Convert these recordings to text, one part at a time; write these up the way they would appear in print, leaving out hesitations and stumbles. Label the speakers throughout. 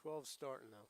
Speaker 1: 12 starting though.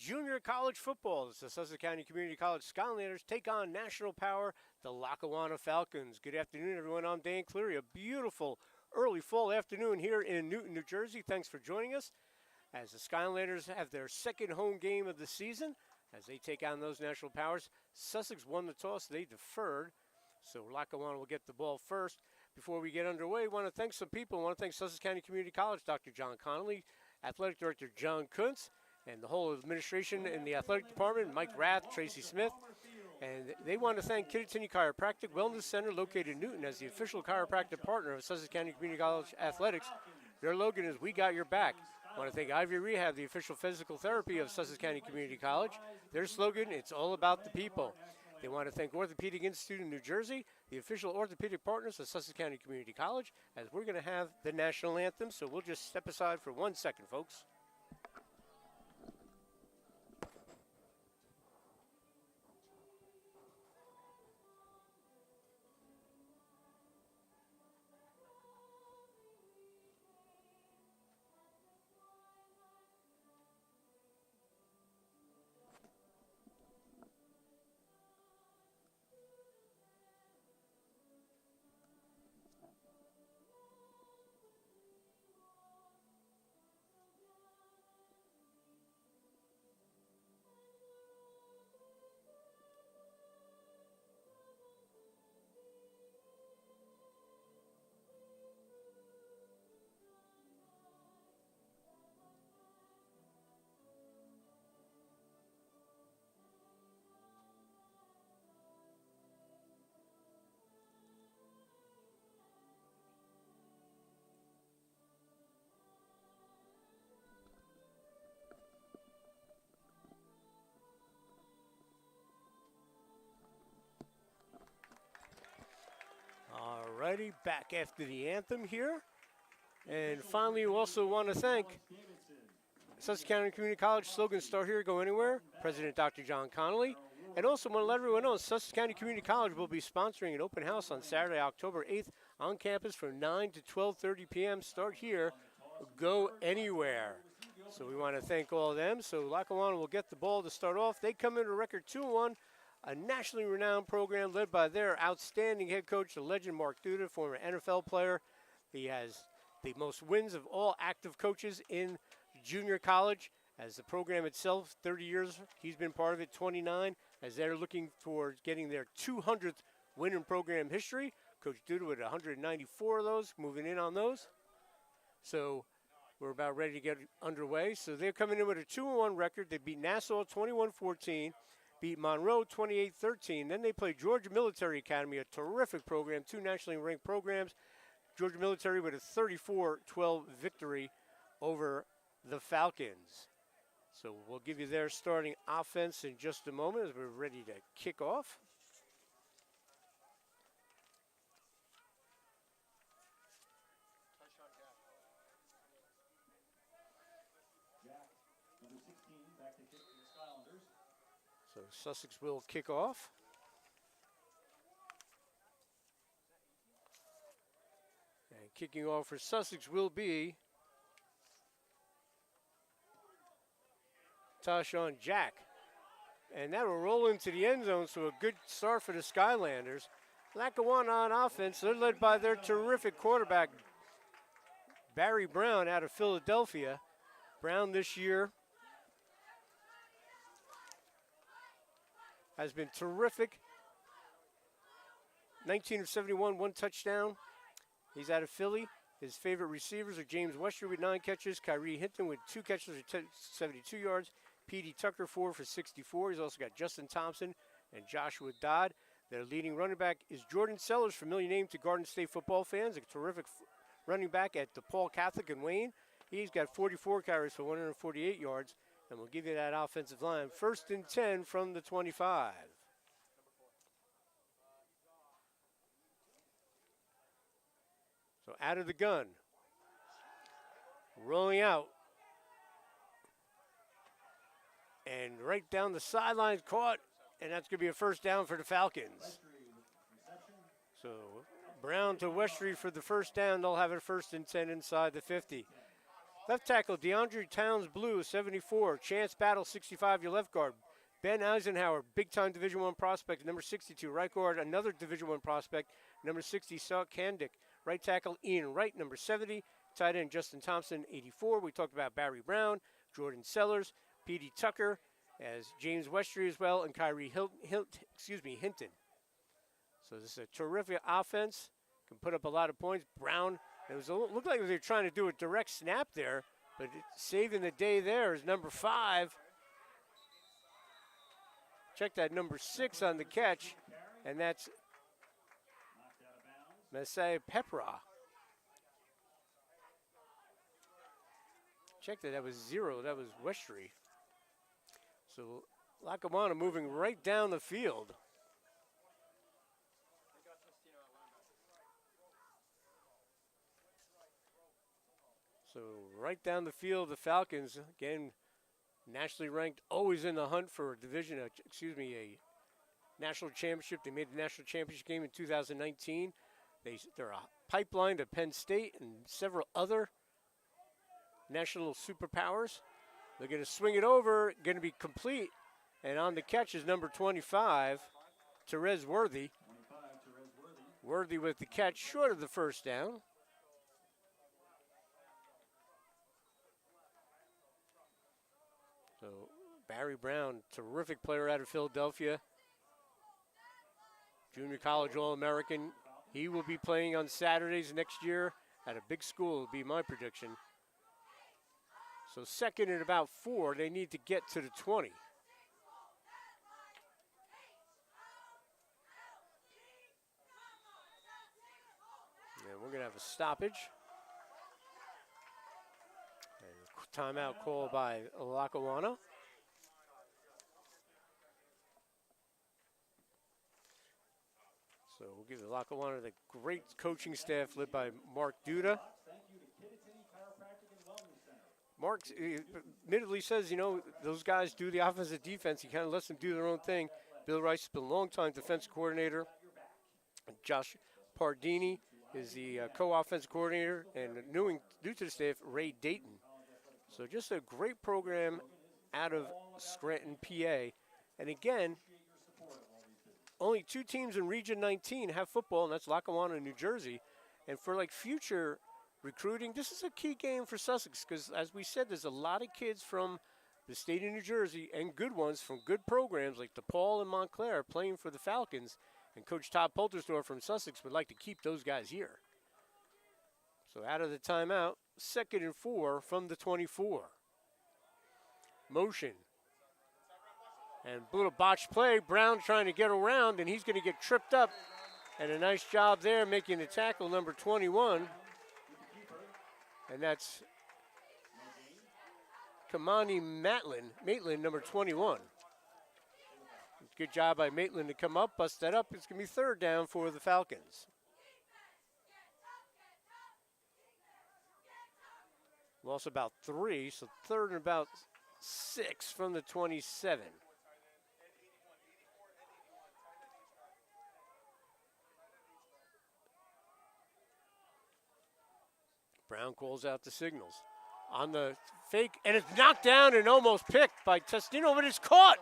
Speaker 1: Junior college football. The Sussex County Community College Skylanders take on national power, the Lackawanna Falcons. Good afternoon, everyone. I'm Dan Cleary. A beautiful early fall afternoon here in Newton, New Jersey. Thanks for joining us as the Skylanders have their second home game of the season as they take on those national powers. Sussex won the toss. They deferred, so Lackawanna will get the ball first. Before we get underway, I want to thank some people. I want to thank Sussex County Community College, Dr. John Connolly, Athletic Director John Kuntz, and the whole administration in the athletic department, Mike Rath, Tracy Smith. And they want to thank Kittatinny Chiropractic Wellness Center, located in Newton, as the official chiropractic partner of Sussex County Community College Athletics. Their slogan is, "We got your back." I want to thank Ivy Rehab, the official physical therapy of Sussex County Community College. Their slogan, "It's all about the people." They want to thank Orthopedic Institute in New Jersey, the official orthopedic partners of Sussex County Community College, as we're going to have the national anthem. So we'll just step aside for 1 second, folks. Alrighty, back after the anthem here. And finally, we also want to thank Sussex County Community College slogan, "Start Here, Go Anywhere," President Dr. John Connolly. And also want to let everyone know Sussex County Community College will be sponsoring an open house on Saturday, October 8th on campus from 9 to 12:30 p.m. Start here, go anywhere. So we want to thank all of them. So Lackawanna will get the ball to start off. They come in a record 2-1. A nationally renowned program led by their outstanding head coach, the legend Mark Duda, former NFL player. He has the most wins of all active coaches in junior college. As the program itself, 30 years, he's been part of it, 29, as they're looking towards getting their 200th win in program history. Coach Duda with 194 of those, moving in on those. So we're about ready to get underway. So they're coming in with a 2-1 record. They beat Nassau 21-14. Beat Monroe 28-13. Then they played Georgia Military Academy, a terrific program, 2 nationally ranked programs. Georgia Military with a 34-12 victory over the Falcons. So we'll give you their starting offense in just a moment as we're ready to kick off.
Speaker 2: Jack, number 16, back to kick for the Skylanders.
Speaker 1: So Sussex will kick off. And kicking off for Sussex will be Tashawn Jack. And that will roll into the end zone, so a good start for the Skylanders. Lackawanna on offense, they're led by their terrific quarterback, Barry Brown out of Philadelphia. Brown this year has been terrific. 19 of 71, 1 touchdown. He's out of Philly. His favorite receivers are James Westry with 9 catches, Kyrie Hinton with 2 catches for 72 yards, P.D. Tucker 4 for 64. He's also got Justin Thompson and Joshua Dodd. Their leading running back is Jordan Sellers, familiar name to Garden State football fans, a terrific running back at DePaul Catholic in Wayne. He's got 44 carries for 148 yards, and we'll give you that offensive line. 1st and 10 from the 25. So out of the gun, rolling out, and right down the sidelines, caught, and that's going to be a 1st down for the Falcons. So Brown to Westry for the 1st down. They'll have it 1st and 10 inside the 50. Left tackle, DeAndre Towns Blue, 74. Chance Battle, 65, your left guard. Ben Eisenhower, big-time Division I prospect, number 62. Right guard, another Division I prospect, number 60, Saw Kandick. Right tackle, Ian Wright, number 70. Tight end, Justin Thompson, 84. We talked about Barry Brown, Jordan Sellers, P.D. Tucker, as James Westry as well, and Kyrie Hinton. So this is a terrific offense. Can put up a lot of points. Brown, looked like they were trying to do a direct snap there, but saving the day there is number 5. Check that, number 6 on the catch, and that's Messiah Pepra. Check that was 0. That was Westry. So Lackawanna moving right down the field. So right down the field, the Falcons, again, nationally ranked, always in the hunt for a national championship. They made the national championship game in 2019. They're a pipeline to Penn State and several other national superpowers. They're going to swing it over, going to be complete, and on the catch is number 25, Therese Worthy. Worthy with the catch, short of the 1st down. So Barry Brown, terrific player out of Philadelphia. Junior college All-American. He will be playing on Saturdays next year at a big school, would be my prediction. So 2nd and about 4, they need to get to the 20. And we're going to have a stoppage. And timeout call by Lackawanna. So we'll give the Lackawanna the great coaching staff led by Mark Duda. Mark admittedly says, those guys do the offensive defense. He kind of lets them do their own thing. Bill Rice has been a long-time defense coordinator. Josh Pardini is the co-offensive coordinator. And new to the staff, Ray Dayton. So just a great program out of Scranton, PA. And again, only 2 teams in Region 19 have football, and that's Lackawanna and New Jersey. And for future recruiting, this is a key game for Sussex because, as we said, there's a lot of kids from the state of New Jersey and good ones from good programs like DePaul and Montclair playing for the Falcons. And Coach Todd Poltersdorf from Sussex would like to keep those guys here. So out of the timeout, 2nd and 4 from the 24. Motion. And a little botched play. Brown trying to get around, and he's going to get tripped up. And a nice job there making the tackle, number 21. And that's Kamani Maitland, number 21. Good job by Maitland to come up, bust that up. It's going to be 3rd down for the Falcons. Lost about 3, so 3rd and about 6 from the 27. Brown calls out the signals. On the fake, and it's knocked down and almost picked by Testino, but it's caught.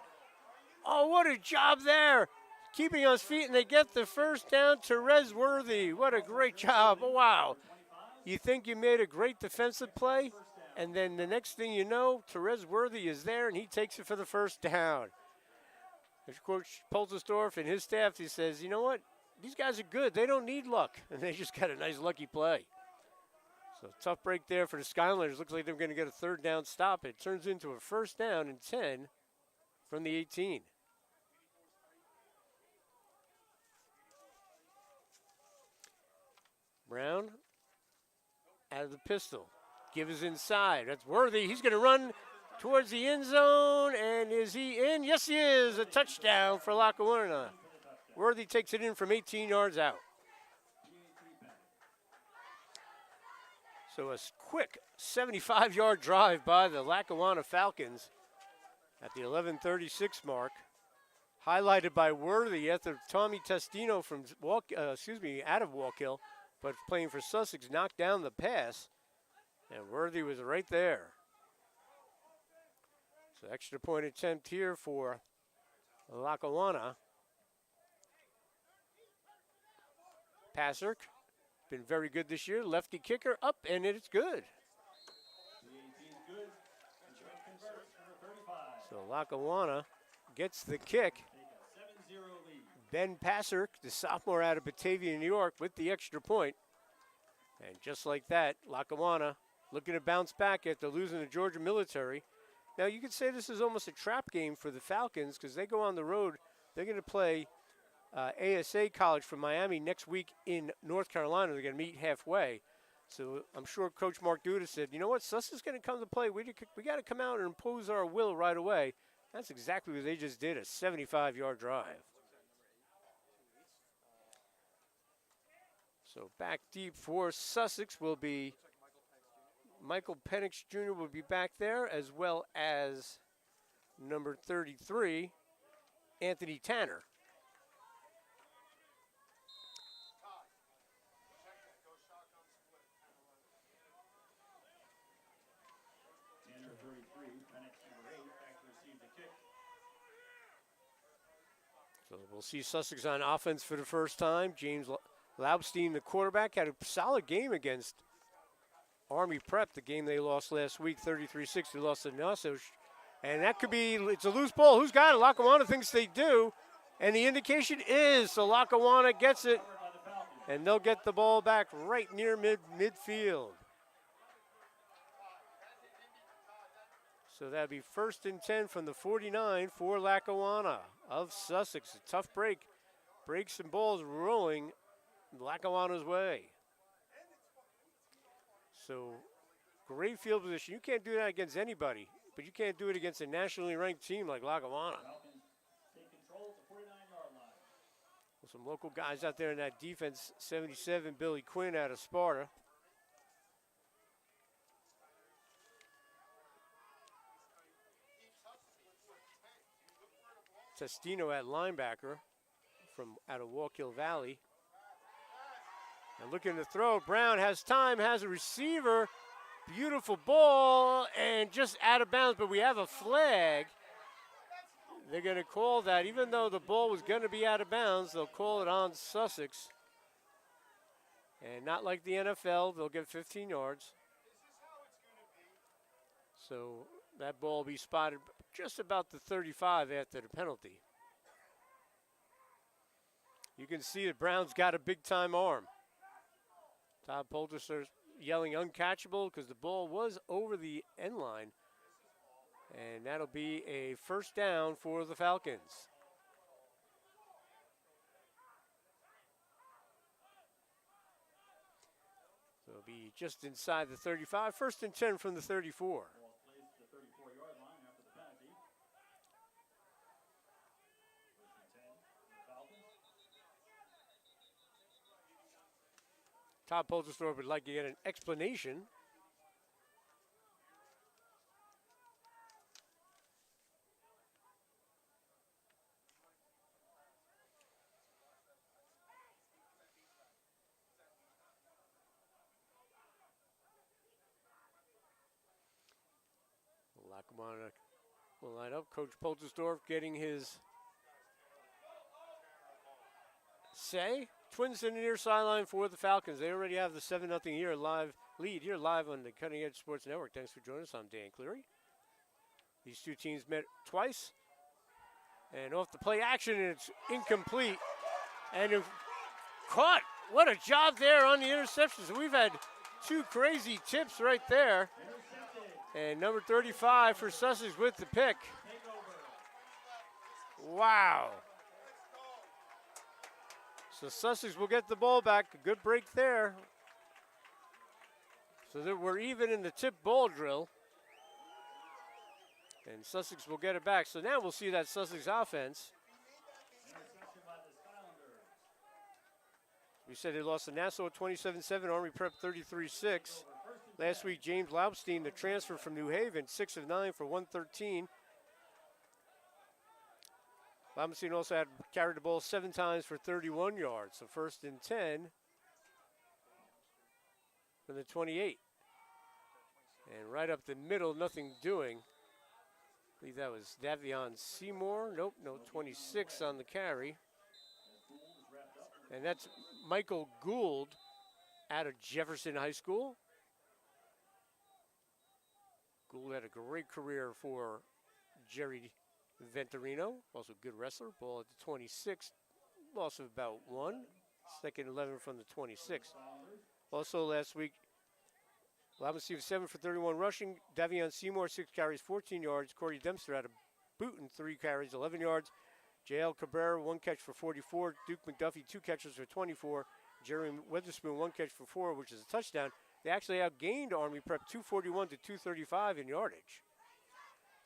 Speaker 1: Oh, what a job there. Keeping on his feet, and they get the first down to Rez Worthy. What a great job. Oh, wow. You think you made a great defensive play, and then the next thing you know, Terez Worthy is there, and he takes it for the first down. Coach Poltersdorf and his staff, he says, you know what? These guys are good. They don't need luck, and they just got a nice lucky play. So tough break there for the Skylanders. Looks like they're going to get a third down stop. It turns into a first down and 10 from the 18. Brown out of the pistol. Give us inside. That's Worthy. He's going to run towards the end zone. And is he in? Yes, he is. A touchdown for Lackawanna. Worthy takes it in from 18 yards out. So a quick 75-yard drive by the Lackawanna Falcons at the 11:36 mark, highlighted by Worthy after Tommy Testino from out of Walkill, but playing for Sussex, knocked down the pass, and Worthy was right there. So extra point attempt here for Lackawanna. Passer. Been very good this year. Lefty kicker up, and it's good. So Lackawanna gets the kick. Ben Passer, the sophomore out of Batavia, New York, with the extra point. And just like that, Lackawanna looking to bounce back after losing to Georgia Military. Now, you could say this is almost a trap game for the Falcons because they go on the road. They're going to play ASA College from Miami next week in North Carolina. They're going to meet halfway. So I'm sure Coach Mark Duda said, you know what, Sussex is going to come to play. We got to come out and impose our will right away. That's exactly what they just did, a 75-yard drive. So back deep for Sussex will be Michael Penix Jr. will be back there, as well as number 33, Anthony Tanner. So we'll see Sussex on offense for the first time. James Laubstein, the quarterback, had a solid game against Army Prep, the game they lost last week, 33-6. They lost to Nassau. And that could be, it's a loose ball. Who's got it? Lackawanna thinks they do. And the indication is, so Lackawanna gets it. And they'll get the ball back right near midfield. So that'd be 1st and 10 from the 49 for Lackawanna of Sussex. A tough break. Breaks and balls rolling Lackawanna's way. So great field position. You can't do that against anybody, but you can't do it against a nationally ranked team like Lackawanna. Well, some local guys out there in that defense. 77, Billy Quinn out of Sparta. Testino at linebacker from out of Walkill Valley. And looking to throw, Brown has time, has a receiver. Beautiful ball, and just out of bounds, but we have a flag. They're going to call that, even though the ball was going to be out of bounds, they'll call it on Sussex. And not like the NFL, they'll get 15 yards. So that ball will be spotted just about the 35 after the penalty. You can see that Brown's got a big-time arm. Todd Polter yelling uncatchable because the ball was over the end line. And that'll be a first down for the Falcons. So it'll be just inside the 35. 1st and 10 from the 34. Todd Poltersdorf would like to get an explanation. We'll line up. Coach Poltersdorf getting his say. Twins in the near sideline for the Falcons. They already have the 7-0 lead here live on the Cutting Edge Sports Network. Thanks for joining us. I'm Dan Cleary. These two teams met twice. And off the play action, and it's incomplete. And it caught. What a job there on the interceptions. We've had two crazy tips right there. And number 35 for Sussex with the pick. Wow. So Sussex will get the ball back. A good break there. So that we're even in the tip ball drill. And Sussex will get it back. So now we'll see that Sussex offense. We said they lost to Nassau 27-7, Army Prep 33-6. Last week, James Laubstein, the transfer from New Haven, 6 of 9 for 113. Laubstein also had carried the ball 7 times for 31 yards. So 1st and 10 from the 28. And right up the middle, nothing doing. I believe that was Davion Seymour. Nope, no 26 on the carry. And that's Michael Gould out of Jefferson High School. Gould had a great career for Jerry Venturino, also a good wrestler. Ball at the 26, loss of about 1. 2nd 11 from the 26. Also last week, Laubstein 7 for 31 rushing. Davion Seymour 6 carries, 14 yards. Corey Dempster out of Booton 3 carries, 11 yards. J.L. Cabrera 1 catch for 44. Duke McDuffie 2 catches for 24. Jerry Witherspoon 1 catch for 4, which is a touchdown. They actually outgained Army Prep 241 to 235 in yardage.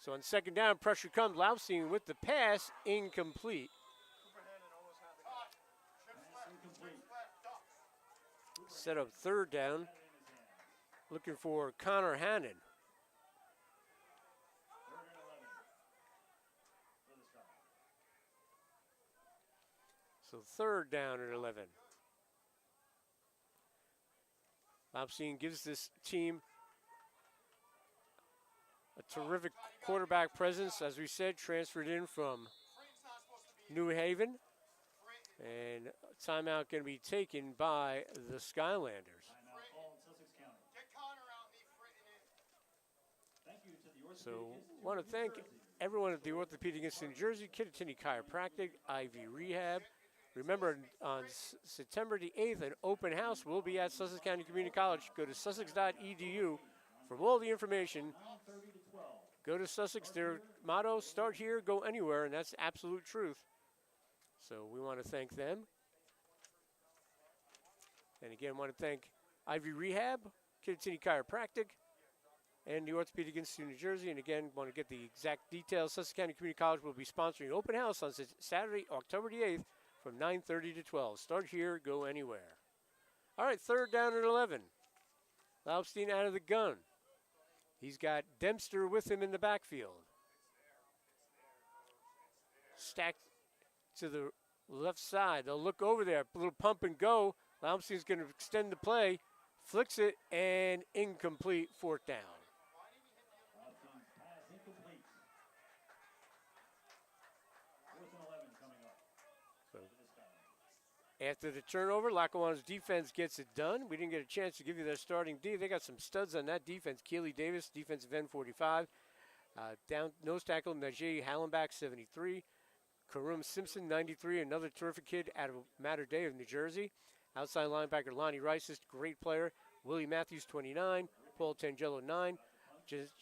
Speaker 1: So on 2nd down, pressure comes. Laubstein with the pass, incomplete. Set up 3rd down. Looking for Connor Hannon. So 3rd down at 11. Laubstein gives this team a terrific quarterback presence, as we said, transferred in from New Haven. And a timeout going to be taken by the Skylanders. So want to thank everyone at the Orthopedic Institute in New Jersey, Kittatinny Chiropractic, Ivy Rehab. Remember, on September the 8th, an open house will be at Sussex County Community College. Go to sussex.edu for all the information. Go to Sussex. Their motto, start here, go anywhere, and that's absolute truth. So we want to thank them. And again, want to thank Ivy Rehab, Kittatinny Chiropractic, and the Orthopedic Institute in New Jersey. And again, want to get the exact details. Sussex County Community College will be sponsoring an open house on Saturday, October the 8th from 9:30 to 12. Start here, go anywhere. All right, 3rd down at 11. Laubstein out of the gun. He's got Dempster with him in the backfield. Stacked to the left side. They'll look over there. A little pump and go. Laubstein's going to extend the play. Flicks it, and incomplete. 4th down. After the turnover, Lackawanna's defense gets it done. We didn't get a chance to give you their starting D. They got some studs on that defense. Keely Davis, defensive end, 45. Down nose tackle, Najee Hallenbach, 73. Karum Simpson, 93. Another terrific kid out of Mater Dei of New Jersey. Outside linebacker, Lonnie Rice, great player. Willie Matthews, 29. Paul Tangelo, 9.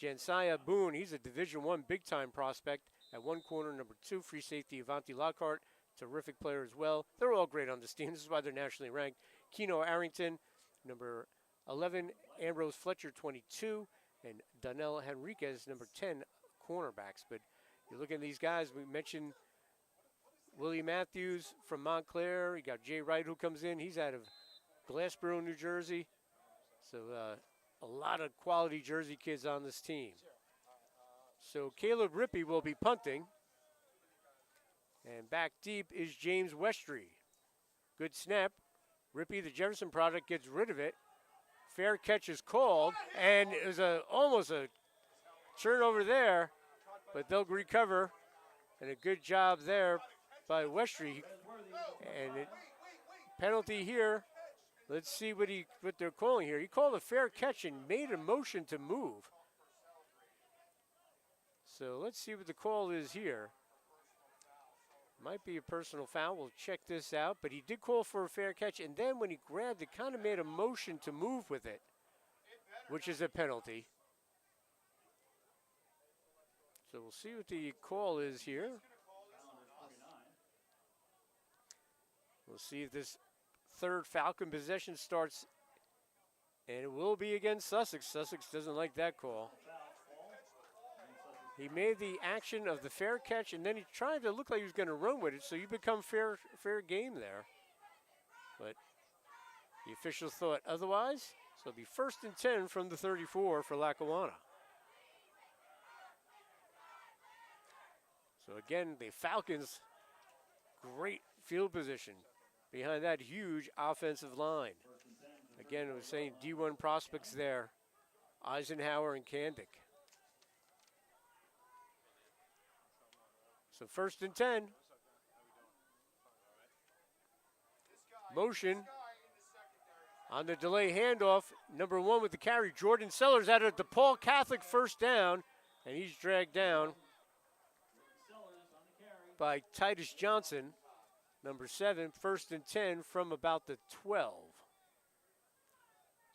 Speaker 1: Josiah Boone, he's a Division I big-time prospect. At one corner, number 2, free safety, Avanti Lockhart. Terrific player as well. They're all great on this team. This is why they're nationally ranked. Keno Arrington, number 11. Ambrose Fletcher, 22. And Donnell Henriquez, number 10, cornerbacks. But you look at these guys, we mentioned Willie Matthews from Montclair. You got Jay Wright who comes in. He's out of Glassboro, New Jersey. So a lot of quality Jersey kids on this team. So Caleb Rippey will be punting. And back deep is James Westry. Good snap. Rippey, the Jefferson product, gets rid of it. Fair catch is called, and it was almost a turnover there, but they'll recover. And a good job there by Westry. And penalty here. Let's see what they're calling here. He called a fair catch and made a motion to move. So let's see what the call is here. Might be a personal foul. We'll check this out. But he did call for a fair catch. And then when he grabbed it, kind of made a motion to move with it, which is a penalty. So we'll see what the call is here. We'll see if this third Falcon possession starts, and it will be against Sussex. Sussex doesn't like that call. He made the action of the fair catch, and then he tried to look like he was going to run with it, so you become fair game there. But the officials thought otherwise, so it'll be 1st and 10 from the 34 for Lackawanna. So again, the Falcons, great field position behind that huge offensive line. Again, I was saying D1 prospects there, Eisenhower and Kandick. So 1st and 10. Motion on the delay handoff. Number 1 with the carry, Jordan Sellers out of DePaul Catholic, first down, and he's dragged down by Titus Johnson, number 7, 1st and 10 from about the 12.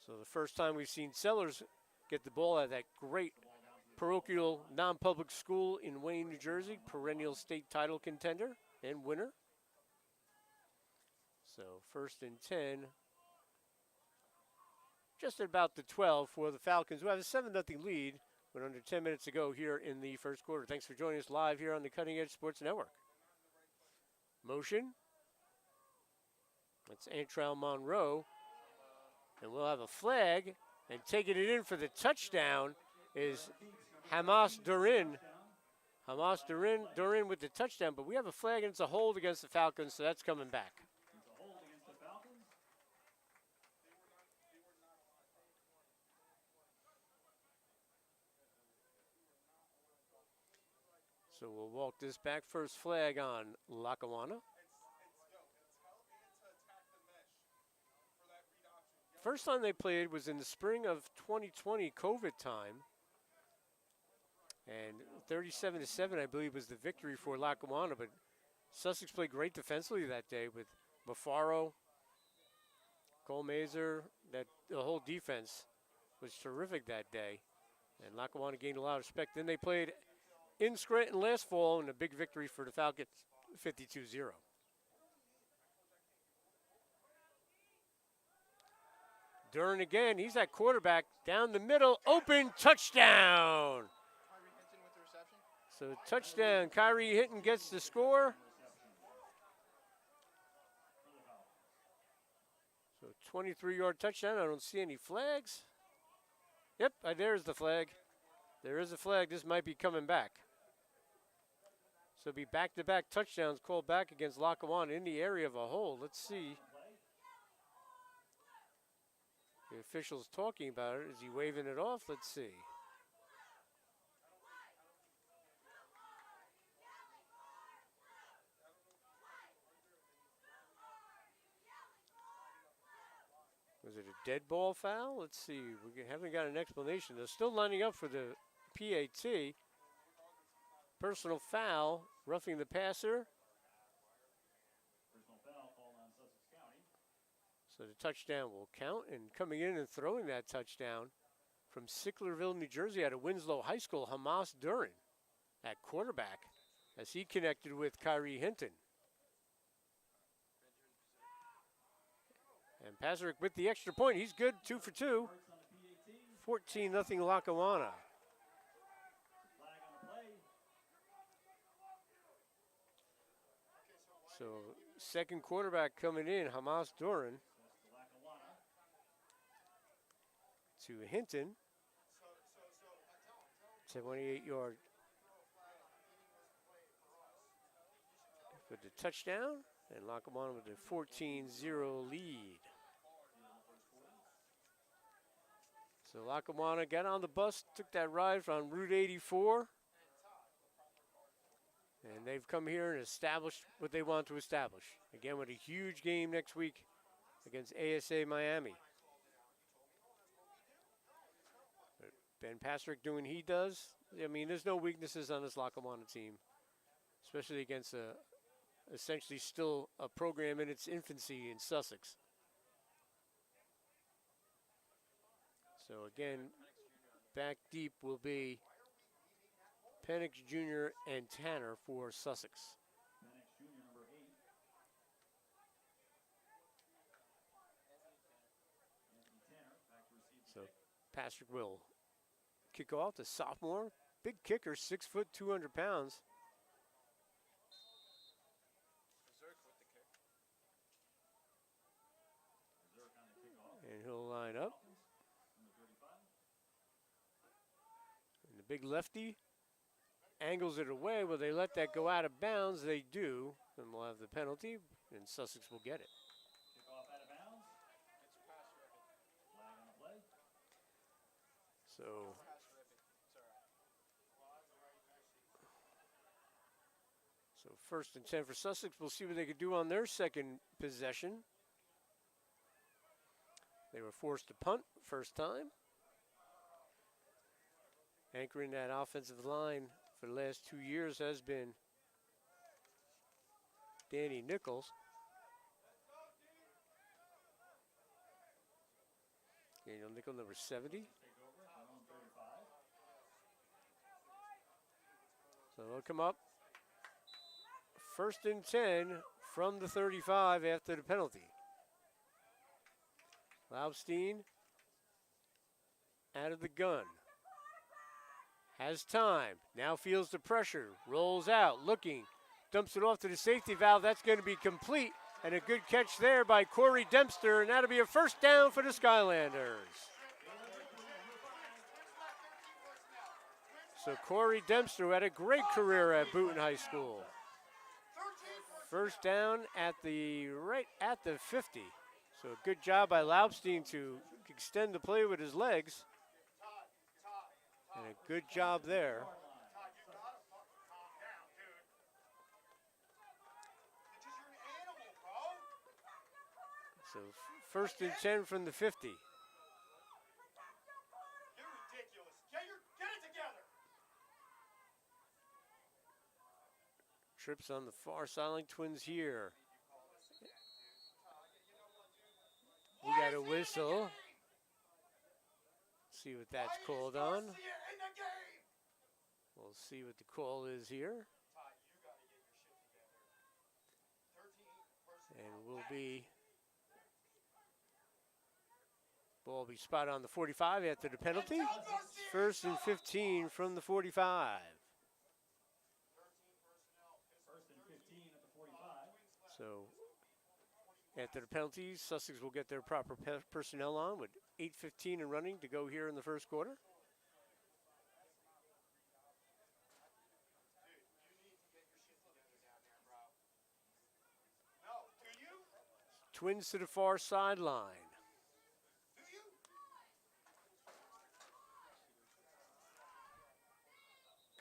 Speaker 1: So the first time we've seen Sellers get the ball out of that great parochial non-public school in Wayne, New Jersey, perennial state title contender and winner. So 1st and 10, just at about the 12 for the Falcons, who have a 7-0 lead with under 10 minutes to go here in the first quarter. Thanks for joining us live here on the Cutting Edge Sports Network. Motion. That's Antrell Monroe. And we'll have a flag, and taking it in for the touchdown is Hamas Durin. Hamas Durin with the touchdown, but we have a flag, and it's a hold against the Falcons, so that's coming back. So we'll walk this back. First flag on Lackawanna. First time they played was in the spring of 2020, COVID time. And 37-7, I believe, was the victory for Lackawanna. But Sussex played great defensively that day with Bafaro, Cole Mazer. The whole defense was terrific that day. And Lackawanna gained a lot of respect. Then they played in Scranton last fall, and a big victory for the Falcons, 52-0. Durin again, he's at quarterback, down the middle, open, touchdown. So touchdown, Kyrie Hinton gets the score. So 23-yard touchdown, I don't see any flags. Yep, there's the flag. There is a flag, this might be coming back. So it'll be back-to-back touchdowns called back against Lackawanna in the area of a hole. Let's see. The official's talking about it. Is he waving it off? Let's see. Was it a dead ball foul? Let's see. We haven't got an explanation. They're still lining up for the PAT. Personal foul, roughing the passer. So the touchdown will count, and coming in and throwing that touchdown from Sicklerville, New Jersey, out of Winslow High School, Hamas Durin at quarterback as he connected with Kyrie Hinton. And Pazaric with the extra point. He's good, 2 for 2. 14-0 Lackawanna. So second quarterback coming in, Hamas Durin. To Hinton. 28-yard for the touchdown. And Lackawanna with a 14-0 lead. So Lackawanna got on the bus, took that ride from Route 84. And they've come here and established what they want to establish. Again, with a huge game next week against ASA Miami. But Ben Pastrick doing he does. I mean, there's no weaknesses on this Lackawanna team, especially against essentially still a program in its infancy in Sussex. So again, back deep will be Penix Jr. and Tanner for Sussex. So Patrick will kick off, the sophomore. Big kicker, 6 foot, 200 pounds. And he'll line up. And the big lefty angles it away. Will they let that go out of bounds? They do. And we'll have the penalty, and Sussex will get it. So first and 10 for Sussex. We'll see what they could do on their second possession. They were forced to punt first time. Anchoring that offensive line for the last 2 years has been Danny Nichols. Daniel Nichols, number 70. So they'll come up. First and 10 from the 35 after the penalty. Laubstein out of the gun. Has time. Now feels the pressure. Rolls out. Looking. Dumps it off to the safety valve. That's going to be complete. And a good catch there by Corey Dempster. And that'll be a first down for the Skylanders. So Corey Dempster, who had a great career at Boonton High School. First down at right at the 50. So a good job by Laubstein to extend the play with his legs. And a good job there. So first and 10 from the 50. Trips on the far sideline, Twins here. We got a whistle. See what that's called on. We'll see what the call is here. And ball will be spotted on the 45 after the penalty. First and 15 from the 45. So after the penalties, Sussex will get their proper personnel on with 8:15 and running to go here in the first quarter. Twins to the far sideline.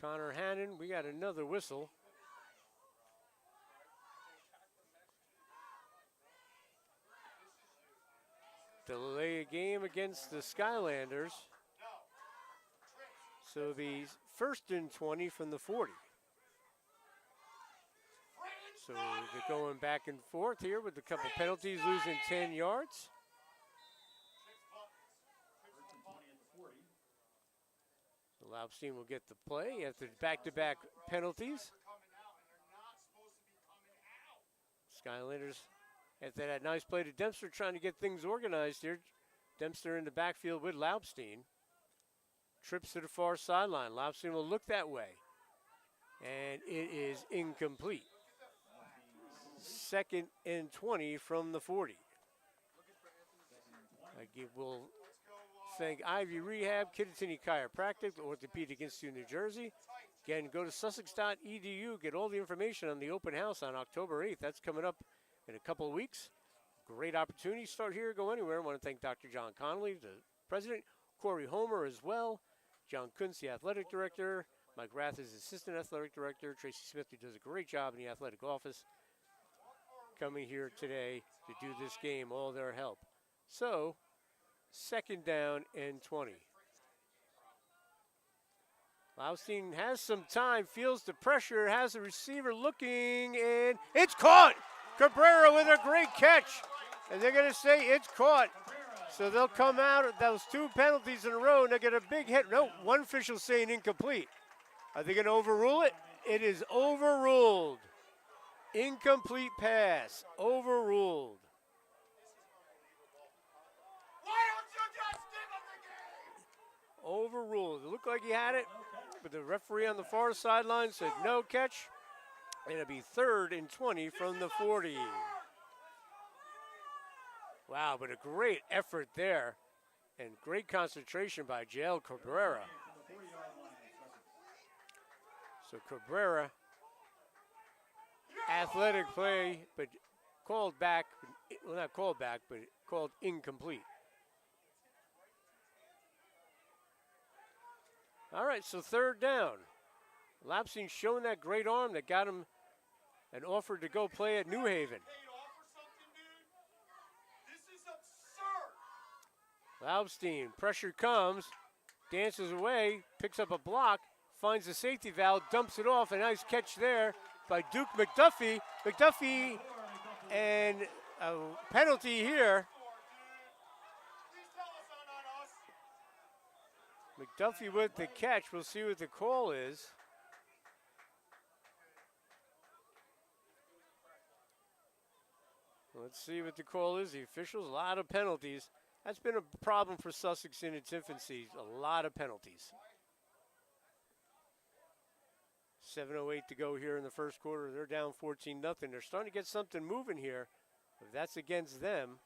Speaker 1: Connor Hannon, we got another whistle. Delay a game against the Skylanders. So it'll be first and 20 from the 40. So they're going back and forth here with a couple penalties, losing 10 yards. So Laubstein will get the play after back-to-back penalties. Skylanders, after that nice play to Dempster, trying to get things organized here. Dempster in the backfield with Laubstein. Trips to the far sideline. Laubstein will look that way. And it is incomplete. Second and 20 from the 40. We'll thank Ivy Rehab, Kittatinny Chiropractic, the Orthopedic Institute of New Jersey. Again, go to sussex.edu, get all the information on the open house on October 8th. That's coming up in a couple of weeks. Great opportunity. Start here, go anywhere. I want to thank Dr. John Connolly, the president. Corey Homer as well. John Kuntz, the athletic director. Mike Rath is assistant athletic director. Tracy Smith, who does a great job in the athletic office, coming here today to do this game, all their help. So, 2nd down and 20. Laustein has some time, feels the pressure, has the receiver looking, and it's caught! Cabrera with a great catch. And they're going to say it's caught. So they'll come out, those 2 penalties in a row, and they'll get a big hit. No, one official saying incomplete. Are they going to overrule it? It is overruled. Incomplete pass, overruled.
Speaker 2: Why don't you just stick with the game?
Speaker 1: Overruled. It looked like he had it, but the referee on the far sideline said no catch. And it'll be 3rd and 20 from the 40. Wow, but a great effort there and great concentration by Jael Cabrera. So Cabrera, athletic play, but called back, well, not called back, but called incomplete. All right, so 3rd down. Lapsing showing that great arm that got him an offer to go play at New Haven. Laubstein, pressure comes, dances away, picks up a block, finds the safety valve, dumps it off. A nice catch there by Duke McDuffie. McDuffie, and a penalty here. McDuffie with the catch. We'll see what the call is. Let's see what the call is. The officials, a lot of penalties. That's been a problem for Sussex in its infancy, a lot of penalties. 7:08 to go here in the first quarter. They're down 14-0. They're starting to get something moving here. If that's against them.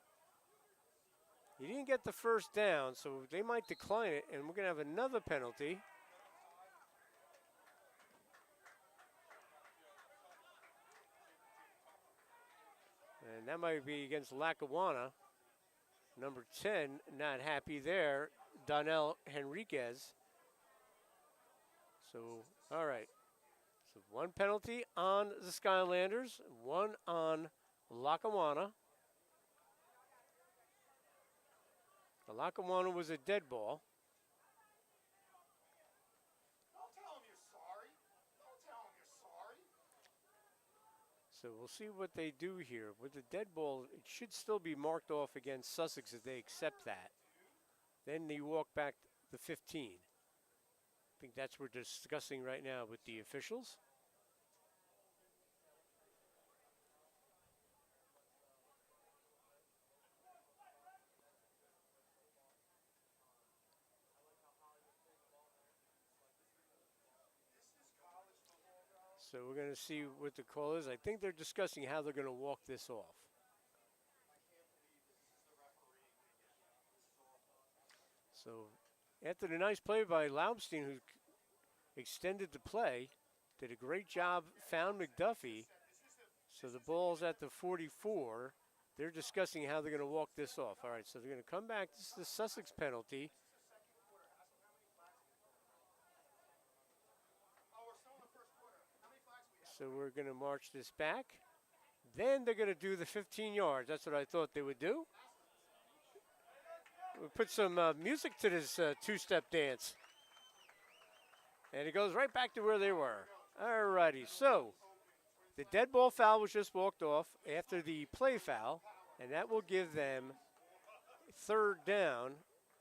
Speaker 1: He didn't get the first down, so they might decline it, and we're going to have another penalty. And that might be against Lackawanna. Number 10, not happy there, Donnell Henriquez. So, all right. So 1 penalty on the Skylanders, 1 on Lackawanna. The Lackawanna was a dead ball.
Speaker 2: Don't tell him you're sorry. Don't tell him you're sorry.
Speaker 1: So we'll see what they do here. With the dead ball, it should still be marked off against Sussex if they accept that. Then they walk back the 15. I think that's what we're discussing right now with the officials. So we're going to see what the call is. I think they're discussing how they're going to walk this off. So after the nice play by Laubstein, who extended the play, did a great job, found McDuffie. So the ball's at the 44. They're discussing how they're going to walk this off. All right, so they're going to come back. This is the Sussex penalty. So we're going to march this back. Then they're going to do the 15 yards. That's what I thought they would do. We'll put some music to this two-step dance. And it goes right back to where they were. All righty, so the dead ball foul was just walked off after the play foul, and that will give them 3rd down.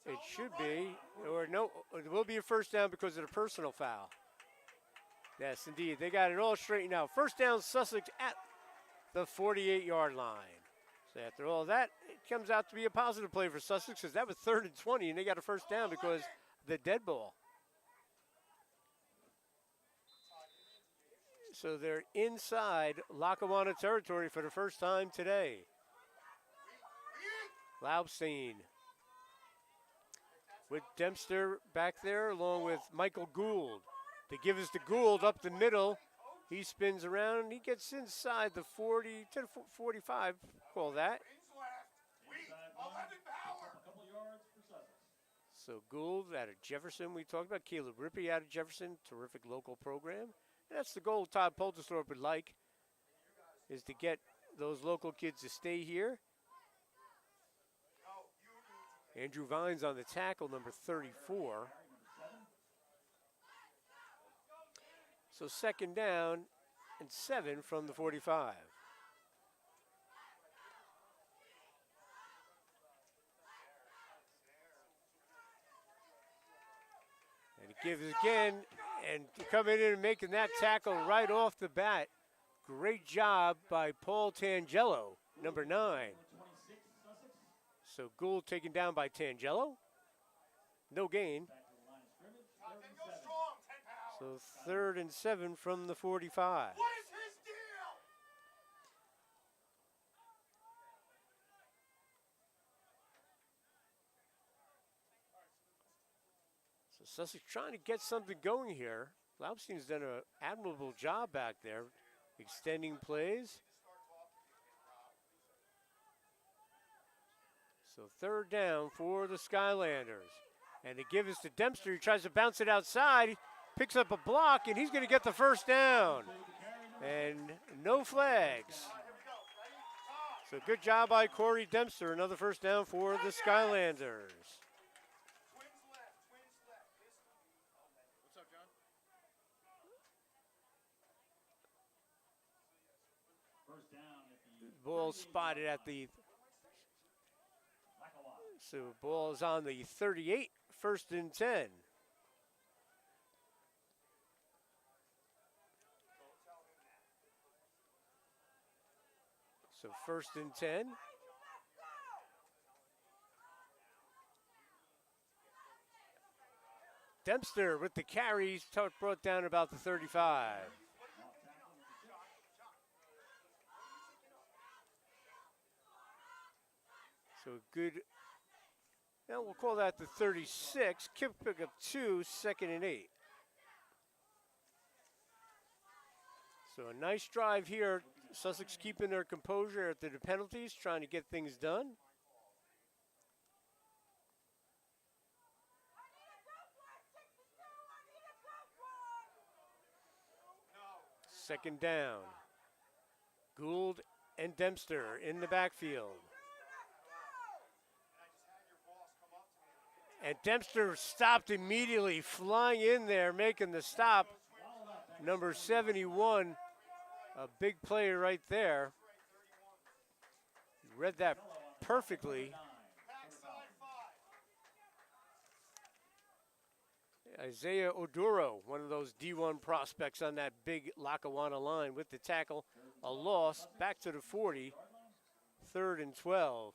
Speaker 1: It should be, or no, it will be a 1st down because of the personal foul. Yes, indeed. They got it all straightened out. 1st down, Sussex at the 48-yard line. So after all that, it comes out to be a positive play for Sussex because that was 3rd and 20, and they got a 1st down because of the dead ball. So they're inside Lackawanna territory for the first time today. Laubstein with Dempster back there along with Michael Gould. They give us to Gould up the middle. He spins around. He gets inside the 40 to the 45. Call that. So Gould out of Jefferson, we talked about. Caleb Rippey out of Jefferson, terrific local program. And that's the goal Todd Poltersthorpe would like, is to get those local kids to stay here. Andrew Vines on the tackle, number 34. So 2nd down and 7 from the 45. And he gives again, and coming in and making that tackle right off the bat. Great job by Paul Tangelo, number 9. So Gould taken down by Tangelo. No gain. So 3rd and 7 from the 45.
Speaker 2: What is his deal?
Speaker 1: So Sussex trying to get something going here. Laubstein's done an admirable job back there, extending plays. So 3rd down for the Skylanders. And they give us to Dempster. He tries to bounce it outside. Picks up a block, and he's going to get the 1st down. And no flags. So good job by Corey Dempster. Another 1st down for the Skylanders.
Speaker 2: What's up, John?
Speaker 3: First down at the
Speaker 1: Ball spotted at the,
Speaker 3: Lackawanna.
Speaker 1: so ball is on the 38, 1st and 10. So 1st and 10. Dempster with the carries, brought down about the 35. So good, now we'll call that the 36. Kick pick up 2, 2nd and 8. So a nice drive here. Sussex keeping their composure at the penalties, trying to get things done. Second down. Gould and Dempster in the backfield. And Dempster stopped immediately, flying in there, making the stop. Number 71, a big play right there. Read that perfectly. Isaiah Oduro, one of those D1 prospects on that big Lackawanna line with the tackle. A loss, back to the 40, 3rd and 12.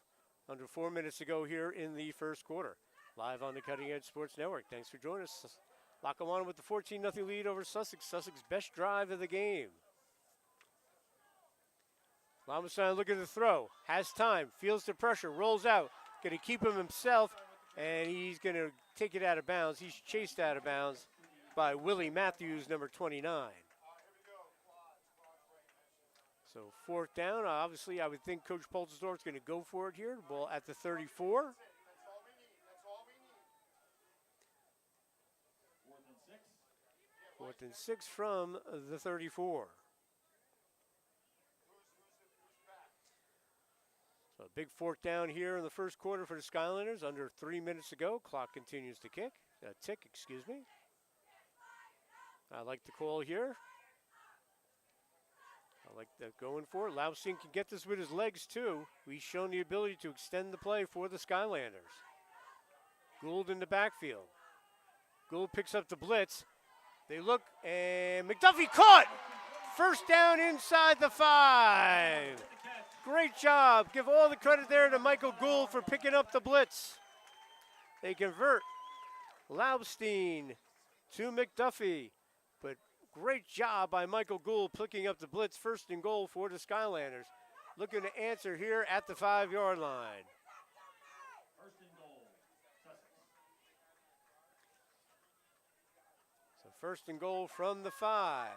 Speaker 1: Under 4 minutes to go here in the 1st quarter. Live on the Cutting Edge Sports Network. Thanks for joining us. Lackawanna with the 14-0 lead over Sussex. Sussex best drive of the game. Laumstein looking to throw. Has time. Feels the pressure. Rolls out. Going to keep him himself. And he's going to take it out of bounds. He's chased out of bounds by Willie Matthews, number 29. So 4th down. Obviously, I would think Coach Poltersdorf's going to go for it here. Ball at the 34. 4th and 6 from the 34. So a big 4th down here in the 1st quarter for the Skylanders. Under 3 minutes to go. Clock continues to tick, excuse me. I like the call here. I like that going for it. Laubstein can get this with his legs too. He's shown the ability to extend the play for the Skylanders. Gould in the backfield. Gould picks up the blitz. They look, and McDuffie caught! 1st down inside the 5. Great job. Give all the credit there to Michael Gould for picking up the blitz. They convert. Laubstein to McDuffie. But great job by Michael Gould picking up the blitz. 1st and goal for the Skylanders. Looking to answer here at the 5-yard line.
Speaker 3: 1st and goal. Sussex.
Speaker 1: So 1st and goal from the 5.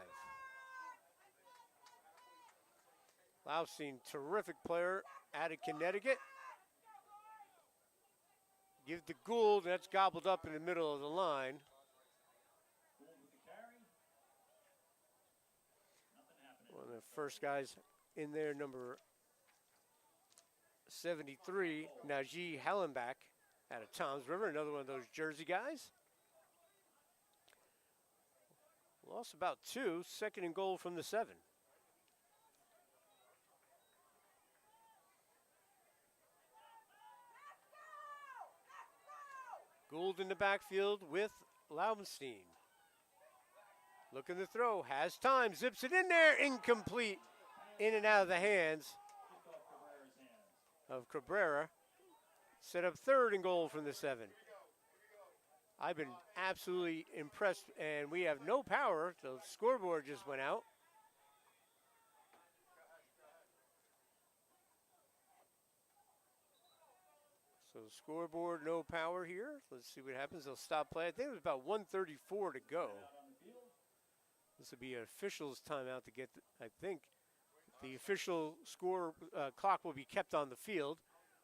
Speaker 1: Laubstein, terrific player out of Connecticut. Give to Gould, that's gobbled up in the middle of the line.
Speaker 3: Gould with the carry. Nothing happening.
Speaker 1: One of the first guys in there, number 73, Najee Hallenbach out of Toms River, another one of those Jersey guys. Lost about 2, 2nd and goal from the 7. Gould in the backfield with Laubenstein. Looking to throw, has time, zips it in there, incomplete. In and out of the hands
Speaker 3: Kickoff Cabrera's hands.
Speaker 1: of Cabrera. Set up 3rd and goal from the 7. I've been absolutely impressed, and we have no power. The scoreboard just went out. So scoreboard, no power here. Let's see what happens. They'll stop play. I think it was about 1:34 to go.
Speaker 3: Out on the field.
Speaker 1: This will be an official's timeout to get, I think, the official score clock will be kept on the field.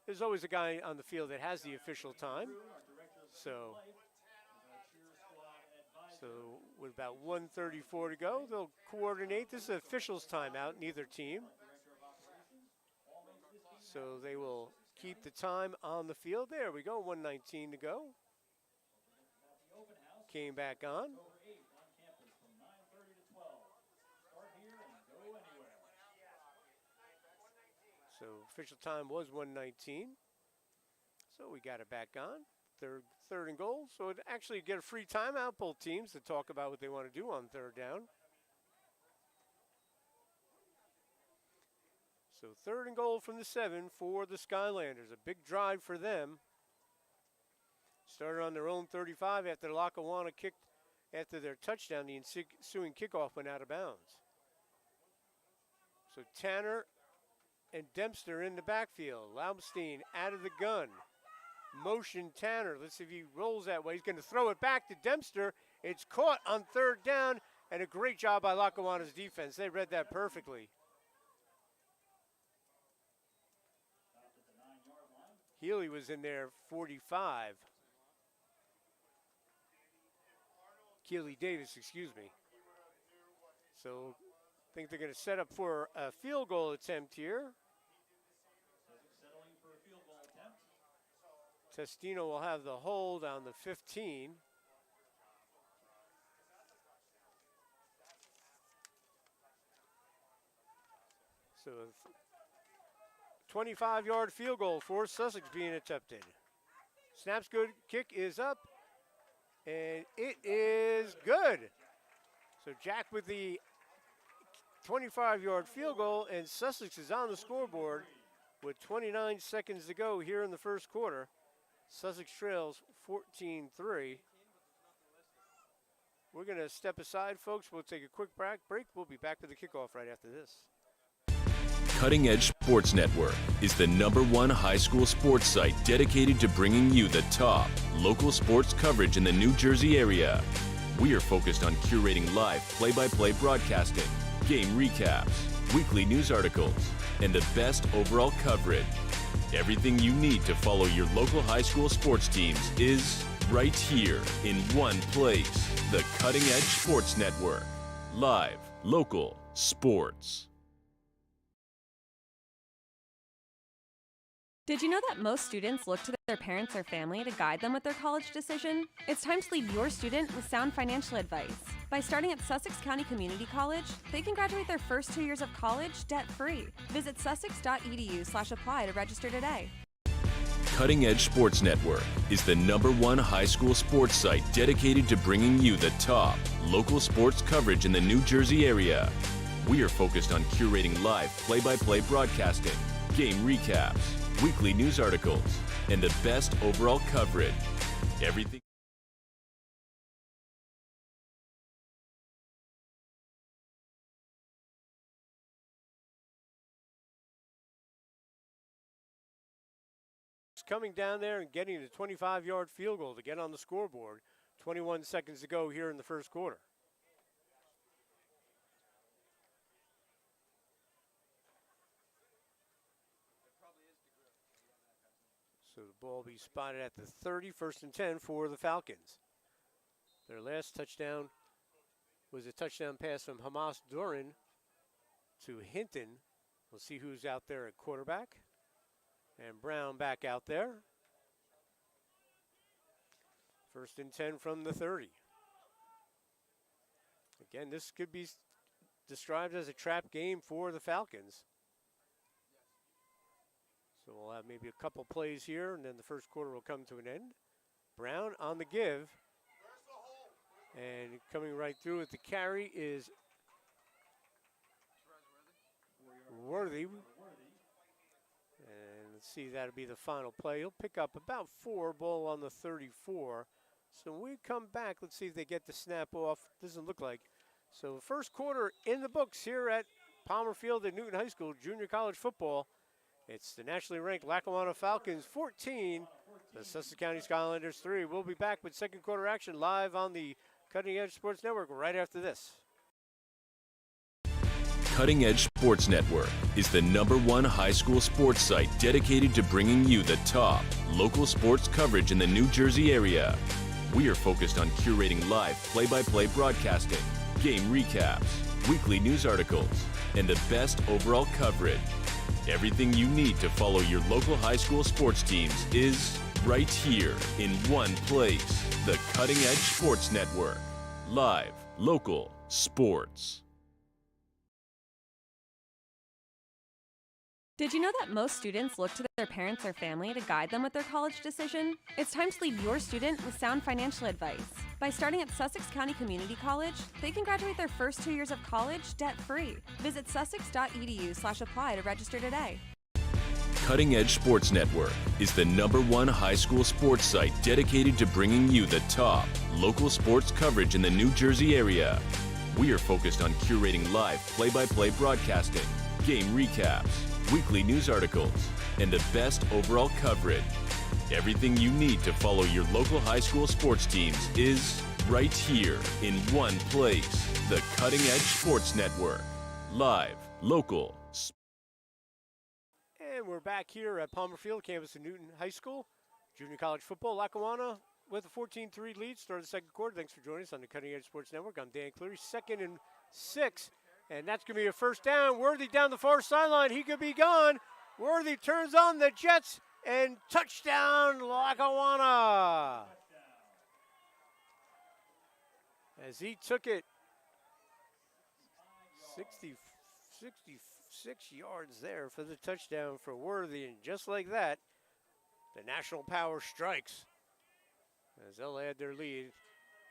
Speaker 1: There's always a guy on the field that has the official time.
Speaker 3: Our director of
Speaker 1: So,
Speaker 3: life is our cheer squad advisor.
Speaker 1: so with about 1:34 to go, they'll coordinate. This is an official's timeout, neither team.
Speaker 3: Director of operations. All makes this game
Speaker 1: So they will keep the time on the field. There we go, 1:19 to go.
Speaker 3: the open house.
Speaker 1: Came back on.
Speaker 3: October 8th on campus from 9:30 to 12. Start here and go anywhere.
Speaker 1: So official time was 1:19. So we got it back on. Third and goal. So it actually get a free timeout, both teams, to talk about what they want to do on 3rd down. So 3rd and goal from the 7 for the Skylanders. A big drive for them. Started on their own 35 after the Lackawanna kicked after their touchdown. The ensuing kickoff went out of bounds. So Tanner and Dempster in the backfield. Laubenstein out of the gun. Motion Tanner. Let's see if he rolls that way. He's going to throw it back to Dempster. It's caught on 3rd down, and a great job by Lackawanna's defense. They read that perfectly.
Speaker 3: Stopped at the 9-yard line.
Speaker 1: Healy was in there, 45. Keely Davis, excuse me. So I think they're going to set up for a field goal attempt here.
Speaker 3: Sussex settling for a field goal attempt.
Speaker 1: Testino will have the hold on the 15. So a 25-yard field goal for Sussex being attempted. Snap's good, kick is up, and it is good. So Jack with the 25-yard field goal, and Sussex is on the scoreboard with 29 seconds to go here in the first quarter. Sussex trails 14-3. We're going to step aside, folks. We'll take a quick break. We'll be back with the kickoff right after this.
Speaker 4: Cutting Edge Sports Network is the #1 high school sports site dedicated to bringing you the top local sports coverage in the New Jersey area. We are focused on curating live play-by-play broadcasting, game recaps, weekly news articles, and the best overall coverage. Everything you need to follow your local high school sports teams is right here in one place. The Cutting Edge Sports Network. Live, local, sports.
Speaker 5: Did you know that most students look to their parents or family to guide them with their college decision? It's time to lead your student with sound financial advice. By starting at Sussex County Community College, they can graduate their first 2 years of college debt-free. Visit sussex.edu/apply to register today.
Speaker 4: Cutting Edge Sports Network is the #1 high school sports site dedicated to bringing you the top local sports coverage in the New Jersey area. We are focused on curating live play-by-play broadcasting, game recaps, weekly news articles, and the best overall coverage. Everything.
Speaker 1: Coming down there and getting the 25-yard field goal to get on the scoreboard. 21 seconds to go here in the first quarter. So the ball will be spotted at the 30, 1st and 10 for the Falcons. Their last touchdown was a touchdown pass from Hamas Doran to Hinton. We'll see who's out there at quarterback. And Brown back out there. 1st and 10 from the 30. Again, this could be described as a trap game for the Falcons. So we'll have maybe a couple plays here, and then the first quarter will come to an end. Brown on the give. And coming right through with the carry is Worthy. And let's see, that'll be the final play. He'll pick up about 4, ball on the 34. So when we come back, let's see if they get the snap off. Doesn't look like. So first quarter in the books here at Palmer Field at Newton High School, junior college football. It's the nationally ranked Lackawanna Falcons 14, the Sussex County Skylanders 3. We'll be back with second quarter action live on the Cutting Edge Sports Network right after this.
Speaker 4: Cutting Edge Sports Network is the #1 high school sports site dedicated to bringing you the top local sports coverage in the New Jersey area. We are focused on curating live play-by-play broadcasting, game recaps, weekly news articles, and the best overall coverage. Everything you need to follow your local high school sports teams is right here in one place. The Cutting Edge Sports Network. Live, local, sports.
Speaker 5: Did you know that most students look to their parents or family to guide them with their college decision? It's time to lead your student with sound financial advice. By starting at Sussex County Community College, they can graduate their first 2 years of college debt-free. Visit sussex.edu/apply to register today.
Speaker 4: Cutting Edge Sports Network is the #1 high school sports site dedicated to bringing you the top local sports coverage in the New Jersey area. We are focused on curating live play-by-play broadcasting, game recaps, weekly news articles, and the best overall coverage. Everything you need to follow your local high school sports teams is right here in one place. The Cutting Edge Sports Network. Live, local,
Speaker 1: And we're back here at Palmer Field, campus of Newton High School. Junior college football, Lackawanna with a 14-3 lead. Start of the second quarter. Thanks for joining us on the Cutting Edge Sports Network. I'm Dan Cleary, 2nd and 6. And that's going to be a first down. Worthy down the far sideline. He could be gone. Worthy turns on the Jets and touchdown Lackawanna. As he took it 66 yards there for the touchdown for Worthy. And just like that, the national power strikes as they'll add their lead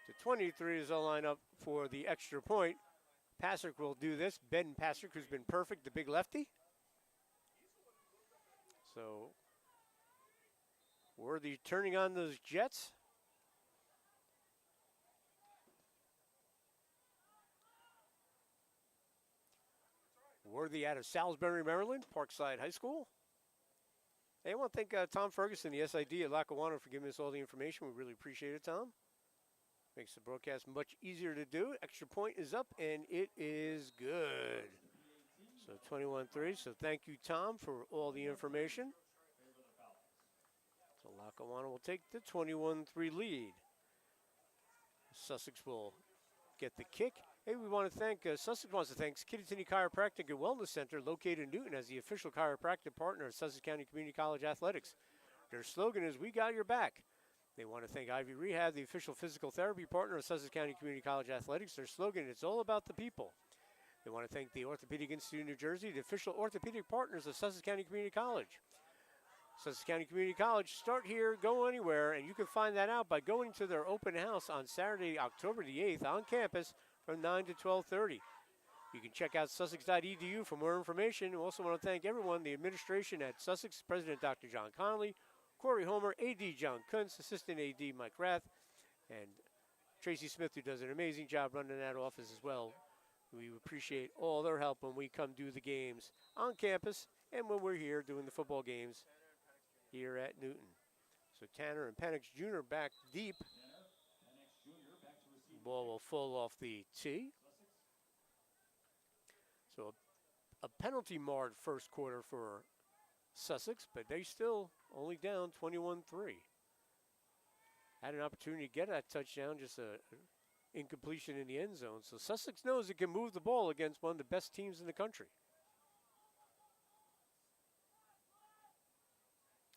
Speaker 1: to 23 as they'll line up for the extra point. Pastrick will do this. Ben Pastrick, who's been perfect, the big lefty. So, Worthy turning on those Jets. Worthy out of Salisbury, Maryland, Parkside High School. Hey, I want to thank Tom Ferguson, the SID at Lackawanna, for giving us all the information. We really appreciate it, Tom. Makes the broadcast much easier to do. Extra point is up, and it is good. So 21-3. So thank you, Tom, for all the information. So Lackawanna will take the 21-3 lead. Sussex will get the kick. Hey, we want to thank, Sussex wants to thank Kittatinny Chiropractic and Wellness Center, located in Newton, as the official chiropractic partner of Sussex County Community College Athletics. Their slogan is, "We got your back." They want to thank Ivy Rehab, the official physical therapy partner of Sussex County Community College Athletics. Their slogan, "It's all about the people." They want to thank the Orthopedic Institute of New Jersey, the official orthopedic partners of Sussex County Community College. Sussex County Community College, start here, go anywhere, and you can find that out by going to their open house on Saturday, October the 8th on campus from 9 to 12:30. You can check out sussex.edu for more information. We also want to thank everyone, the administration at Sussex, President Dr. John Connolly, Corey Homer, AD John Kuntz, Assistant AD Mike Rath, and Tracy Smith, who does an amazing job running that office as well. We appreciate all their help when we come do the games on campus and when we're here doing the football games here at Newton. So Tanner and Penix Jr. back deep. The ball will fall off the tee. So a penalty marred first quarter for Sussex, but they still only down 21-3. Had an opportunity to get that touchdown, just a incompletion in the end zone. So Sussex knows it can move the ball against one of the best teams in the country.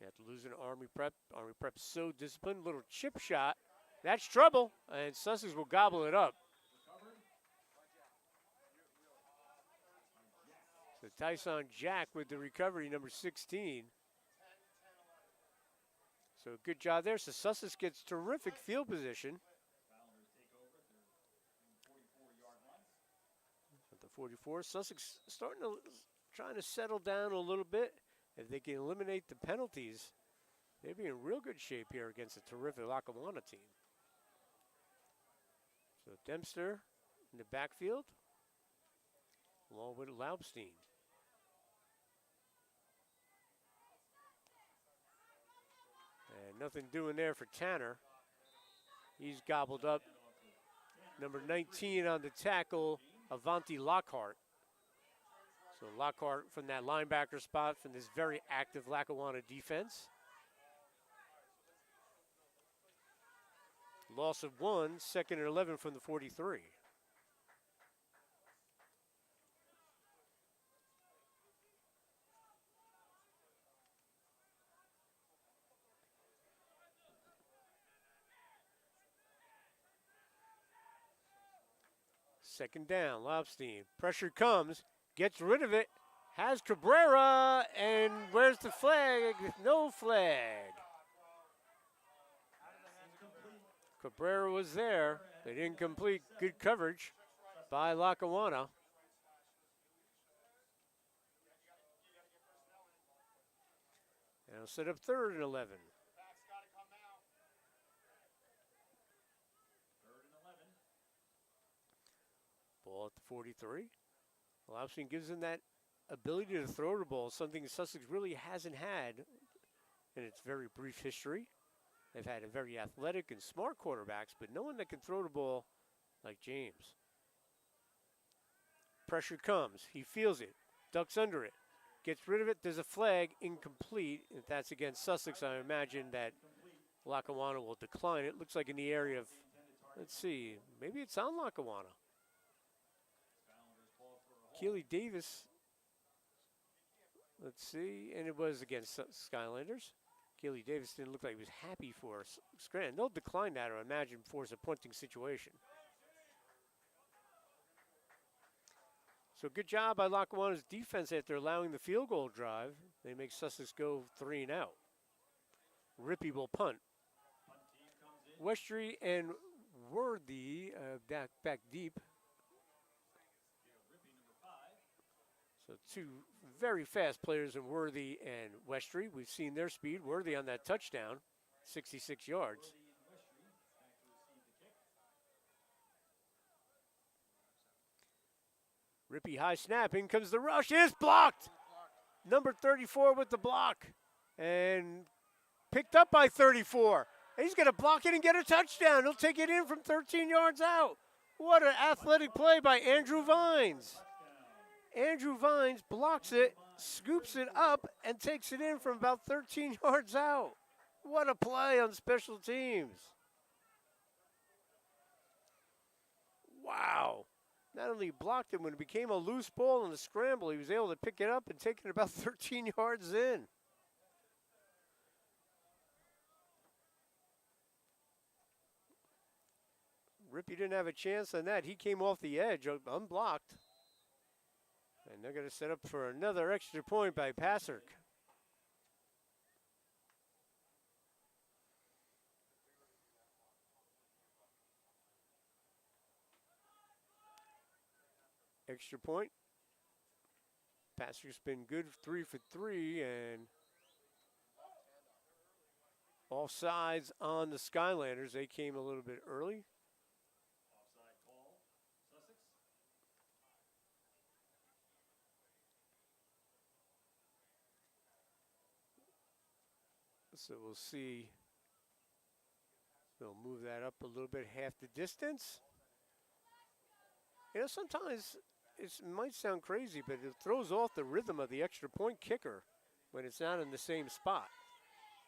Speaker 1: After losing Army Prep, Army Prep's so disciplined. Little chip shot. That's trouble, and Sussex will gobble it up. So Tyson Jack with the recovery, number 16. So good job there. So Sussex gets terrific field position. At the 44, Sussex trying to settle down a little bit. If they can eliminate the penalties, they'd be in real good shape here against a terrific Lackawanna team. So Dempster in the backfield, along with Laubstein. And nothing doing there for Tanner. He's gobbled up. Number 19 on the tackle, Avanti Lockhart. So Lockhart from that linebacker spot from this very active Lackawanna defense. Loss of 1, 2nd and 11 from the 43. Second down, Laubstein. Pressure comes, gets rid of it, has Cabrera, and where's the flag? No flag. Cabrera was there, but incomplete. Good coverage by Lackawanna. And it'll set up 3rd and 11. Ball at the 43. Laubstein gives him that ability to throw the ball, something Sussex really hasn't had in its very brief history. They've had a very athletic and smart quarterbacks, but no one that can throw the ball like James. Pressure comes. He feels it. Ducks under it. Gets rid of it. There's a flag. Incomplete. If that's against Sussex, I imagine that Lackawanna will decline it. Looks like in the area of, let's see, maybe it's on Lackawanna. Keely Davis. Let's see. And it was against Skylanders. Keely Davis didn't look like he was happy for Scranton. They'll decline that, or imagine, force a punting situation. So good job by Lackawanna's defense after allowing the field goal drive. They make Sussex go 3 and out. Rippey will punt. Westry and Worthy back deep. So 2 very fast players in Worthy and Westry. We've seen their speed. Worthy on that touchdown, 66 yards. Rippey high snap. In comes the rush. It's blocked. Number 34 with the block. And picked up by 34. And he's going to block it and get a touchdown. He'll take it in from 13 yards out. What an athletic play by Andrew Vines. Andrew Vines blocks it, scoops it up, and takes it in from about 13 yards out. What a play on special teams. Wow. Not only blocked it, when it became a loose ball in the scramble, he was able to pick it up and take it about 13 yards in. Rippey didn't have a chance on that. He came off the edge, unblocked. And they're going to set up for another extra point by Passerk. Extra point. Passerk's been good, 3 for 3, and offsides on the Skylanders. They came a little bit early.
Speaker 3: Offside call, Sussex.
Speaker 1: So we'll see. They'll move that up a little bit, half the distance. You know, sometimes it might sound crazy, but it throws off the rhythm of the extra point kicker. when it's not in the same spot.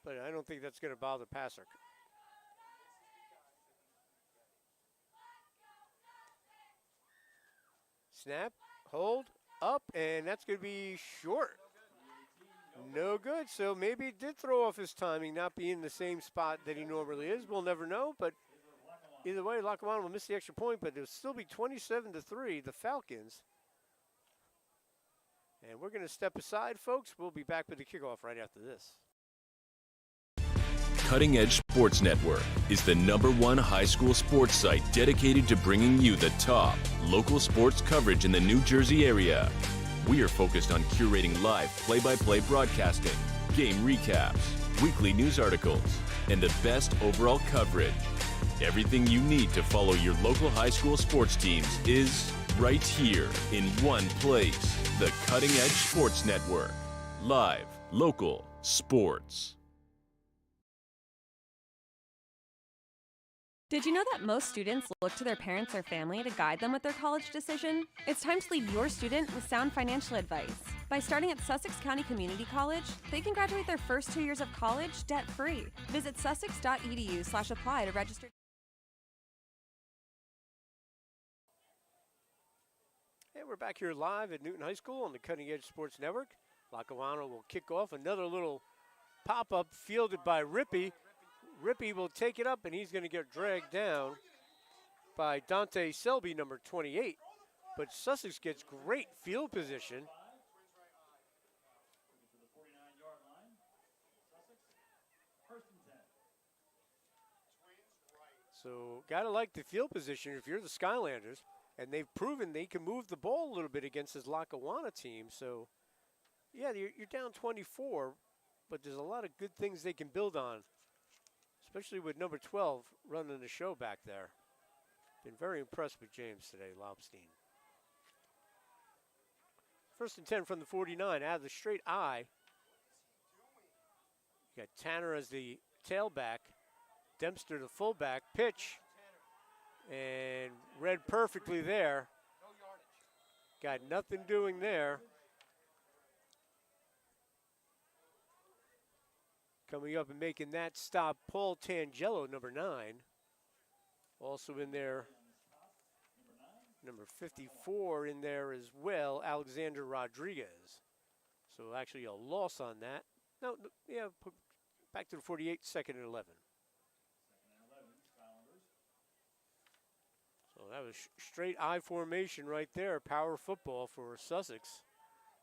Speaker 1: But I don't think that's going to bother passer. Snap, hold, up, and that's going to be short. No good. So maybe he did throw off his timing, not being in the same spot that he normally is. We'll never know, but either way, Lackawanna will miss the extra point, but it'll still be 27-3, the Falcons. And we're going to step aside, folks. We'll be back with the kickoff right after this.
Speaker 4: Cutting Edge Sports Network is the #1 high school sports site dedicated to bringing you the top local sports coverage in the New Jersey area. We are focused on curating live play-by-play broadcasting, game recaps, weekly news articles, and the best overall coverage. Everything you need to follow your local high school sports teams is right here in one place. The Cutting Edge Sports Network. Live, local, sports.
Speaker 5: Did you know that most students look to their parents or family to guide them with their college decision? It's time to lead your student with sound financial advice. By starting at Sussex County Community College, they can graduate their first 2 years of college debt-free. Visit sussex.edu/apply to register.
Speaker 1: Hey, we're back here live at Newton High School on the Cutting Edge Sports Network. Lackawanna will kick off another little pop-up fielded by Rippey. Rippey will take it up, and he's going to get dragged down by Dante Selby, number 28. But Sussex gets great field position. So got to like the field position if you're the Skylanders. And they've proven they can move the ball a little bit against this Lackawanna team. So, yeah, you're down 24, but there's a lot of good things they can build on, especially with number 12 running the show back there. Been very impressed with James today, Lobstein. 1st and 10 from the 49, out of the straight I. You got Tanner as the tailback, Dempster the fullback, pitch. And read perfectly there. Got nothing doing there. Coming up and making that stop, Paul Tangelo, number 9. Also in there, number 54 in there as well, Alexander Rodriguez. So actually a loss on that. No, yeah, back to the 48, 2nd and 11. So that was straight I formation right there, power football for Sussex.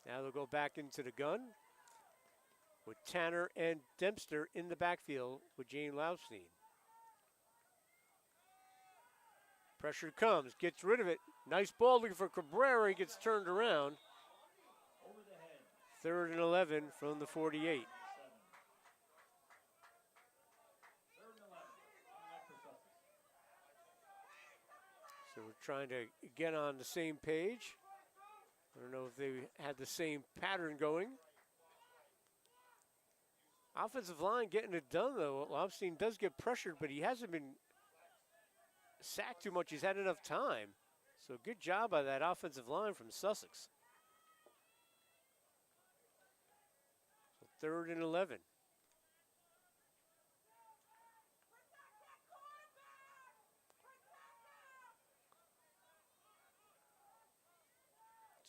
Speaker 1: Now they'll go back into the gun with Tanner and Dempster in the backfield with Jane Laubstein. Pressure comes, gets rid of it. Nice ball looking for Cabrera, he gets turned around. 3rd and 11 from the 48. So we're trying to get on the same page. I don't know if they had the same pattern going. Offensive line getting it done, though. Lobstein does get pressured, but he hasn't been sacked too much. He's had enough time. So good job by that offensive line from Sussex. So 3rd and 11.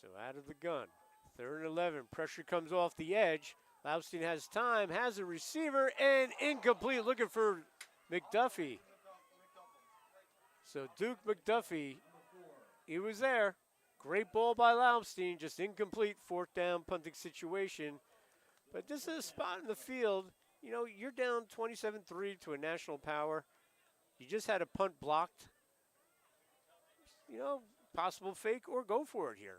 Speaker 1: So out of the gun, 3rd and 11. Pressure comes off the edge. Laubstein has time, has a receiver, and incomplete. Looking for McDuffie. So Duke McDuffie, he was there. Great ball by Laubstein, just incomplete. 4th down punting situation. But this is a spot in the field. You know, you're down 27-3 to a national power. You just had a punt blocked. You know, possible fake or go for it here.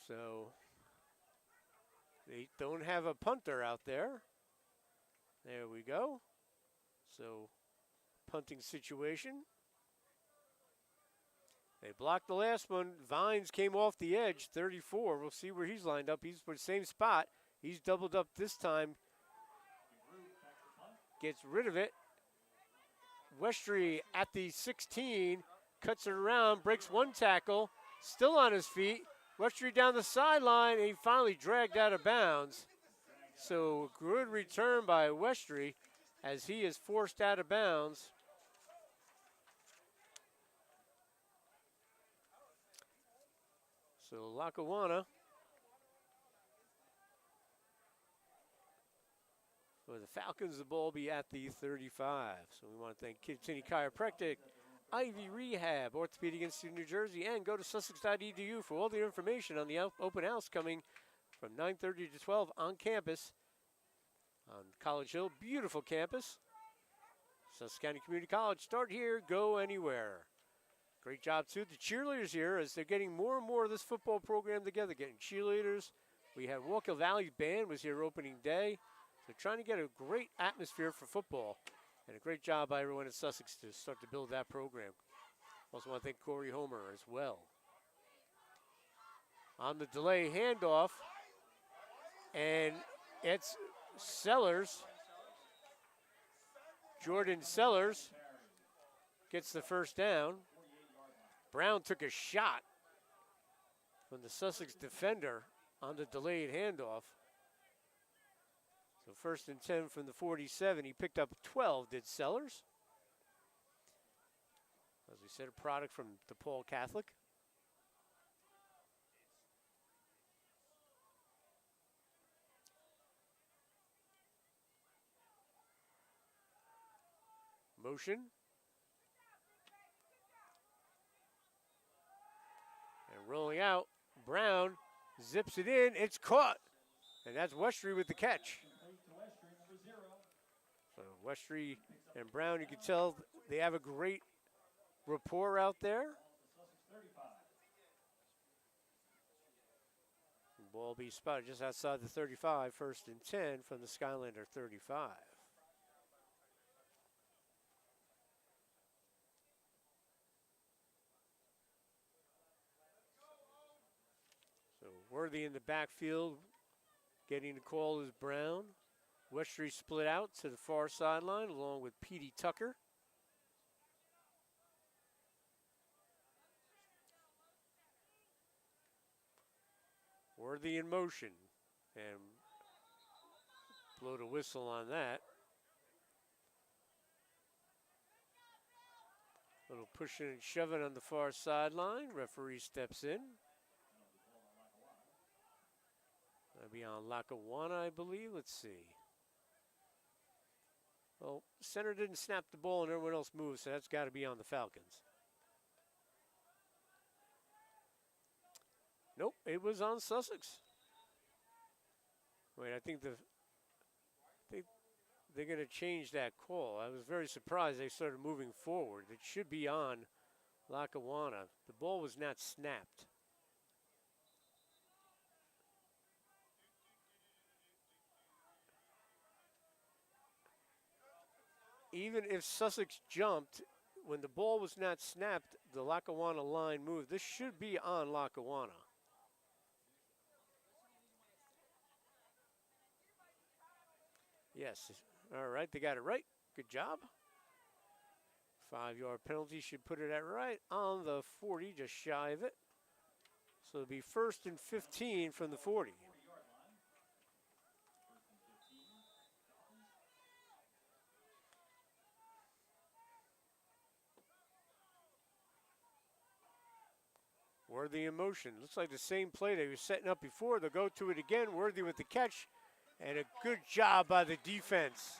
Speaker 1: So they don't have a punter out there. There we go. So punting situation. They blocked the last one. Vines came off the edge, 34. We'll see where he's lined up. He's for the same spot. He's doubled up this time. Gets rid of it. Westry at the 16, cuts it around, breaks one tackle, still on his feet. Westry down the sideline, and he finally dragged out of bounds. So good return by Westry as he is forced out of bounds. So Lackawanna for the Falcons, the ball be at the 35. So we want to thank Kittini Chiropractic, Ivy Rehab, Orthopedic Institute of New Jersey, and go to sussex.edu for all the information on the open house coming from 9:30 to 12 on campus on College Hill. Beautiful campus. Sussex County Community College. Start here, go anywhere. Great job, too. The cheerleaders here, as they're getting more and more of this football program together, getting cheerleaders. We had Walker Valley Band was here opening day. They're trying to get a great atmosphere for football. And a great job by everyone at Sussex to start to build that program. Also want to thank Corey Homer as well. On the delay handoff, and it's Sellers. Jordan Sellers gets the first down. Brown took a shot from the Sussex defender on the delayed handoff. So 1st and 10 from the 47. He picked up 12, did Sellers. As we said, a product from DePaul Catholic. Motion. And rolling out, Brown zips it in, it's caught. And that's Westry with the catch. So Westry and Brown, you can tell they have a great rapport out there. The ball be spotted just outside the 35, 1st and 10 from the Skylander 35. So Worthy in the backfield, getting the call is Brown. Westry split out to the far sideline along with Petey Tucker. Worthy in motion, and blow the whistle on that. Little pushing and shoving on the far sideline. Referee steps in. That'll be on Lackawanna, I believe. Let's see. Well, center didn't snap the ball and everyone else moved, so that's got to be on the Falcons. Nope, it was on Sussex. Wait, I think they're going to change that call. I was very surprised they started moving forward. It should be on Lackawanna. The ball was not snapped. Even if Sussex jumped, when the ball was not snapped, the Lackawanna line moved. This should be on Lackawanna. Yes, all right, they got it right. Good job. 5-yard penalty should put it at right on the 40, just shy of it. So it'll be 1st and 15 from the 40. Worthy in motion. Looks like the same play they were setting up before. They'll go to it again. Worthy with the catch. And a good job by the defense.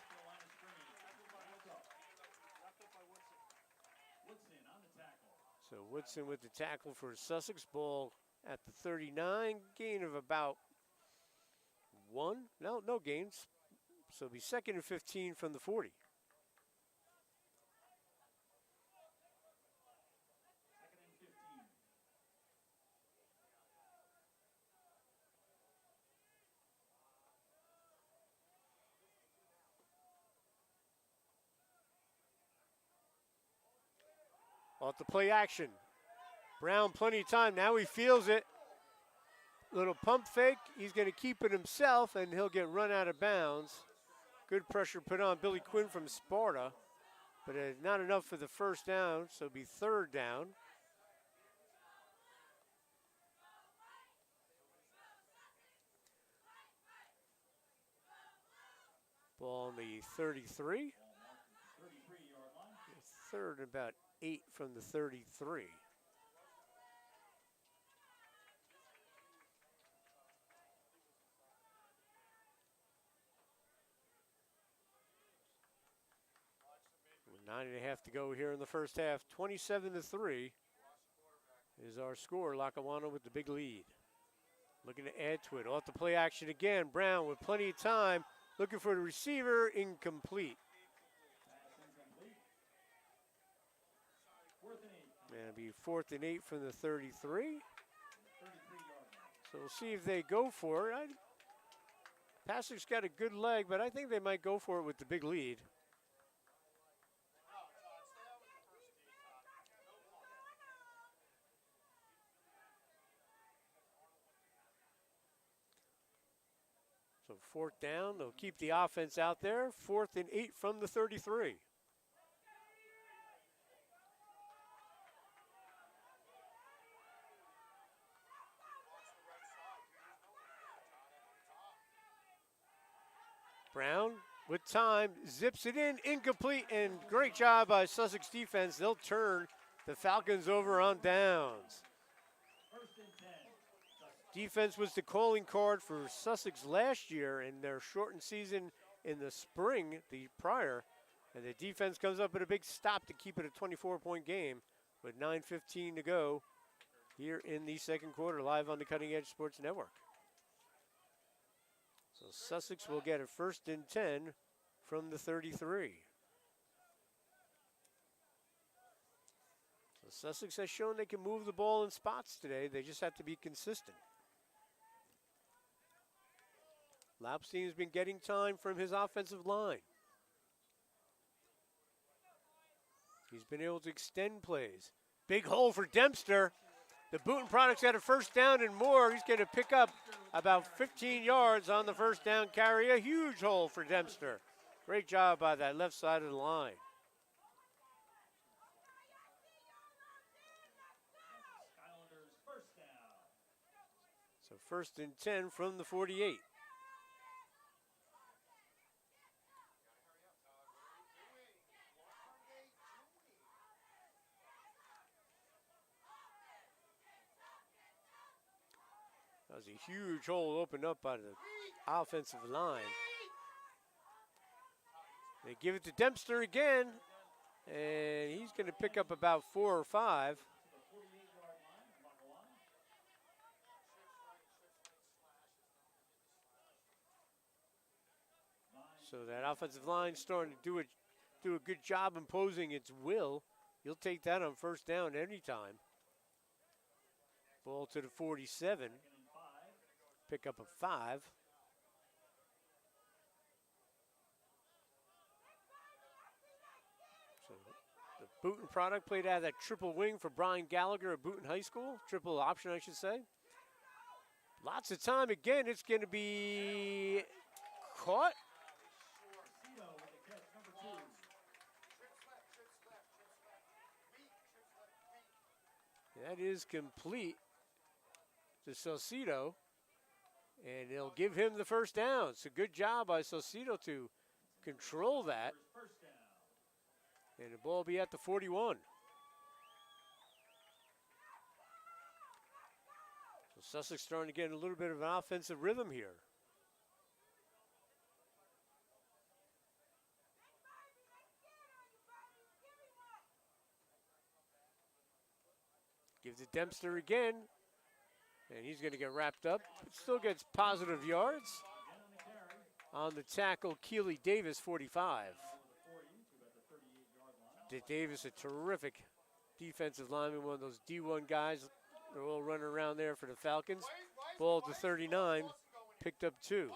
Speaker 1: So Woodson with the tackle for Sussex. Ball at the 39. Gain of about 1. No gains. So it'll be 2nd and 15 from the 40. Off the play action. Brown plenty of time. Now he feels it. Little pump fake. He's going to keep it himself, and he'll get run out of bounds. Good pressure put on Billy Quinn from Sparta. but not enough for the first down, so it'll be third down. Ball on the 33. Third and about 8 from the 33. With 9.5 to go here in the first half. 27-3 is our score. Lackawanna with the big lead. Looking to add to it. Off the play action again. Brown with plenty of time. Looking for the receiver. Incomplete. And it'll be 4th and 8 from the 33. So we'll see if they go for it. Passer's got a good leg, but I think they might go for it with the big lead. So 4th down, they'll keep the offense out there. 4th and 8 from the 33. Brown with time, zips it in, incomplete, and great job by Sussex defense. They'll turn the Falcons over on downs. Defense was the calling card for Sussex last year in their shortened season in the spring, the prior. And the defense comes up with a big stop to keep it a 24-point game with 9:15 to go here in the second quarter, live on the Cutting Edge Sports Network. So Sussex will get a 1st and 10 from the 33. So Sussex has shown they can move the ball in spots today. They just have to be consistent. Lapstein has been getting time from his offensive line. He's been able to extend plays. Big hole for Dempster. The Booten product's got a 1st down and more. He's going to pick up about 15 yards on the 1st down carry. A huge hole for Dempster. Great job by that left side of the line. So 1st and 10 from the 48. That was a huge hole opened up by the offensive line. They give it to Dempster again, and he's going to pick up about 4 or 5. So that offensive line starting to do a good job imposing its will. You'll take that on 1st down anytime. Ball to the 47. Pick up a 5. So the Booten product played out of that triple wing for Brian Gallagher at Booten High School. Triple option, I should say. Lots of time. Again, it's going to be caught. That is complete to Salcido. And they'll give him the 1st down. So good job by Salcido to control that. And the ball will be at the 41. So Sussex starting to get a little bit of an offensive rhythm here. Gives it Dempster again. And he's going to get wrapped up. But still gets positive yards. On the tackle, Keely Davis, 45. Davis, a terrific defensive lineman, one of those D1 guys. They're all running around there for the Falcons. Ball to 39, picked up 2.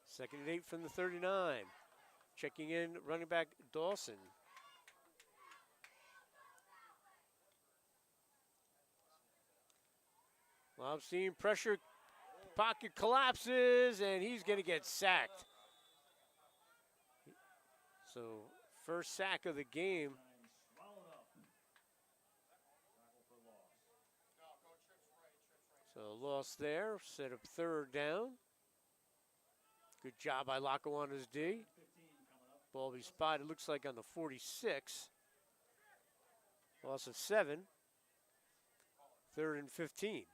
Speaker 1: Second and 8 from the 39. Checking in, running back Dawson. Well, I'm seeing pressure pocket collapses, and he's going to get sacked. So first sack of the game. So loss there, set up third down. Good job by Lackawanna's D. Ball be spotted, looks like on the 46. Loss of 7. Third and 15.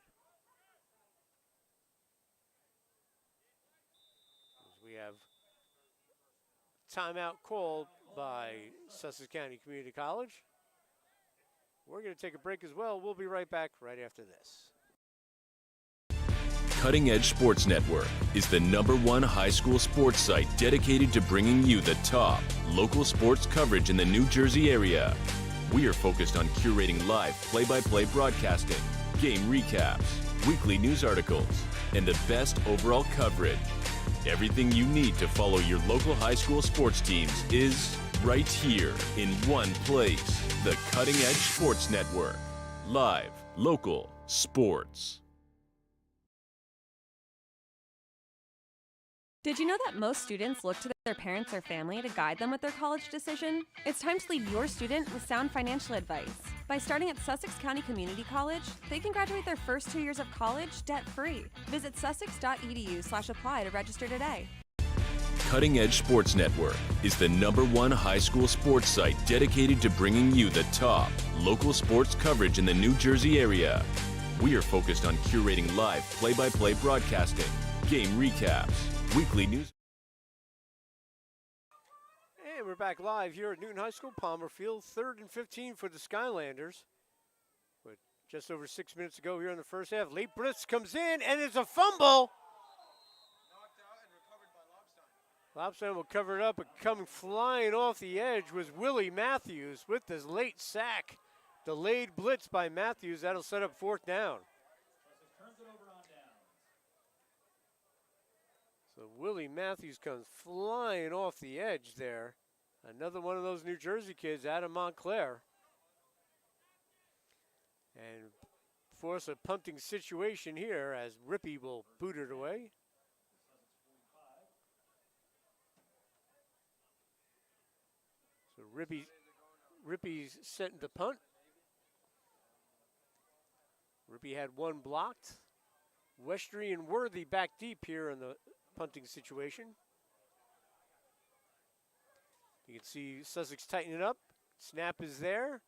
Speaker 1: As we have timeout called by Sussex County Community College. We're going to take a break as well. We'll be right back right after this.
Speaker 4: Cutting Edge Sports Network is the #1 high school sports site dedicated to bringing you the top local sports coverage in the New Jersey area. We are focused on curating live play-by-play broadcasting, game recaps, weekly news articles, and the best overall coverage. Everything you need to follow your local high school sports teams is right here in one place. The Cutting Edge Sports Network. Live, local, sports.
Speaker 5: Did you know that most students look to their parents or family to guide them with their college decision? It's time to lead your student with sound financial advice. By starting at Sussex County Community College, they can graduate their first 2 years of college debt-free. Visit sussex.edu/apply to register today.
Speaker 4: Cutting Edge Sports Network is the #1 high school sports site dedicated to bringing you the top local sports coverage in the New Jersey area. We are focused on curating live play-by-play broadcasting, game recaps, weekly news.
Speaker 1: And we're back live here at Newton High School, Palmer Field. 3rd and 15 for the Skylanders. With just over 6 minutes to go here in the first half. Late blitz comes in, and it's a fumble.
Speaker 2: Knocked out and recovered by Lobstein.
Speaker 1: Lobstein will cover it up, but coming flying off the edge was Willie Matthews with this late sack. Delayed blitz by Matthews. That'll set up 4th down.
Speaker 3: Turns it over on down.
Speaker 1: So Willie Matthews comes flying off the edge there. Another one of those New Jersey kids out of Montclair. And force a punting situation here as Rippey will boot it away. So Rippey's setting the punt. Rippey had one blocked. Westry and Worthy back deep here in the punting situation. You can see Sussex tightening up. Snap is there,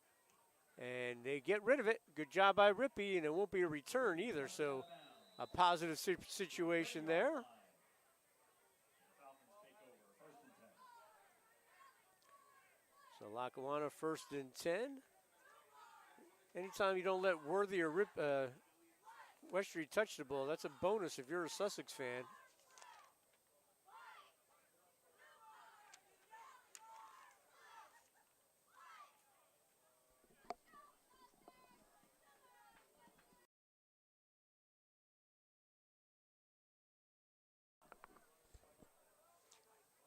Speaker 1: and they get rid of it. Good job by Rippey, and it won't be a return either, so a positive situation there. So Lackawanna 1st and 10. Anytime you don't let Worthy or Westry touch the ball, that's a bonus if you're a Sussex fan.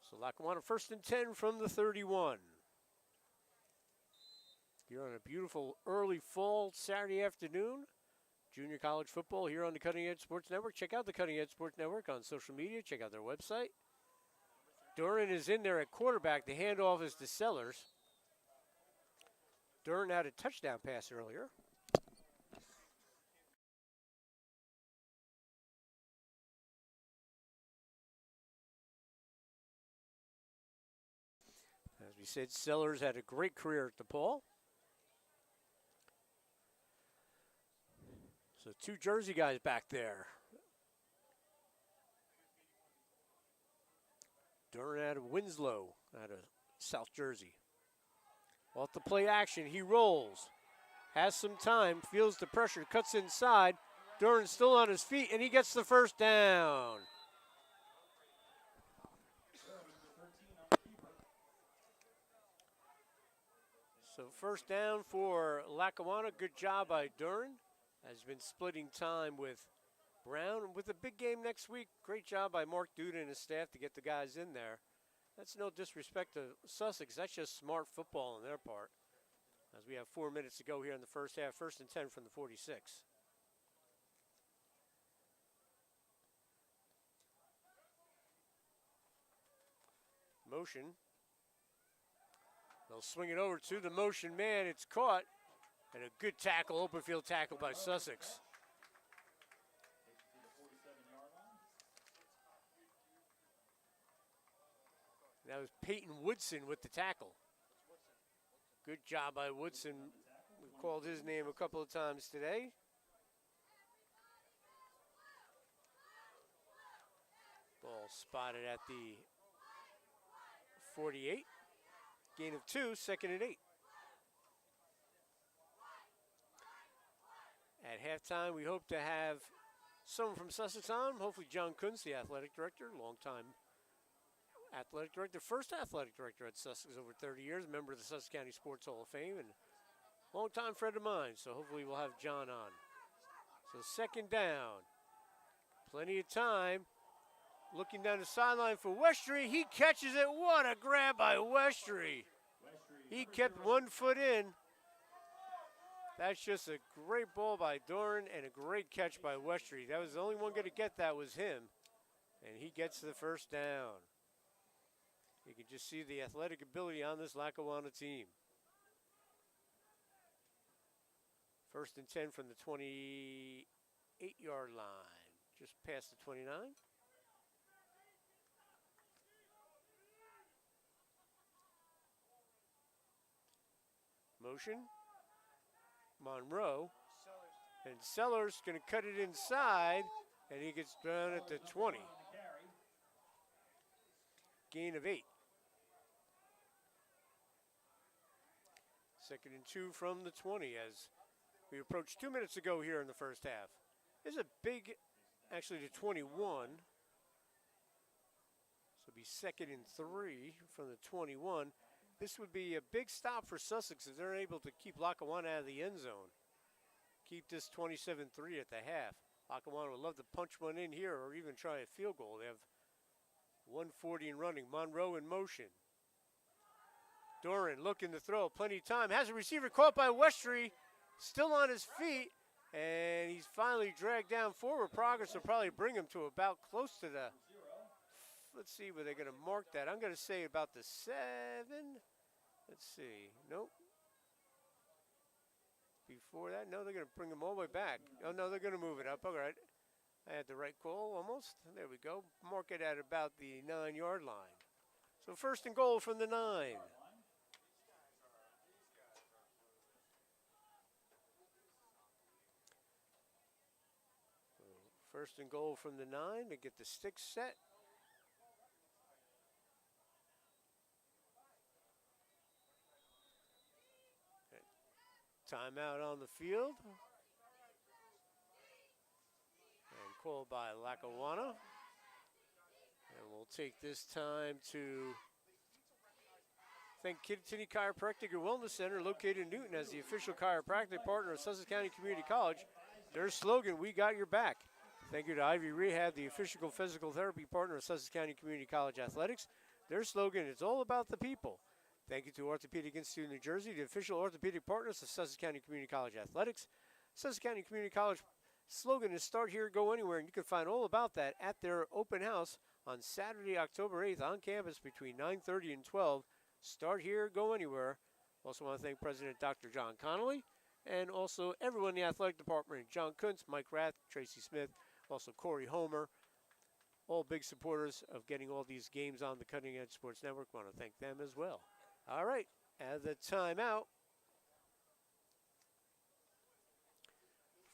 Speaker 1: So Lackawanna 1st and 10 from the 31. Here on a beautiful early fall Saturday afternoon. Junior college football here on the Cutting Edge Sports Network. Check out the Cutting Edge Sports Network on social media. Check out their website. Duran is in there at quarterback. The handoff is to Sellers. Duran had a touchdown pass earlier. As we said, Sellers had a great career at DePaul. So 2 Jersey guys back there. Duran out of Winslow, out of South Jersey. Off the play action, he rolls. Has some time, feels the pressure, cuts inside. Duran's still on his feet, and he gets the 1st down. So 1st down for Lackawanna. Good job by Duran. Has been splitting time with Brown. With a big game next week, great job by Mark Duda and his staff to get the guys in there. That's no disrespect to Sussex. That's just smart football on their part. As we have 4 minutes to go here in the first half. 1st and 10 from the 46. motion. They'll swing it over to the motion man. It's caught. And a good tackle, open field tackle by Sussex. That was Peyton Woodson with the tackle. Good job by Woodson. We've called his name a couple of times today. Ball spotted at the 48. Gain of 2, 2nd and 8. At halftime, we hope to have someone from Sussex on. Hopefully John Kuntz, the athletic director, longtime athletic director, first athletic director at Sussex over 30 years, member of the Sussex County Sports Hall of Fame, and longtime friend of mine. So hopefully we'll have John on. So 2nd down. Plenty of time. Looking down the sideline for Westry. He catches it. What a grab by Westry. He kept 1 foot in. That's just a great ball by Doran and a great catch by Westry. That was the only one going to get that was him. And he gets the 1st down. You can just see the athletic ability on this Lackawanna team. 1st and 10 from the 28-yard line. Just past the 29. Motion. Monroe. And Sellers going to cut it inside. And he gets down at the 20. Gain of 8. 2nd and 2 from the 20 as we approach 2 minutes to go here in the first half. There's a big, actually to 21. So it'll be 2nd and 3 from the 21. This would be a big stop for Sussex if they're able to keep Lackawanna out of the end zone. Keep this 27-3 at the half. Lackawanna would love to punch one in here or even try a field goal. They have 140 and running. Monroe in motion. Doran looking to throw. Plenty of time. Has a receiver caught by Westry. Still on his feet. And he's finally dragged down. Forward progress will probably bring him to about close to the, let's see where they're going to mark that. I'm going to say about the 7. Let's see. Nope. Before that, no, they're going to bring him all the way back. Oh, no, they're going to move it up. All right. I had the right call almost. There we go. Mark it at about the 9-yard line. So 1st and goal from the 9. So 1st and goal from the 9 to get the sticks set. Timeout on the field. And called by Lackawanna. And we'll take this time to thank Kittatinny Chiropractic and Wellness Center, located in Newton, as the official chiropractic partner of Sussex County Community College. Their slogan, "We got your back." Thank you to Ivy Rehab, the official physical therapy partner of Sussex County Community College Athletics. Their slogan, "It's all about the people." Thank you to Orthopedic Institute of New Jersey, the official orthopedic partners of Sussex County Community College Athletics. Sussex County Community College slogan is "Start Here, Go Anywhere," and you can find all about that at their open house on Saturday, October 8th on campus between 9:30 and 12. Start here, go anywhere. Also want to thank President Dr. John Connolly and also everyone in the athletic department, John Kuntz, Mike Rath, Tracy Smith, also Corey Homer, all big supporters of getting all these games on the Cutting Edge Sports Network. Want to thank them as well. All right, at the timeout.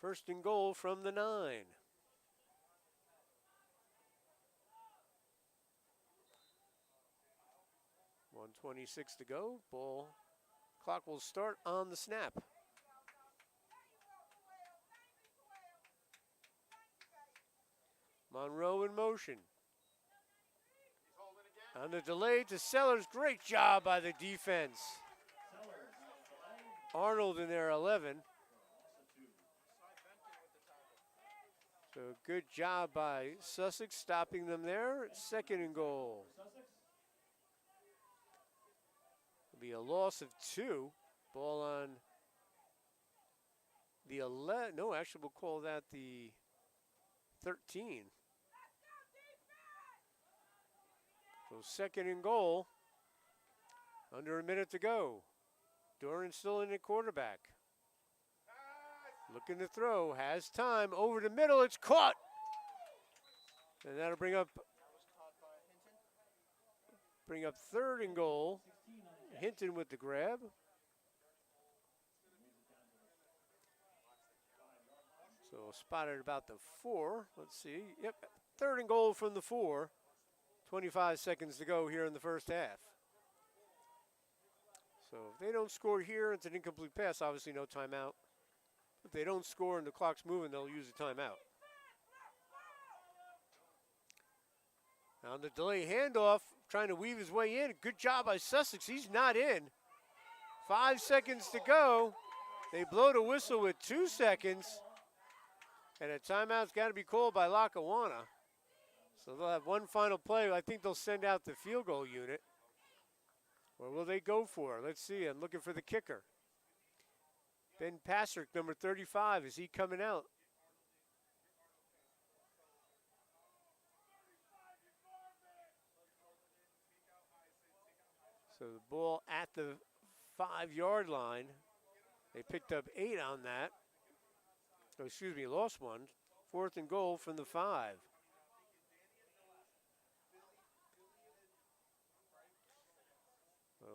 Speaker 1: 1st and goal from the 9. .126 to go. Ball clock will start on the snap. Monroe in motion. On the delay to Sellers. Great job by the defense. Arnold in there, 11. So good job by Sussex stopping them there. 2nd and goal. It'll be a loss of 2. Ball on the 11. No, actually we'll call that the 13. So 2nd and goal. Under a minute to go. Doran still in at quarterback. Looking to throw, has time, over the middle, it's caught. And that'll bring up 3rd and goal. Hinton with the grab. So spotted about the 4. Let's see. Yep, 3rd and goal from the 4. 25 seconds to go here in the first half. So if they don't score here, it's an incomplete pass. Obviously no timeout. If they don't score and the clock's moving, they'll use a timeout. On the delay handoff, trying to weave his way in. Good job by Sussex. He's not in. 5 seconds to go. They blow the whistle with 2 seconds. And a timeout's got to be called by Lackawanna. So they'll have one final play. I think they'll send out the field goal unit. Or will they go for it? Let's see. I'm looking for the kicker. Ben Pastrick, number 35. Is he coming out? So the ball at the 5-yard line. They picked up 8 on that. Oh, excuse me, lost 1. 4th and goal from the 5.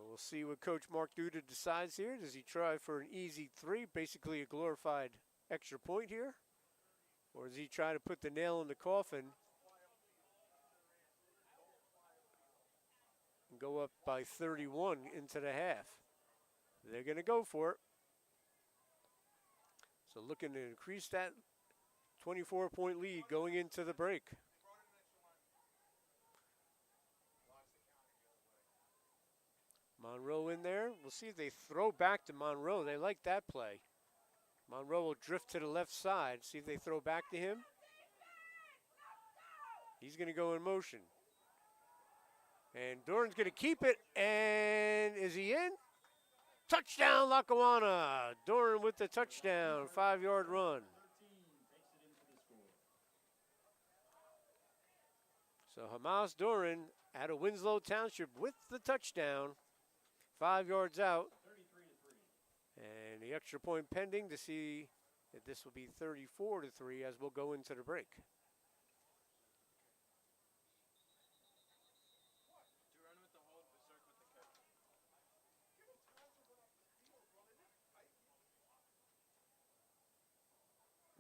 Speaker 1: We'll see what Coach Mark Duda decides here. Does he try for an easy 3, basically a glorified extra point here? Or does he try to put the nail in the coffin and go up by 31 into the half? They're going to go for it. So looking to increase that 24-point lead going into the break. Monroe in there. We'll see if they throw back to Monroe. They like that play. Monroe will drift to the left side. See if they throw back to him. He's going to go in motion. And Doran's going to keep it. And is he in? Touchdown, Lackawanna. Doran with the touchdown. 5-yard run. So Hamas Doran out of Winslow Township with the touchdown. 5 yards out. And the extra point pending to see if this will be 34-3 as we'll go into the break.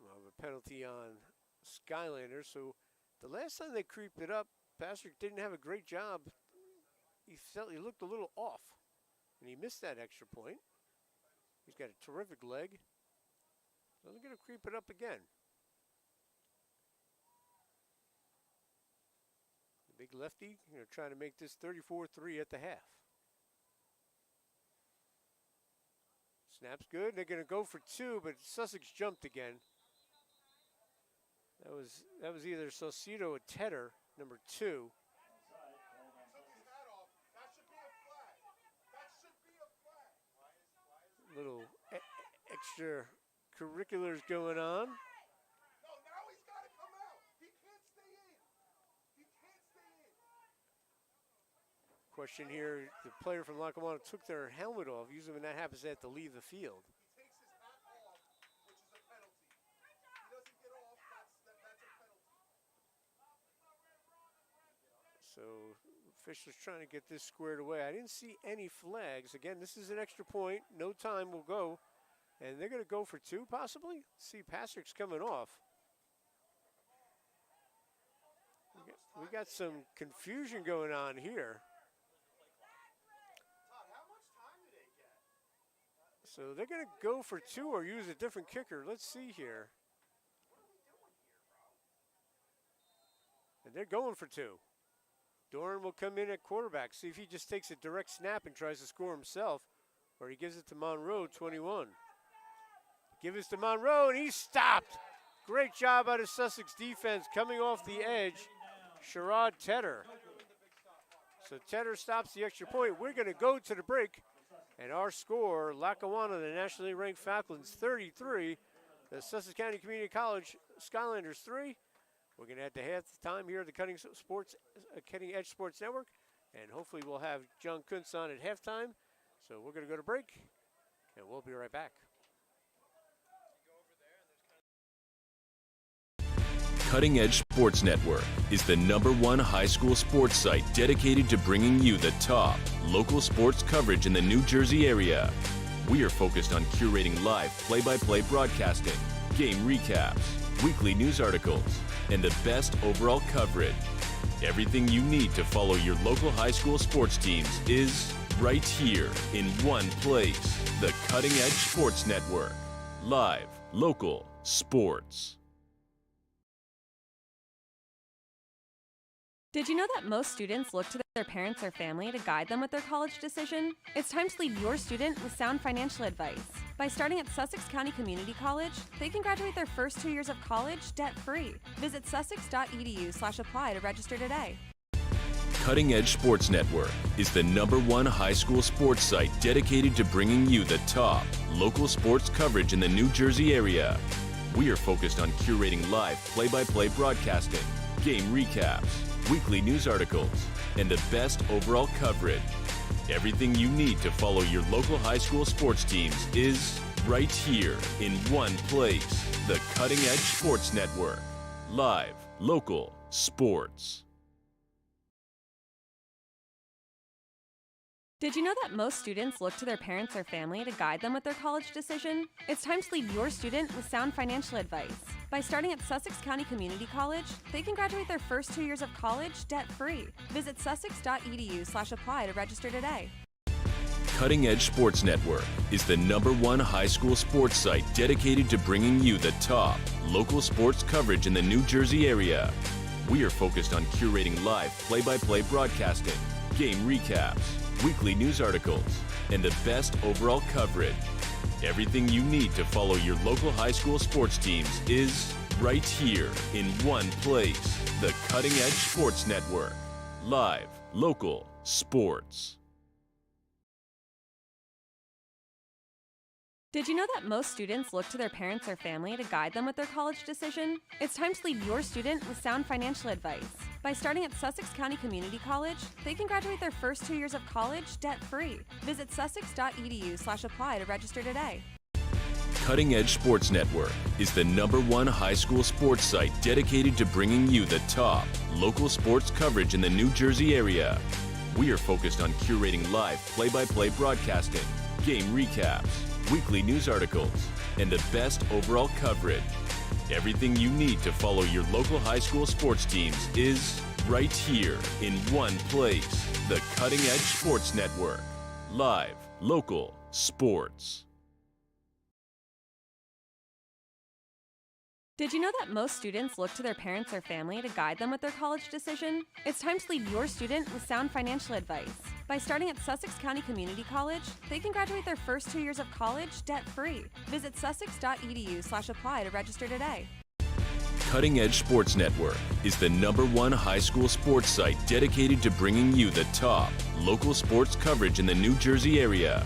Speaker 1: We'll have a penalty on Skylander. So the last time they creeped it up, Pastrick didn't have a great job. He looked a little off. And he missed that extra point. He's got a terrific leg. So they're going to creep it up again. The big lefty, trying to make this 34-3 at the half. Snap's good. They're going to go for 2, but Sussex jumped again. That was either Saucedo or Tedder, number 2. Little extracurriculars going on.
Speaker 2: No, now he's got to come out. He can't stay in. He can't stay in.
Speaker 1: Question here, the player from Lackawanna took their helmet off. Usually when that happens, they have to leave the field.
Speaker 2: He takes his hat off, which is a penalty. He doesn't get off, that's a penalty.
Speaker 1: So officials trying to get this squared away. I didn't see any flags. Again, this is an extra point. No time will go. And they're going to go for 2 possibly. See, Pastrick's coming off. We got some confusion going on here.
Speaker 2: Todd, how much time did they get?
Speaker 1: So they're going to go for 2 or use a different kicker. Let's see here.
Speaker 2: What are we doing here, bro?
Speaker 1: And they're going for 2. Doran will come in at quarterback. See if he just takes a direct snap and tries to score himself, or he gives it to Monroe, 21. Give it to Monroe, and he's stopped. Great job out of Sussex defense coming off the edge. Sherrod Tedder. So Tedder stops the extra point. We're going to go to the break, and our score, Lackawanna, the nationally ranked Falcons, 33. The Sussex County Community College Skylanders, 3. We're going to head to halftime here at the Cutting Edge Sports Network. And hopefully we'll have John Kuntz on at halftime. So we're going to go to break, and we'll be right back.
Speaker 4: Cutting Edge Sports Network is the #1 high school sports site dedicated to bringing you the top local sports coverage in the New Jersey area. We are focused on curating live play-by-play broadcasting, game recaps, weekly news articles, and the best overall coverage. Everything you need to follow your local high school sports teams is right here in one place. The Cutting Edge Sports Network. Live, local, sports.
Speaker 5: Did you know that most students look to their parents or family to guide them with their college decision? It's time to lead your student with sound financial advice. By starting at Sussex County Community College, they can graduate their first 2 years of college debt-free. Visit sussex.edu/apply to register today.
Speaker 4: Cutting Edge Sports Network is the #1 high school sports site dedicated to bringing you the top local sports coverage in the New Jersey area. We are focused on curating live play-by-play broadcasting, game recaps, weekly news articles, and the best overall coverage. Everything you need to follow your local high school sports teams is right here in one place. The Cutting Edge Sports Network. Live, local, sports.
Speaker 5: Did you know that most students look to their parents or family to guide them with their college decision? It's time to lead your student with sound financial advice. By starting at Sussex County Community College, they can graduate their first 2 years of college debt-free. Visit sussex.edu/apply to register today.
Speaker 4: Cutting Edge Sports Network is the #1 high school sports site dedicated to bringing you the top local sports coverage in the New Jersey area. We are focused on curating live play-by-play broadcasting, game recaps, weekly news articles, and the best overall coverage. Everything you need to follow your local high school sports teams is right here in one place. The Cutting Edge Sports Network. Live, local, sports.
Speaker 5: Did you know that most students look to their parents or family to guide them with their college decision? It's time to lead your student with sound financial advice. By starting at Sussex County Community College, they can graduate their first 2 years of college debt-free. Visit sussex.edu/apply to register today.
Speaker 4: Cutting Edge Sports Network is the #1 high school sports site dedicated to bringing you the top local sports coverage in the New Jersey area. We are focused on curating live play-by-play broadcasting, game recaps, weekly news articles, and the best overall coverage. Everything you need to follow your local high school sports teams is right here in one place. The Cutting Edge Sports Network. Live, local, sports.
Speaker 5: Did you know that most students look to their parents or family to guide them with their college decision? It's time to lead your student with sound financial advice. By starting at Sussex County Community College, they can graduate their first 2 years of college debt-free. Visit sussex.edu/apply to register today.
Speaker 4: Cutting Edge Sports Network is the #1 high school sports site dedicated to bringing you the top local sports coverage in the New Jersey area.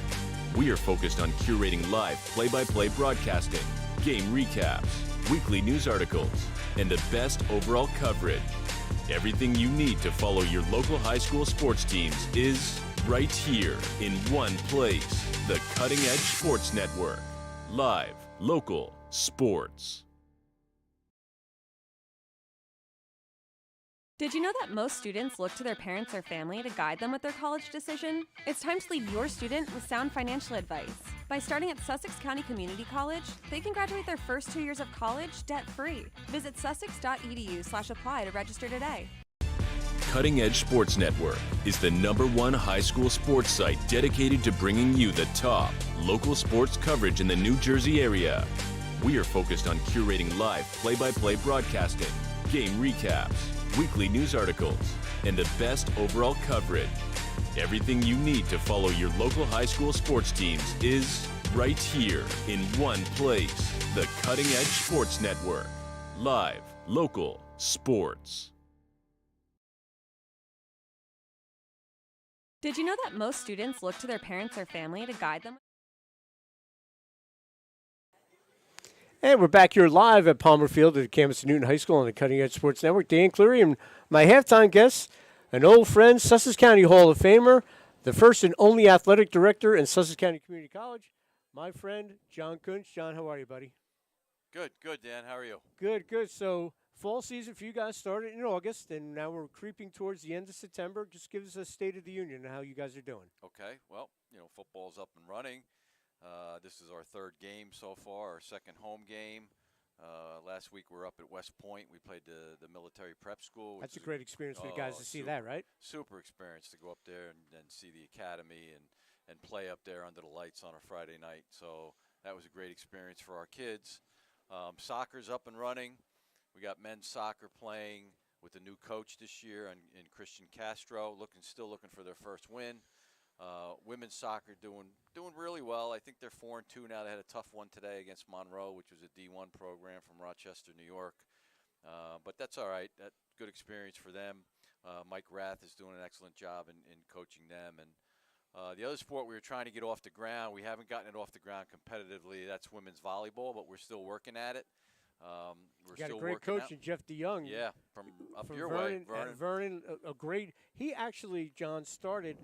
Speaker 4: We are focused on curating live play-by-play broadcasting, game recaps, weekly news articles, and the best overall coverage. Everything you need to follow your local high school sports teams is right here in one place. The Cutting Edge Sports Network. Live, local, sports.
Speaker 5: Did you know that most students look to their parents or family to guide them with their college decision? It's time to lead your student with sound financial advice. By starting at Sussex County Community College, they can graduate their first 2 years of college debt-free. Visit sussex.edu/apply to register today.
Speaker 4: Cutting Edge Sports Network is the #1 high school sports site dedicated to bringing you the top local sports coverage in the New Jersey area. We are focused on curating live play-by-play broadcasting, game recaps, weekly news articles, and the best overall coverage. Everything you need to follow your local high school sports teams is right here in one place. The Cutting Edge Sports Network. Live, local, sports.
Speaker 5: Did you know that most students look to their parents or family to guide them?
Speaker 1: And we're back here live at Palmer Field at the campus of Newton High School on the Cutting Edge Sports Network. Dan Cleary and my halftime guest, an old friend, Sussex County Hall of Famer, the first and only athletic director in Sussex County Community College, my friend John Kuntz. John, how are you, buddy?
Speaker 6: Good, Dan. How are you?
Speaker 1: Good, good. So fall season for you guys started in August, and now we're creeping towards the end of September. Just give us a state of the union and how you guys are doing.
Speaker 6: Okay. Well, football's up and running. This is our third game so far, our second home game. Last week we were up at West Point. We played the military prep school.
Speaker 1: That's a great experience for you guys to see that, right?
Speaker 6: Super experience to go up there and see the academy and play up there under the lights on a Friday night. So that was a great experience for our kids. Soccer's up and running. We got men's soccer playing with a new coach this year in Christian Castro, still looking for their first win. Women's soccer doing really well. I think they're 4-2 now. They had a tough one today against Monroe, which was a D1 program from Rochester, New York. But that's all right. That's good experience for them. Mike Rath is doing an excellent job in coaching them. And the other sport we were trying to get off the ground, we haven't gotten it off the ground competitively. That's women's volleyball, but we're still working at it. We're
Speaker 1: got
Speaker 6: still
Speaker 1: a great
Speaker 6: working
Speaker 1: coach
Speaker 6: out.
Speaker 1: in Jeff DeYoung.
Speaker 6: Yeah, from up
Speaker 1: from
Speaker 6: your
Speaker 1: Vernon,
Speaker 6: way, Vernon.
Speaker 1: Vernon, a great. He actually, John, started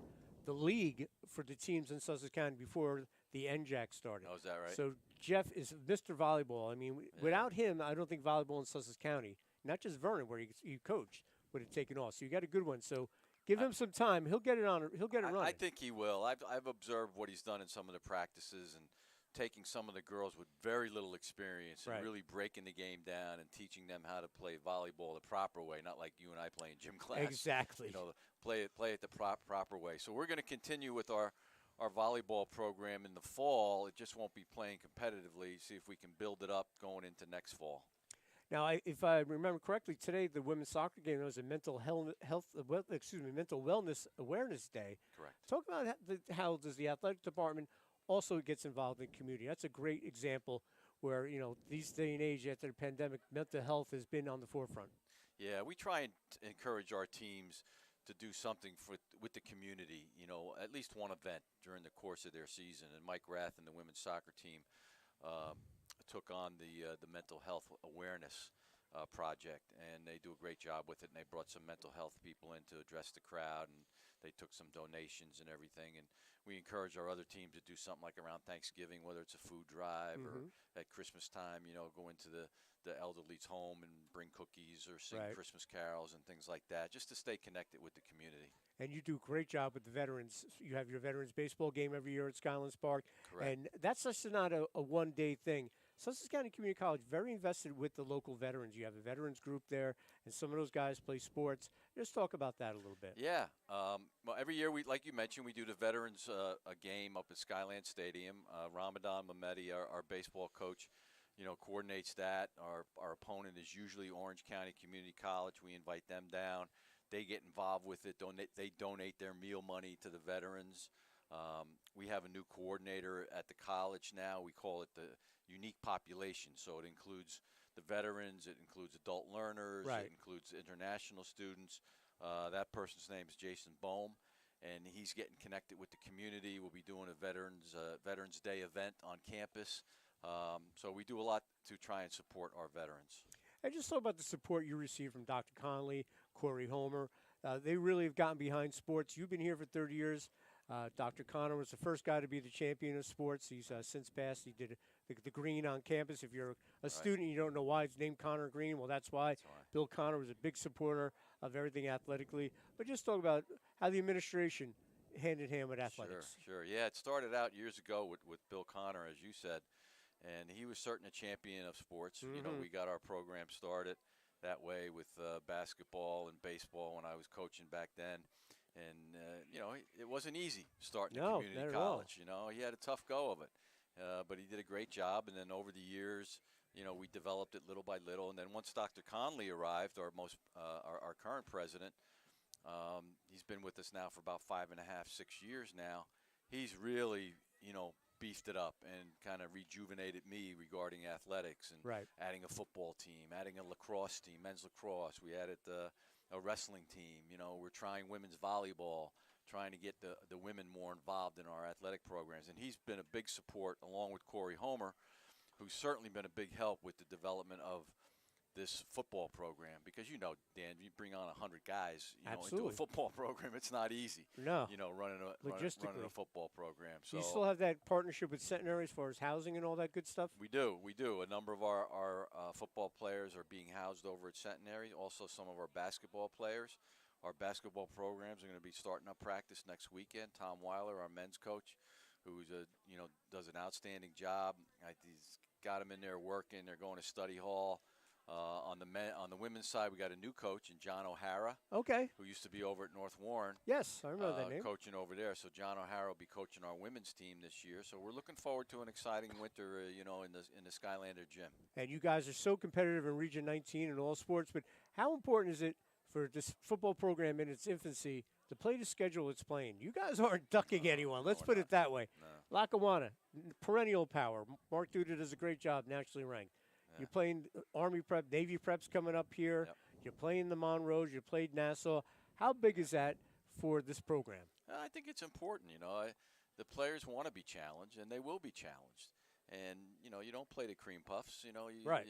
Speaker 1: the league for the teams in Sussex County before the NJAC started.
Speaker 6: Oh, is that right?
Speaker 1: So Jeff is Mr. Volleyball. I mean, without him, I don't think volleyball in Sussex County, not just Vernon, where you coached, would have taken off. So you got a good one. So give him some time. He'll get it on. He'll get it running.
Speaker 6: I think he will. I've observed what he's done in some of the practices and taking some of the girls with very little experience and really breaking the game down and teaching them how to play volleyball the proper way, not like you and I play in gym class.
Speaker 1: Exactly.
Speaker 6: Play it the proper way. So we're going to continue with our volleyball program in the fall. It just won't be playing competitively. See if we can build it up going into next fall.
Speaker 1: Now, if I remember correctly, today the women's soccer game was a mental mental wellness awareness day.
Speaker 6: Correct.
Speaker 1: Talk about how does the athletic department also gets involved in the community. That's a great example where these day and age after the pandemic, mental health has been on the forefront.
Speaker 6: Yeah, we try and encourage our teams to do something with the community. At least one event during the course of their season. And Mike Rath and the women's soccer team took on the mental health awareness project, and they do a great job with it. And they brought some mental health people in to address the crowd, and they took some donations and everything. And we encourage our other teams to do something like around Thanksgiving, whether it's a food drive or at Christmas time, go into the elderly's home and bring cookies or sing Christmas carols and things like that, just to stay connected with the community.
Speaker 1: And you do a great job with the veterans. You have your veterans baseball game every year at Skylands Park.
Speaker 6: Correct.
Speaker 1: And that's just not a one-day thing. Sussex County Community College, very invested with the local veterans. You have a veterans group there, and some of those guys play sports. Just talk about that a little bit.
Speaker 6: Yeah. Well, every year, like you mentioned, we do the veterans a game up at Skyland Stadium. Ramadan Mehmedi, our baseball coach, coordinates that. Our opponent is usually Orange County Community College. We invite them down. They get involved with it. They donate their meal money to the veterans. We have a new coordinator at the college now. We call it the unique population. So it includes the veterans, it includes adult learners, it includes international students. That person's name is Jason Bohm, and he's getting connected with the community. We'll be doing a Veterans Day event on campus. So we do a lot to try and support our veterans.
Speaker 1: And just talk about the support you receive from Dr. Conley, Corey Homer. They really have gotten behind sports. You've been here for 30 years. Dr. Connor was the first guy to be the champion of sports. He's since passed. He did the green on campus. If you're a student and you don't know why it's named Connor Green, well, that's why. Bill Connor was a big supporter of everything athletically. But just talk about how the administration hand in hand with athletics.
Speaker 6: Sure. Yeah, it started out years ago with Bill Connor, as you said, and he was certainly a champion of sports. We got our program started that way with basketball and baseball when I was coaching back then. And, it wasn't easy starting a community college. He had a tough go of it, but he did a great job. And then over the years, we developed it little by little. And then once Dr. Conley arrived, our current president, he's been with us now for about 5.5, 6 years now. He's really, beefed it up and kind of rejuvenated me regarding athletics and adding a football team, adding a lacrosse team, men's lacrosse. We added a wrestling team. We're trying women's volleyball, trying to get the women more involved in our athletic programs. And he's been a big support, along with Corey Homer, who's certainly been a big help with the development of this football program, because Dan, you bring on 100 guys, into
Speaker 1: Absolutely.
Speaker 6: a football program. It's not easy.
Speaker 1: No.
Speaker 6: Running a
Speaker 1: Logistically.
Speaker 6: football program.
Speaker 1: Do
Speaker 6: So
Speaker 1: you still have that partnership with Centenary as far as housing and all that good stuff?
Speaker 6: we do. A number of our football players are being housed over at Centenary. Also, some of our basketball players. Our basketball programs are going to be starting up practice next weekend. Tom Weiler, our men's coach, who's does an outstanding job. He's got them in there working. They're going to study hall. On the women's side, we got a new coach in John O'Hara,
Speaker 1: Okay.
Speaker 6: who used to be over at North Warren.
Speaker 1: Yes, I remember that name.
Speaker 6: Coaching over there. So John O'Hara will be coaching our women's team this year. So we're looking forward to an exciting winter, in the Skylander gym.
Speaker 1: And you guys are so competitive in Region 19 in all sports, but how important is it for this football program in its infancy to play the schedule it's playing? You guys aren't ducking anyone. Let's put it that way.
Speaker 6: No.
Speaker 1: Lackawanna, perennial power. Mark Duda does a great job, nationally ranked.
Speaker 6: Yeah.
Speaker 1: You're playing Army Prep, Navy Prep's coming up here.
Speaker 6: Yep.
Speaker 1: You're playing the Monroes. You played Nassau. How big is that for this program?
Speaker 6: I think it's important. The players want to be challenged, and they will be challenged. And you don't play the cream puffs.
Speaker 1: Right.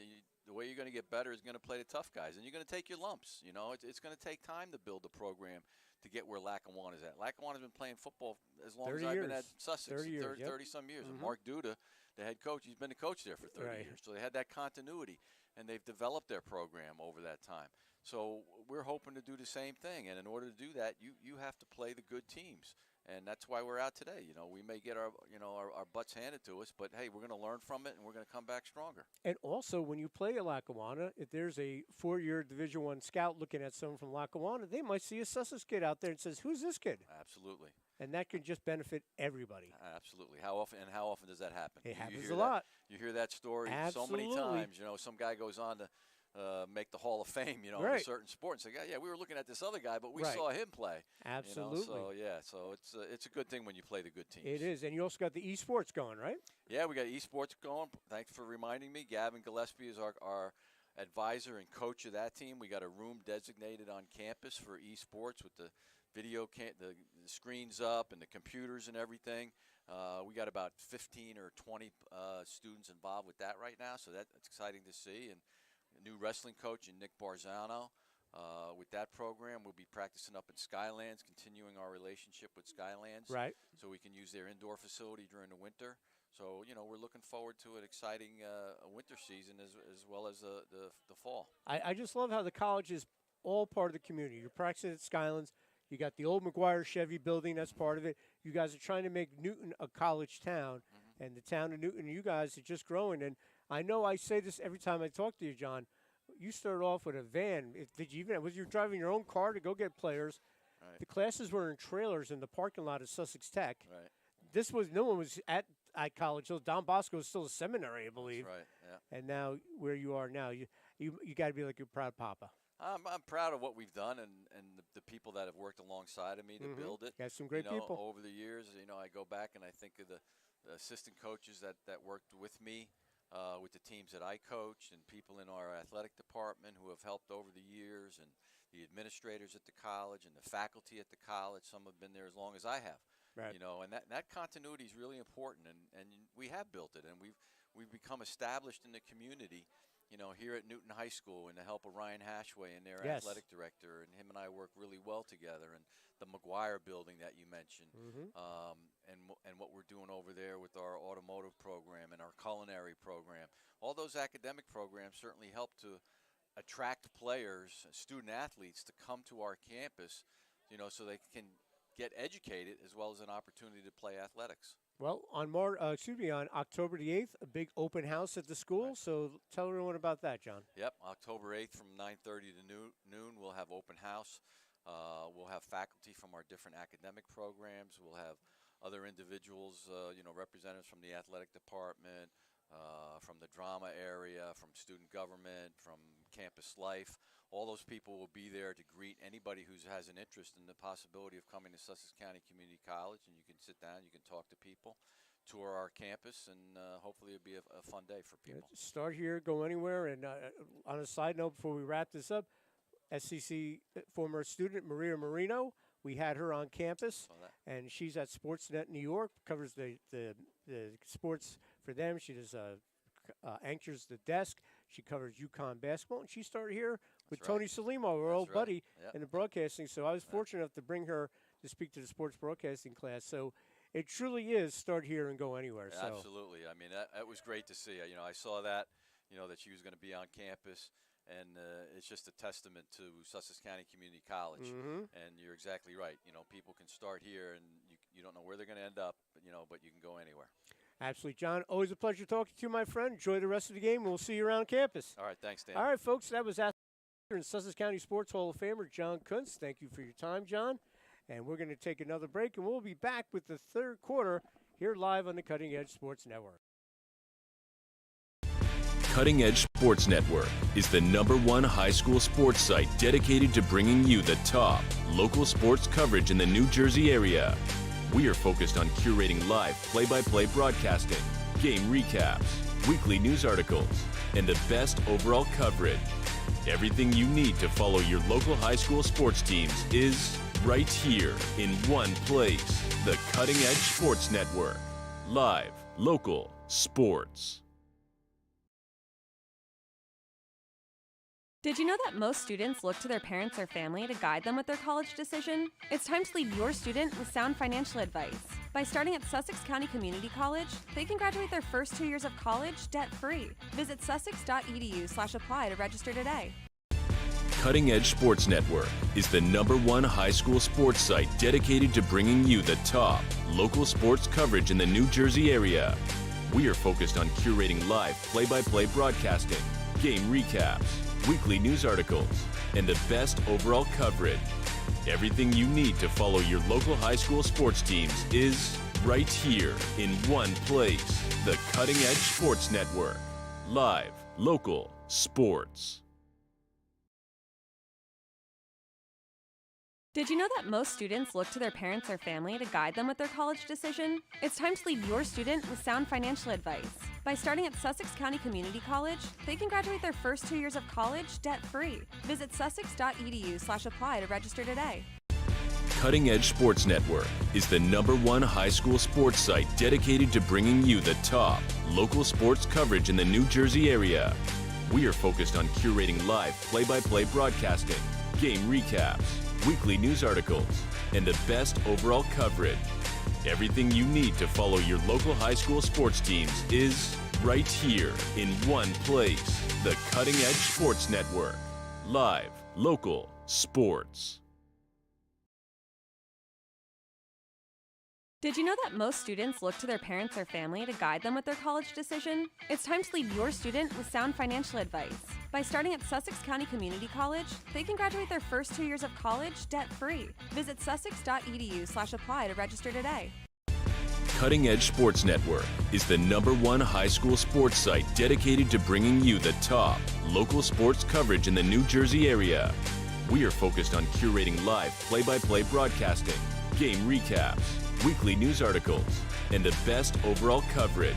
Speaker 6: The way you're going to get better is going to play the tough guys, and you're going to take your lumps. It's going to take time to build the program to get where Lackawanna's at. Lackawanna's been playing football as long as
Speaker 1: 30
Speaker 6: I've
Speaker 1: years.
Speaker 6: been at Sussex.
Speaker 1: 30 years, yep.
Speaker 6: 30-some years. And
Speaker 1: Mhm.
Speaker 6: Mark Duda, the head coach, he's been the coach there for 30
Speaker 1: Right.
Speaker 6: years. So they had that continuity, and they've developed their program over that time. So we're hoping to do the same thing, and in order to do that, you have to play the good teams. And that's why we're out today. We may get our butts handed to us, but hey, we're going to learn from it, and we're going to come back stronger.
Speaker 1: And also, when you play at Lackawanna, if there's a 4-year Division I scout looking at someone from Lackawanna, they might see a Sussex kid out there and says, "Who's this kid?"
Speaker 6: Absolutely.
Speaker 1: And that can just benefit everybody.
Speaker 6: Absolutely. How often does that happen?
Speaker 1: It happens
Speaker 6: hear
Speaker 1: a lot.
Speaker 6: You hear that story so many
Speaker 1: Absolutely.
Speaker 6: times. Some guy goes on to make the Hall of Fame, in a
Speaker 1: Right.
Speaker 6: certain sport, and say, yeah, we were looking at this other guy, but we
Speaker 1: Right.
Speaker 6: saw him play.
Speaker 1: Absolutely.
Speaker 6: So it's a good thing when you play the good teams.
Speaker 1: It is. And you also got the esports going, right?
Speaker 6: Yeah, we got esports going. Thanks for reminding me. Gavin Gillespie is our advisor and coach of that team. We got a room designated on campus for esports with the video, the screens up and the computers and everything. We got about 15 or 20 students involved with that right now, so that's exciting to see. And a new wrestling coach in Nick Barzano. With that program, we'll be practicing up in Skylands, continuing our relationship with Skylands.
Speaker 1: Right.
Speaker 6: So we can use their indoor facility during the winter. So, we're looking forward to an exciting winter season as well as the fall.
Speaker 1: I just love how the college is all part of the community. You're practicing at Skylands. You got the old McGuire Chevy building. That's part of it. You guys are trying to make Newton a college town, and the town of Newton, you guys are just growing. And I know I say this every time I talk to you, John. You started off with a van. Was you driving your own car to go get players?
Speaker 6: Right.
Speaker 1: The classes were in trailers in the parking lot of Sussex Tech.
Speaker 6: Right.
Speaker 1: No one was at College Hill. Don Bosco was still a seminary, I believe.
Speaker 6: That's right. Yeah.
Speaker 1: And now where you are now, you got to be like your proud papa.
Speaker 6: I'm proud of what we've done and the people that have worked alongside of me to build it.
Speaker 1: Got some great people.
Speaker 6: Over the years, I go back and I think of the assistant coaches that worked with me, with the teams that I coached, and people in our athletic department who have helped over the years, and the administrators at the college and the faculty at the college. Some have been there as long as I have.
Speaker 1: Right.
Speaker 6: And that continuity is really important, and we have built it, and we've become established in the community. Here at Newton High School, and the help of Ryan Hashway and their
Speaker 1: Yes.
Speaker 6: athletic director, and him and I work really well together. And the McGuire building that you mentioned, and what we're doing over there with our automotive program and our culinary program. All those academic programs certainly help to attract players, student athletes, to come to our campus, so they can get educated as well as an opportunity to play athletics.
Speaker 1: Well, on October the 8th, a big open house at the school.
Speaker 6: Right.
Speaker 1: So tell everyone about that, John.
Speaker 6: Yep, October 8th from 9:30 to noon, we'll have open house. We'll have faculty from our different academic programs. We'll have other individuals, representatives from the athletic department, from the drama area, from student government, from campus life. All those people will be there to greet anybody who has an interest in the possibility of coming to Sussex County Community College. And you can sit down, you can talk to people, tour our campus, and hopefully it'll be a fun day for people.
Speaker 1: Start here, go anywhere. And on a side note, before we wrap this up, SCC former student Maria Marino, we had her on campus, and she's at Sportsnet New York, covers the sports for them. She does anchors the desk. She covers UConn basketball, and she started here with
Speaker 6: That's right.
Speaker 1: Tony Salimo, our
Speaker 6: That's
Speaker 1: old
Speaker 6: right.
Speaker 1: buddy
Speaker 6: Yep.
Speaker 1: in the broadcasting. So I was fortunate enough to bring her to speak to the sports broadcasting class. So it truly is start here and go anywhere. So.
Speaker 6: Absolutely. I mean, that was great to see. I saw that, that she was going to be on campus, and it's just a testament to Sussex County Community College. And you're exactly right. People can start here, and you don't know where they're going to end up, but you can go anywhere.
Speaker 1: Absolutely, John. Always a pleasure talking to you, my friend. Enjoy the rest of the game, and we'll see you around campus.
Speaker 6: All right, thanks, Dan.
Speaker 1: All right, folks, that was and Sussex County Sports Hall of Famer John Kuntz. Thank you for your time, John. And we're going to take another break, and we'll be back with the third quarter here live on the Cutting Edge Sports Network.
Speaker 4: Cutting Edge Sports Network is the #1 high school sports site dedicated to bringing you the top local sports coverage in the New Jersey area. We are focused on curating live play-by-play broadcasting, game recaps, weekly news articles, and the best overall coverage. Everything you need to follow your local high school sports teams is right here in one place. The Cutting Edge Sports Network. Live, local, sports.
Speaker 5: Did you know that most students look to their parents or family to guide them with their college decision? It's time to lead your student with sound financial advice. By starting at Sussex County Community College, they can graduate their first 2 years of college debt-free. Visit sussex.edu/apply to register today.
Speaker 4: Cutting Edge Sports Network is the #1 high school sports site dedicated to bringing you the top local sports coverage in the New Jersey area. We are focused on curating live play-by-play broadcasting, game recaps, weekly news articles, and the best overall coverage. Everything you need to follow your local high school sports teams is right here in one place. The Cutting Edge Sports Network. Live, local, sports.
Speaker 5: Did you know that most students look to their parents or family to guide them with their college decision? It's time to lead your student with sound financial advice. By starting at Sussex County Community College, they can graduate their first 2 years of college debt-free. Visit sussex.edu/apply to register today.
Speaker 4: Cutting Edge Sports Network is the #1 high school sports site dedicated to bringing you the top local sports coverage in the New Jersey area. We are focused on curating live play-by-play broadcasting, game recaps, weekly news articles, and the best overall coverage. Everything you need to follow your local high school sports teams is right here in one place. The Cutting Edge Sports Network. Live, local, sports.
Speaker 5: Did you know that most students look to their parents or family to guide them with their college decision? It's time to lead your student with sound financial advice. By starting at Sussex County Community College, they can graduate their first 2 years of college debt-free. Visit sussex.edu/apply to register today.
Speaker 4: Cutting Edge Sports Network is the #1 high school sports site dedicated to bringing you the top local sports coverage in the New Jersey area. We are focused on curating live play-by-play broadcasting, game recaps, weekly news articles, and the best overall coverage.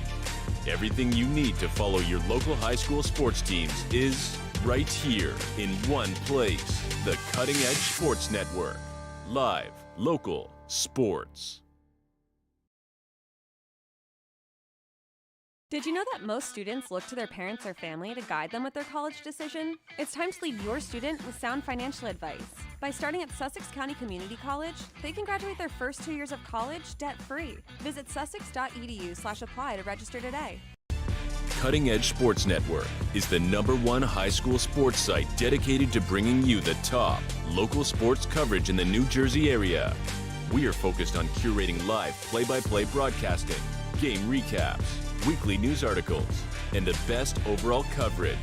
Speaker 4: Everything you need to follow your local high school sports teams is right here in one place. The Cutting Edge Sports Network. Live, local, sports.
Speaker 5: Did you know that most students look to their parents or family to guide them with their college decision? It's time to lead your student with sound financial advice. By starting at Sussex County Community College, they can graduate their first 2 years of college debt-free. Visit sussex.edu/apply to register today.
Speaker 4: Cutting Edge Sports Network is the #1 high school sports site dedicated to bringing you the top local sports coverage in the New Jersey area. We are focused on curating live play-by-play broadcasting, game recaps, weekly news articles, and the best overall coverage.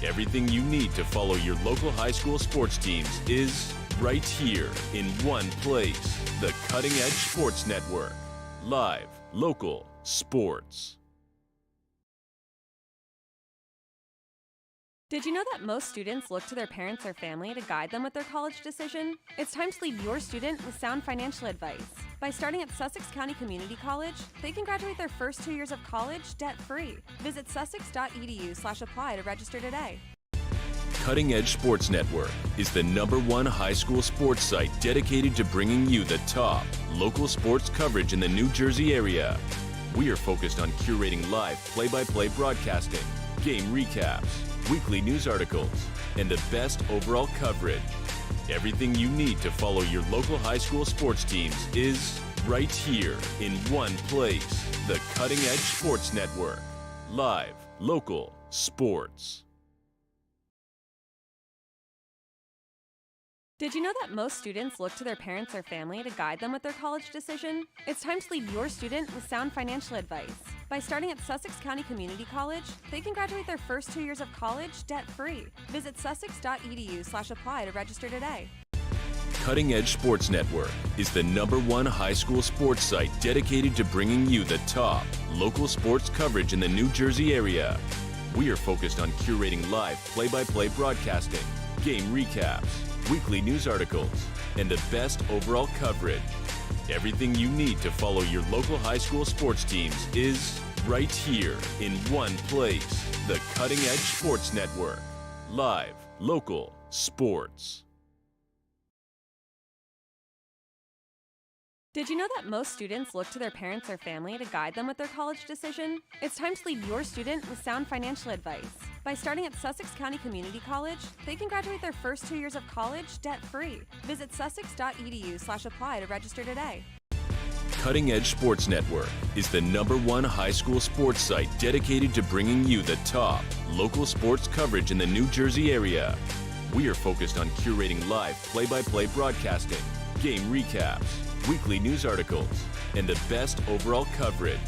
Speaker 4: Everything you need to follow your local high school sports teams is right here in one place. The Cutting Edge Sports Network. Live, local, sports.
Speaker 5: Did you know that most students look to their parents or family to guide them with their college decision? It's time to lead your student with sound financial advice. By starting at Sussex County Community College, they can graduate their first 2 years of college debt-free. Visit sussex.edu/apply to register today.
Speaker 4: Cutting Edge Sports Network is the #1 high school sports site dedicated to bringing you the top local sports coverage in the New Jersey area. We are focused on curating live play-by-play broadcasting, game recaps, weekly news articles, and the best overall coverage. Everything you need to follow your local high school sports teams is right here in one place. The Cutting Edge Sports Network. Live, local, sports.
Speaker 5: Did you know that most students look to their parents or family to guide them with their college decision? It's time to lead your student with sound financial advice. By starting at Sussex County Community College, they can graduate their first 2 years of college debt-free. Visit sussex.edu/apply to register today.
Speaker 4: Cutting Edge Sports Network is the #1 high school sports site dedicated to bringing you the top local sports coverage in the New Jersey area. We are focused on curating live play-by-play broadcasting, game recaps, weekly news articles, and the best overall coverage. Everything you need to follow your local high school sports teams is right here in one place. The Cutting Edge Sports Network. Live, local, sports.
Speaker 5: Did you know that most students look to their parents or family to guide them with their college decision? It's time to lead your student with sound financial advice. By starting at Sussex County Community College, they can graduate their first 2 years of college debt-free. Visit sussex.edu/apply to register today.
Speaker 4: Cutting Edge Sports Network is the #1 high school sports site dedicated to bringing you the top local sports coverage in the New Jersey area. We are focused on curating live play-by-play broadcasting, game recaps, weekly news articles, and the best overall coverage.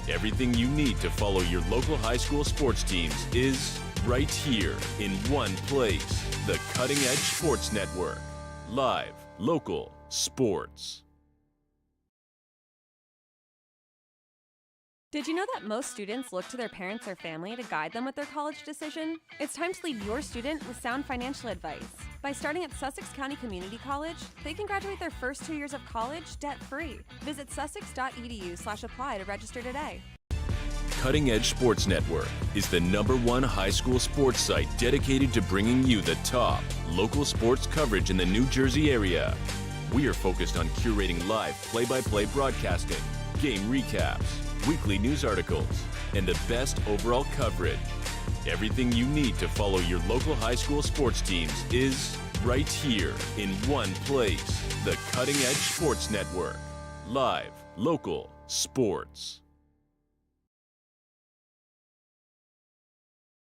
Speaker 4: Everything you need to follow your local high school sports teams is right here in one place. The Cutting Edge Sports Network. Live, local, sports.
Speaker 5: Did you know that most students look to their parents or family to guide them with their college decision? It's time to lead your student with sound financial advice. By starting at Sussex County Community College, they can graduate their first 2 years of college debt-free. Visit sussex.edu/apply to register today.
Speaker 4: Cutting Edge Sports Network is the #1 high school sports site dedicated to bringing you the top local sports coverage in the New Jersey area. We are focused on curating live play-by-play broadcasting, game recaps, weekly news articles, and the best overall coverage. Everything you need to follow your local high school sports teams is right here in one place. The Cutting Edge Sports Network. Live, local, sports.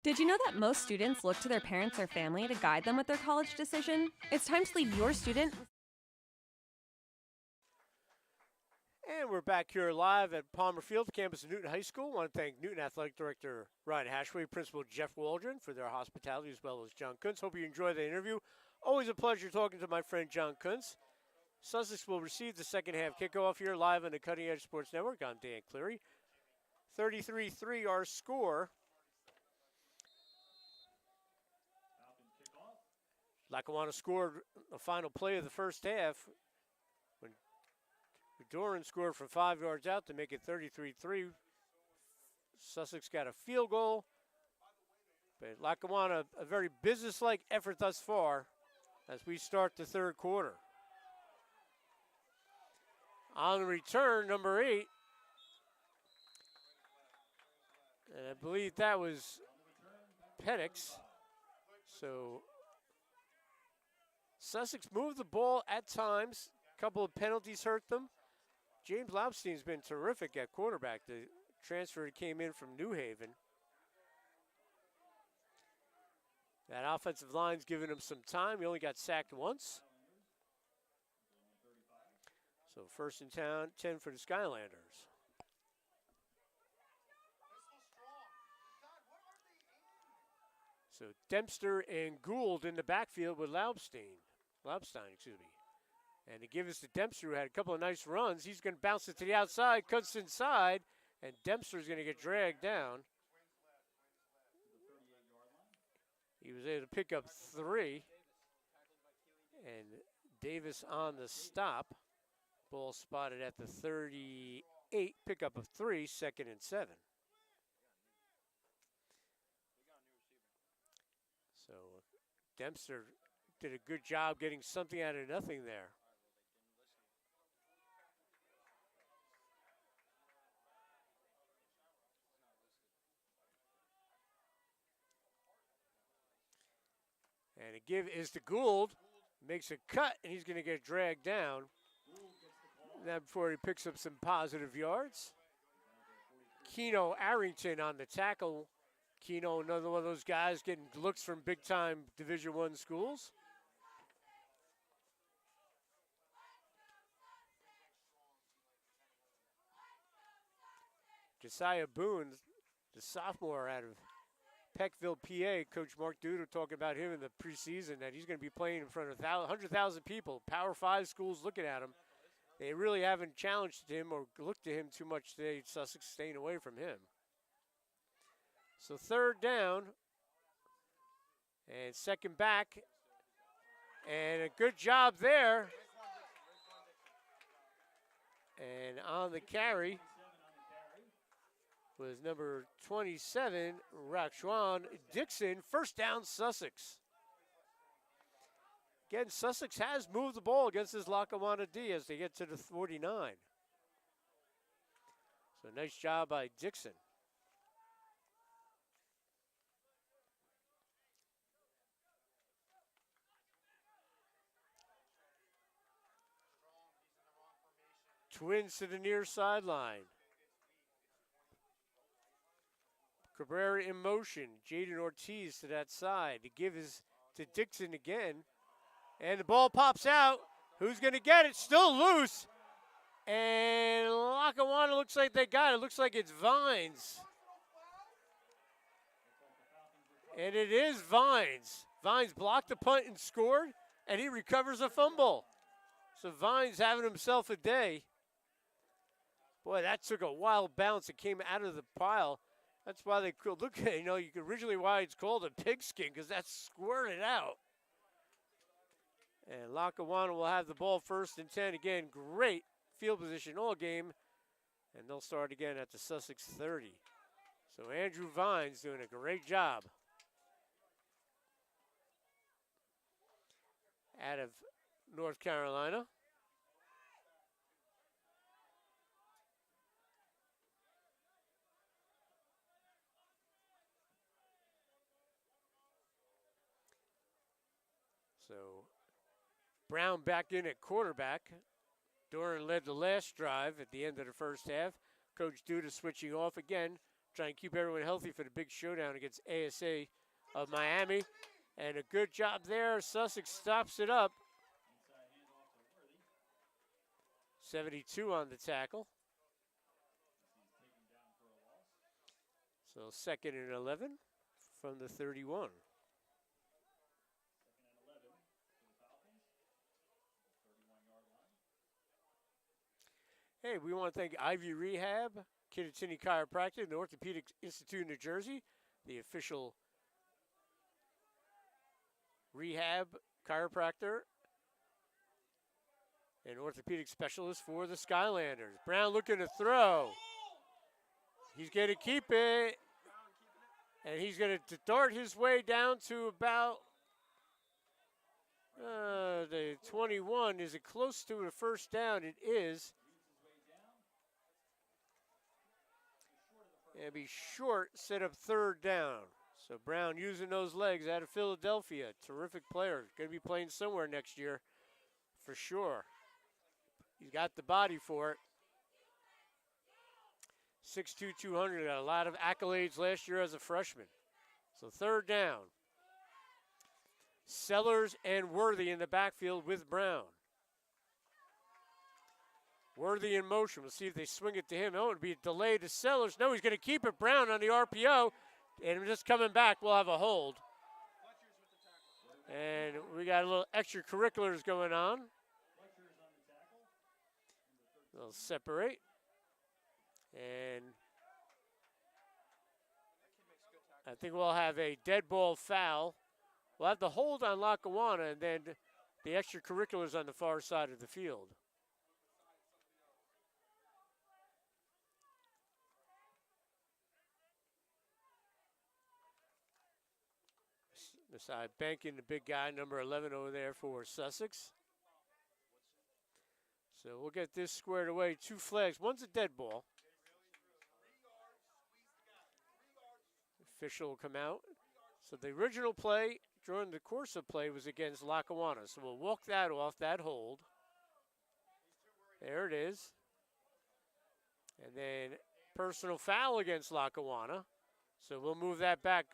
Speaker 5: Did you know that most students look to their parents or family to guide them with their college decision? It's time to lead your student with
Speaker 1: And we're back here live at Palmer Field, campus of Newton High School. I want to thank Newton Athletic Director Ryan Hashway, Principal Jeff Waldron for their hospitality, as well as John Kuntz. Hope you enjoy the interview. Always a pleasure talking to my friend John Kuntz. Sussex will receive the second half kickoff here live on the Cutting Edge Sports Network. I'm Dan Cleary. 33-3 our score. Lackawanna scored the final play of the first half when Doran scored from 5 yards out to make it 33-3. Sussex got a field goal. But Lackawanna, a very businesslike effort thus far as we start the third quarter. On the return, number 8. And I believe that was Penix. So Sussex moved the ball at times. A couple of penalties hurt them. James Laubstein's been terrific at quarterback. The transfer came in from New Haven. That offensive line's giving him some time. He only got sacked once. So first and 10 for the Skylanders. So Dempster and Gould in the backfield with Laubstein, excuse me. And to give us to Dempster, who had a couple of nice runs. He's going to bounce it to the outside, cuts inside, and Dempster's going to get dragged down. He was able to pick up 3. And Davis on the stop. Ball spotted at the 38, pickup of 3, 2nd and 7. So Dempster did a good job getting something out of nothing there. And a give is to Gould. Makes a cut, and he's going to get dragged down. Now before he picks up some positive yards. Keno Arrington on the tackle. Keno, another one of those guys getting looks from big-time Division I schools. Josiah Boone, the sophomore out of Peckville, PA. Coach Mark Duda talking about him in the preseason, that he's going to be playing in front of 100,000 people. Power 5 schools looking at him. They really haven't challenged him or looked to him too much today. Sussex staying away from him. So third down and second back. And a good job there. And on the carry was number 27, Raquan Dixon. First down, Sussex. Again, Sussex has moved the ball against this Lackawanna D as they get to the 49. So nice job by Dixon. Twins to the near sideline. Cabrera in motion. Jaden Ortiz to that side. The give is to Dixon again. And the ball pops out. Who's going to get it? Still loose. And Lackawanna looks like they got it. Looks like it's Vines. And it is Vines. Vines blocked the punt and scored. And he recovers a fumble. So Vines having himself a day. Boy, that took a wild bounce. It came out of the pile. That's why they could look at, originally why it's called a pigskin, because that squirted out. And Lackawanna will have the ball first and 10. Again, great field position all game. And they'll start again at the Sussex 30. So Andrew Vines doing a great job. Out of North Carolina. So Brown back in at quarterback. Doran led the last drive at the end of the first half. Coach Duda switching off again, trying to keep everyone healthy for the big showdown against ASA of Miami. And a good job there. Sussex stops it up. 72 on the tackle. So second and 11 from the 31. Hey, we want to thank Ivy Rehab, Kittatinny Chiropractic, and the Orthopedic Institute of New Jersey, the official rehab chiropractor and orthopedic specialist for the Skylanders. Brown looking to throw. He's going to keep it, and he's going to dart his way down to about the 21. Is it close to a first down? It is. And be short, set up third down. So Brown using those legs out of Philadelphia. Terrific player. Going to be playing somewhere next year for sure. He's got the body for it. 6'2", 200. Got a lot of accolades last year as a freshman. So third down. Sellers and Worthy in the backfield with Brown. Worthy in motion. We'll see if they swing it to him. Oh, it would be a delay to Sellers. No, he's going to keep it. Brown on the RPO. And just coming back, we'll have a hold. And we got a little extracurriculars going on. They'll separate. And I think we'll have a dead ball foul. We'll have the hold on Lackawanna and then the extracurriculars on the far side of the field. The side banking the big guy, number 11 over there for Sussex. So we'll get this squared away. 2 flags. One's a dead ball. Official will come out. So the original play, during the course of play was against Lackawanna. So we'll walk that off, that hold. There it is. And then personal foul against Lackawanna. So we'll move that back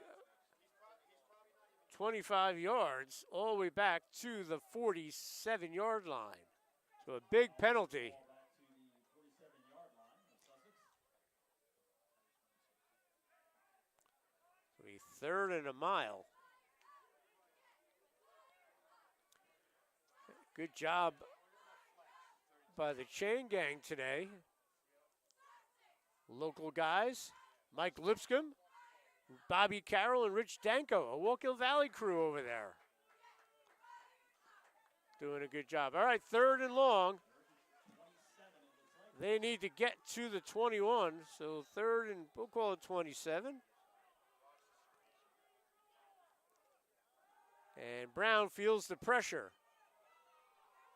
Speaker 1: 25 yards all the way back to the 47-yard line. So a big penalty. So a 3rd and a mile. Good job by the chain gang today. Local guys, Mike Lipscomb, Bobby Carroll, and Rich Danko, a Wallkill Valley crew over there. Doing a good job. All right, 3rd and long. They need to get to the 21, so 3rd and we'll call it 27. And Brown feels the pressure.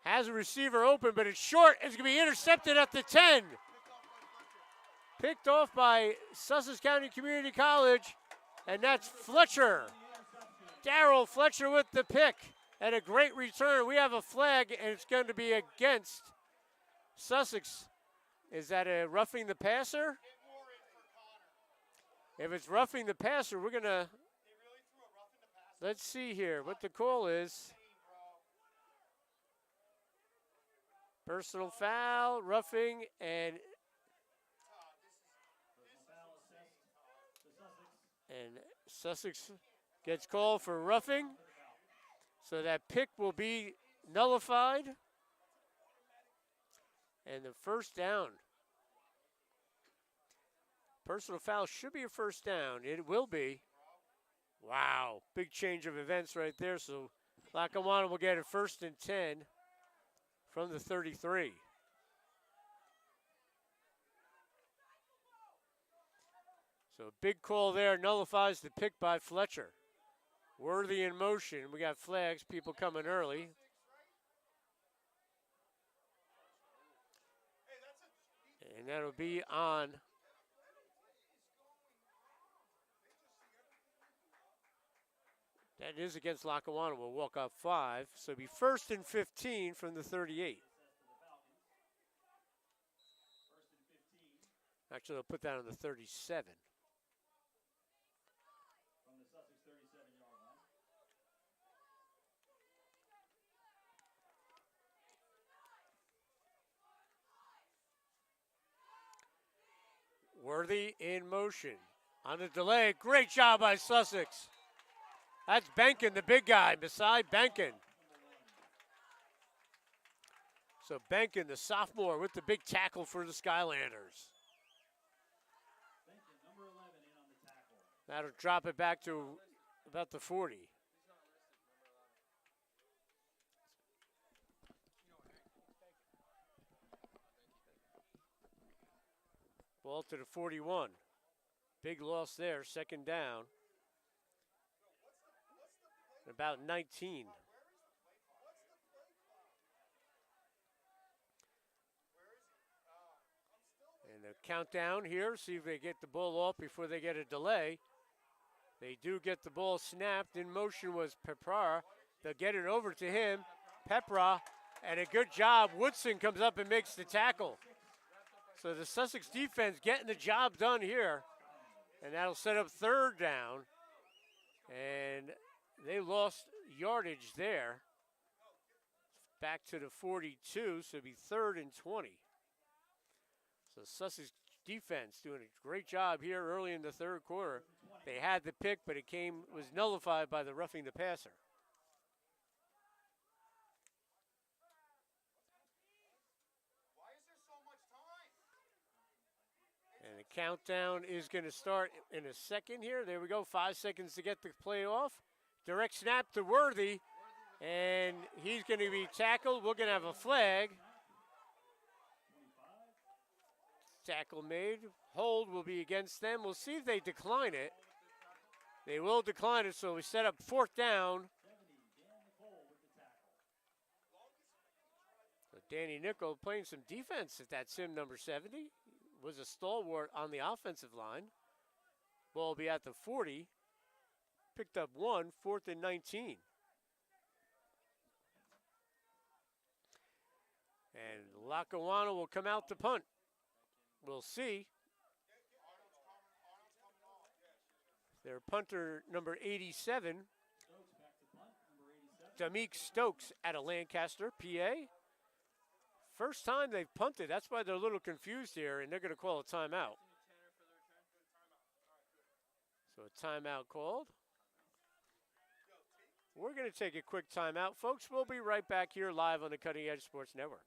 Speaker 1: Has a receiver open, but it's short. It's going to be intercepted at the 10. Picked off by Sussex County Community College, and that's Fletcher. Darrell Fletcher with the pick, and a great return. We have a flag, and it's going to be against Sussex. Is that a roughing the passer? If it's roughing the passer, we're going to, let's see here what the call is. Personal foul, roughing, and Sussex gets called for roughing. So that pick will be nullified. And the first down. Personal foul should be a first down. It will be. Wow, big change of events right there. So Lackawanna will get a 1st and 10 from the 33. So big call there, nullifies the pick by Fletcher. Worthy in motion. We got flags, people coming early. And that'll be on that is against Lackawanna. We'll walk up 5. So it'll be 1st and 15 from the 38. Actually, they'll put that on the 37. Worthy in motion. On the delay, great job by Sussex. That's Benkin, the big guy, beside Benkin. So Benkin, the sophomore, with the big tackle for the Skylanders. That'll drop it back to about the 40. Ball to the 41. Big loss there, 2nd down. About 19. And the countdown here, see if they get the ball off before they get a delay. They do get the ball snapped. In motion was Pepra. They'll get it over to him. Pepra, and a good job. Woodson comes up and makes the tackle. So the Sussex defense getting the job done here. And that'll set up 3rd down. And they lost yardage there. Back to the 42, so it'll be 3rd and 20. So Sussex defense doing a great job here early in the 3rd quarter. They had the pick, but it was nullified by the roughing the passer. And the countdown is going to start in a second here. There we go, 5 seconds to get the play off. Direct snap to Worthy, and he's going to be tackled. We're going to have a flag. Tackle made. Hold will be against them. We'll see if they decline it. They will decline it, so we set up 4th down. So Danny Nickel playing some defense at that sim number 70. Was a stalwart on the offensive line. Ball will be at the 40. picked up 1, 4th and 19. And Lackawanna will come out to punt. We'll see. Their punter, number 87, Dameek Stokes out of Lancaster, PA. First time they've punted. That's why they're a little confused here, and they're going to call a timeout. So a timeout called. We're going to take a quick timeout, folks. We'll be right back here live on the Cutting Edge Sports Network.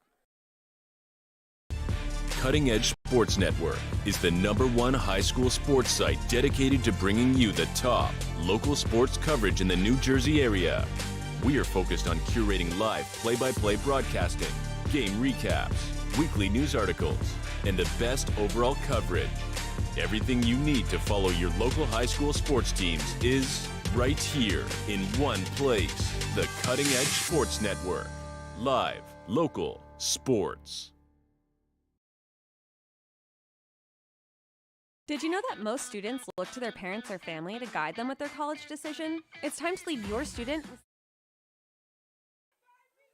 Speaker 4: Cutting Edge Sports Network is the #1 high school sports site dedicated to bringing you the top local sports coverage in the New Jersey area. We are focused on curating live play-by-play broadcasting, game recaps, weekly news articles, and the best overall coverage. Everything you need to follow your local high school sports teams is right here in one place. The Cutting Edge Sports Network. Live, local, sports.
Speaker 5: Did you know that most students look to their parents or family to guide them with their college decision? It's time to lead your student with...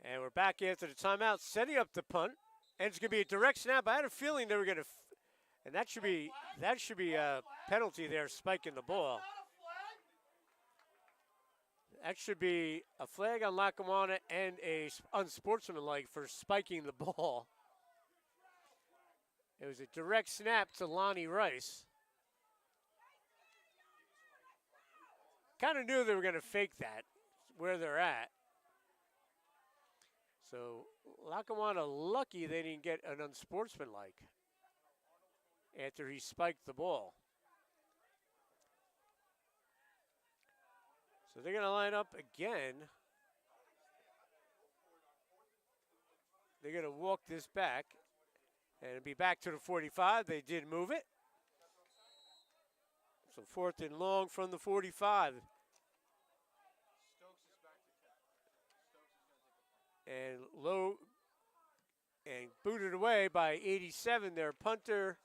Speaker 1: And we're back after the timeout, setting up the punt. And it's going to be a direct snap. I had a feeling they were going to... And that should be a penalty there, spiking the ball. That should be a flag on Lackawanna and a unsportsmanlike for spiking the ball. It was a direct snap to Lonnie Rice. Kind of knew they were going to fake that, where they're at. So Lackawanna lucky they didn't get an unsportsmanlike after he spiked the ball. So they're going to line up again. They're going to walk this back. And it'll be back to the 45. They did move it. So 4th and long from the 45. And low and booted away by 87, their punter.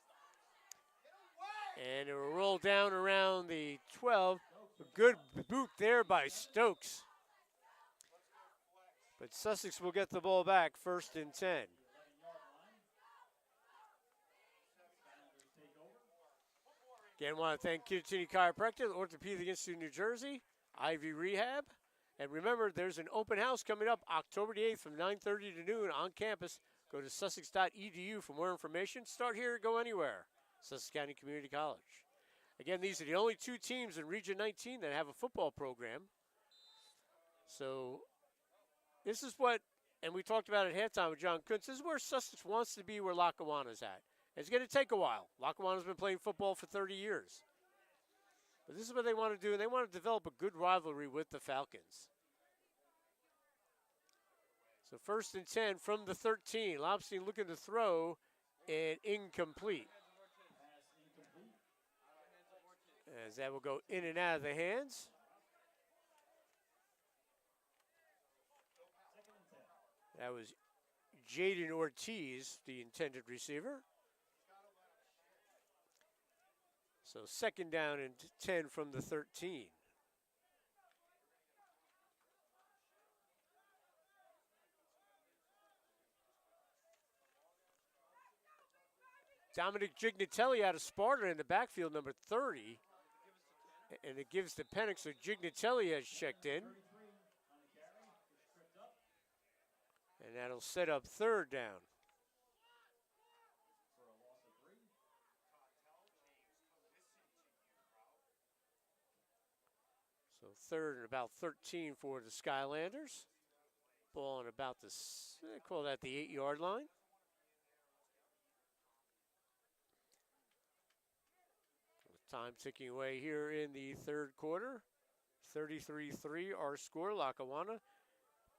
Speaker 1: And it will roll down around the 12. A good boot there by Stokes. But Sussex will get the ball back, 1st and 10. Again, want to thank Kid City Chiropractic, the Orthopedic Institute of New Jersey, Ivy Rehab. And remember, there's an open house coming up October the 8th from 9:30 to noon on campus. Go to sussex.edu for more information. Start here, go anywhere. Sussex County Community College. Again, these are the only 2 teams in Region 19 that have a football program. So this is what, and we talked about at halftime with John Kuntz, this is where Sussex wants to be, where Lackawanna's at. It's going to take a while. Lackawanna's been playing football for 30 years. But this is what they want to do, and they want to develop a good rivalry with the Falcons. So 1st and 10 from the 13. Lobstein looking to throw, and incomplete. As that will go in and out of the hands. That was Jaden Ortiz, the intended receiver. So 2nd down and 10 from the 13. Dominic Gignatelli out of Sparta in the backfield, number 30. And it gives to Penix, so Gignatelli has checked in. And that'll set up 3rd down. So 3rd and about 13 for the Skylanders. Ball on about the, they call that the 8-yard line. Time ticking away here in the 3rd quarter. 33-3 our score, Lackawanna.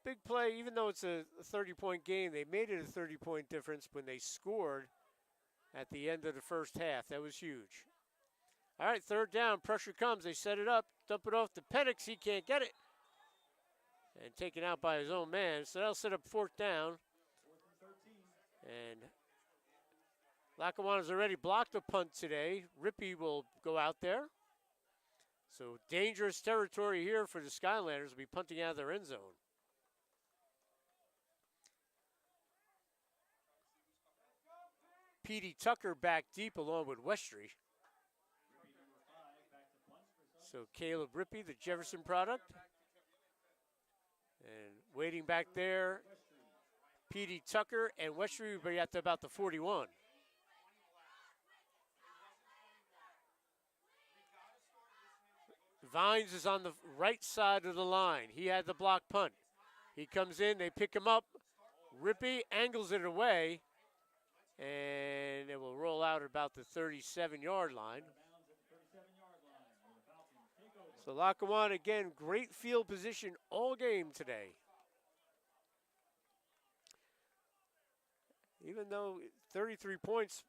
Speaker 1: Big play, even though it's a 30-point game, they made it a 30-point difference when they scored at the end of the first half. That was huge. All right, 3rd down, pressure comes. They set it up, dump it off to Penix. He can't get it. And taken out by his own man. So that'll set up 4th down. And Lackawanna's already blocked a punt today. Rippey will go out there. So dangerous territory here for the Skylanders. Will be punting out of their end zone. Petey Tucker back deep along with Westry. So Caleb Rippey, the Jefferson product. And waiting back there, Petey Tucker and Westry will be at about the 41. Vines is on the right side of the line. He had the block punt. He comes in, they pick him up. Rippey angles it away, and it will roll out at about the 37-yard line. So Lackawanna, again, great field position all game today. Even though 33 points,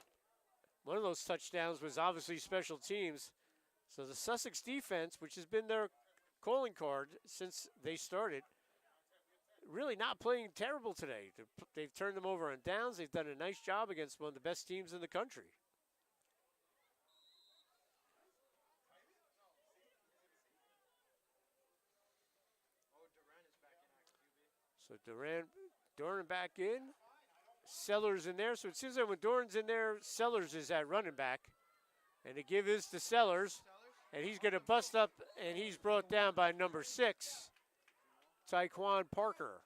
Speaker 1: one of those touchdowns was obviously special teams. So the Sussex defense, which has been their calling card since they started, really not playing terrible today. They've turned them over on downs. They've done a nice job against one of the best teams in the country. So Doran back in. Sellers in there. So it seems like when Doran's in there, Sellers is at running back. And the give is to Sellers. And he's going to bust up, and he's brought down by number 6, Tyquan Parker.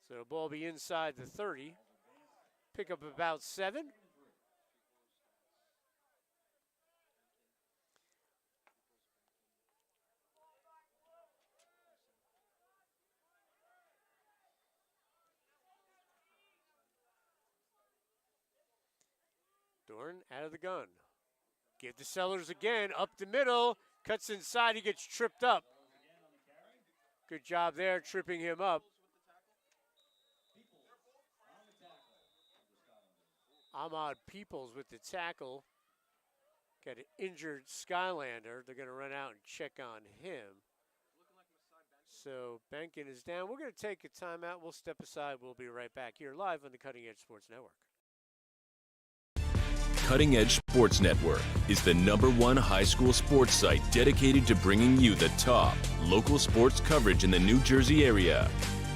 Speaker 1: So the ball will be inside the 30. Pick up about 7. Doran out of the gun. Give to Sellers again, up the middle, cuts inside, he gets tripped up. Good job there, tripping him up. Ahmad Peoples with the tackle. Got an injured Skylander. They're going to run out and check on him. So Benkin is down. We're going to take a timeout. We'll step aside. We'll be right back here live on the Cutting Edge Sports Network.
Speaker 4: Cutting Edge Sports Network is the #1 high school sports site dedicated to bringing you the top local sports coverage in the New Jersey area.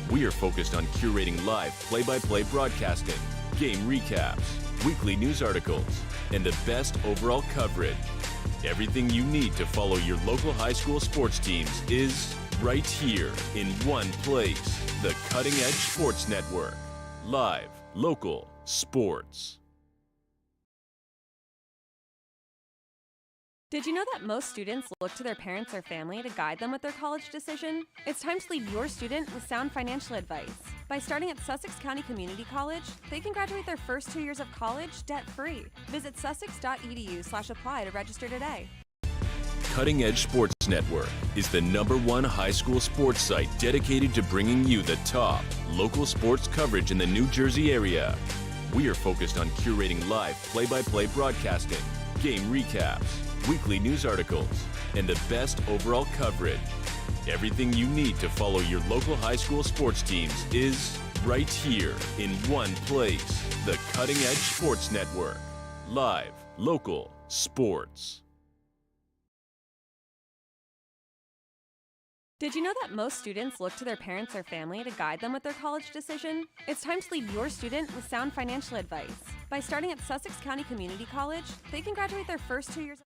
Speaker 4: We are focused on curating live play-by-play broadcasting, game recaps, weekly news articles, and the best overall coverage. Everything you need to follow your local high school sports teams is right here in one place. The Cutting Edge Sports Network. Live, local, sports.
Speaker 5: Did you know that most students look to their parents or family to guide them with their college decision? It's time to lead your student with sound financial advice. By starting at Sussex County Community College, they can graduate their first 2 years of college debt-free. Visit sussex.edu/apply to register today.
Speaker 4: Cutting Edge Sports Network is the #1 high school sports site dedicated to bringing you the top local sports coverage in the New Jersey area. We are focused on curating live play-by-play broadcasting, game recaps, weekly news articles, and the best overall coverage. Everything you need to follow your local high school sports teams is right here in one place. The Cutting Edge Sports Network. Live, local, sports.
Speaker 5: Did you know that most students look to their parents or family to guide them with their college decision? It's time to lead your student with sound financial advice. By starting at Sussex County Community College, they can graduate their first 2 years.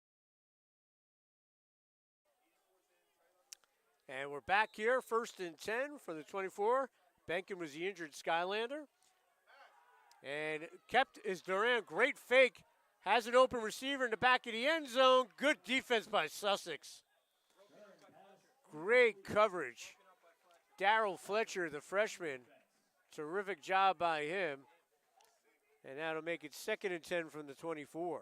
Speaker 1: And we're back here, 1st and 10 for the 24. Benkin was the injured Skylander. And kept is Duran. Great fake. Has an open receiver in the back of the end zone. Good defense by Sussex. Great coverage. Darryl Fletcher, the freshman. Terrific job by him. And that'll make it 2nd and 10 from the 24.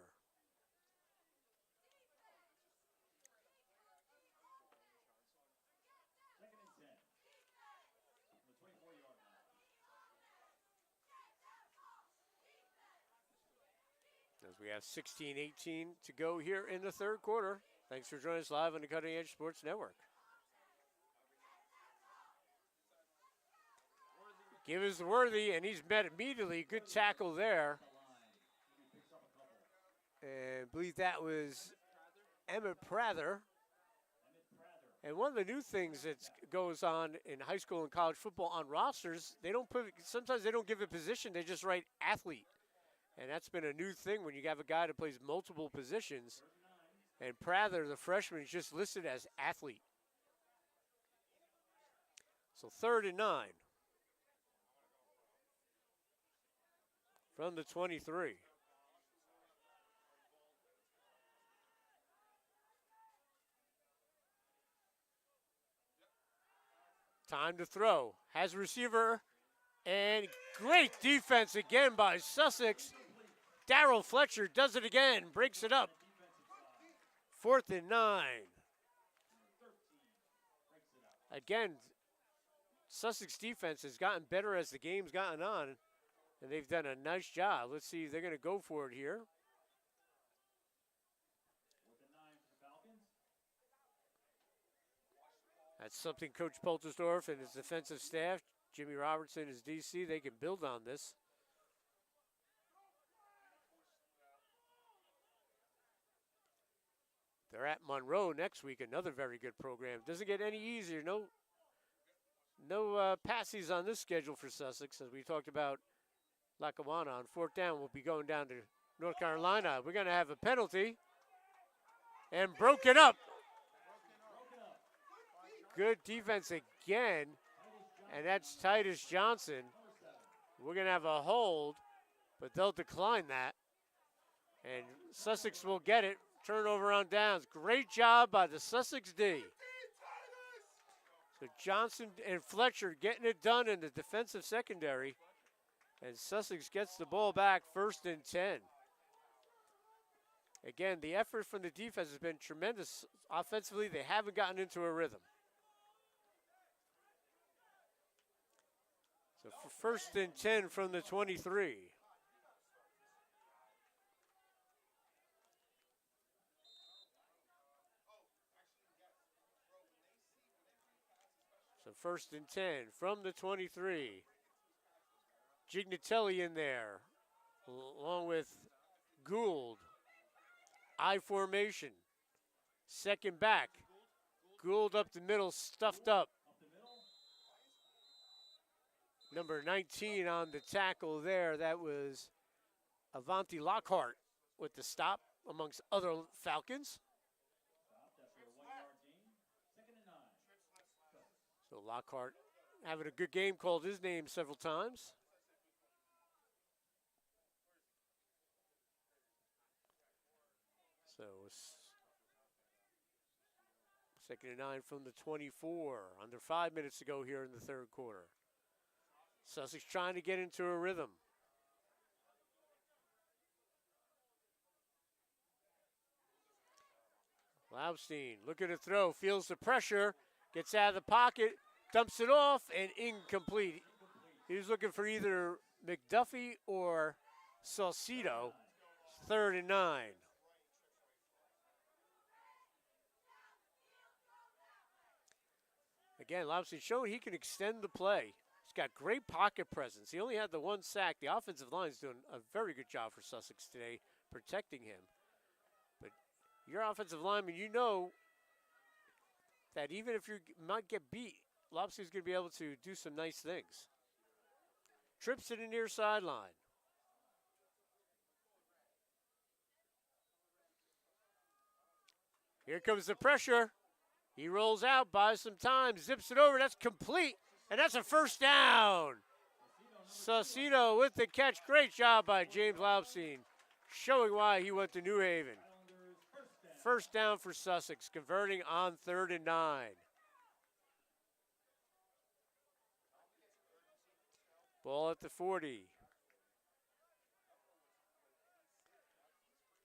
Speaker 1: As we have 16-18 to go here in the 3rd quarter. Thanks for joining us live on the Cutting Edge Sports Network. Give is Worthy, and he's met immediately. Good tackle there. And I believe that was Emmett Prather. And one of the new things that goes on in high school and college football on rosters, sometimes they don't give a position, they just write athlete. And that's been a new thing when you have a guy that plays multiple positions. And Prather, the freshman, is just listed as athlete. So 3rd and 9 from the 23. Time to throw. Has a receiver. And great defense again by Sussex. Darryl Fletcher does it again. Breaks it up. 4th and 9. Again, Sussex defense has gotten better as the game's gotten on. And they've done a nice job. Let's see if they're going to go for it here. That's something Coach Poltersdorf and his defensive staff, Jimmy Robertson, his DC, they can build on this. They're at Monroe next week, another very good program. Doesn't get any easier. No passes on this schedule for Sussex, as we talked about Lackawanna. On 4th down, we'll be going down to North Carolina. We're going to have a penalty. And broken up. Good defense again, and that's Titus Johnson. We're going to have a hold, but they'll decline that. And Sussex will get it. Turnover on downs. Great job by the Sussex D. So Johnson and Fletcher getting it done in the defensive secondary. And Sussex gets the ball back, 1st and 10. Again, the effort from the defense has been tremendous. Offensively, they haven't gotten into a rhythm. So for 1st and 10 from the 23. So 1st and 10 from the 23. Gignatelli in there, along with Gould. I formation. 2nd back. Gould up the middle, stuffed up. Number 19 on the tackle there. That was Avanti Lockhart with the stop amongst other Falcons. So Lockhart having a good game, called his name several times. So 2nd and 9 from the 24. Under 5 minutes to go here in the 3rd quarter. Sussex trying to get into a rhythm. Laubstein looking to throw, feels the pressure, gets out of the pocket, dumps it off, and incomplete. He was looking for either McDuffie or Saucedo. 3rd and 9. Again, Laubstein showing he can extend the play. He's got great pocket presence. He only had the 1 sack. The offensive line is doing a very good job for Sussex today, protecting him. But your offensive lineman, you know that even if you might get beat, Laubstein's going to be able to do some nice things. Trips to the near sideline. Here comes the pressure. He rolls out, buys some time, zips it over. That's complete, and that's a 1st down. Saucedo with the catch. Great job by James Laubstein, showing why he went to New Haven. 1st down for Sussex, converting on 3rd and 9. Ball at the 40.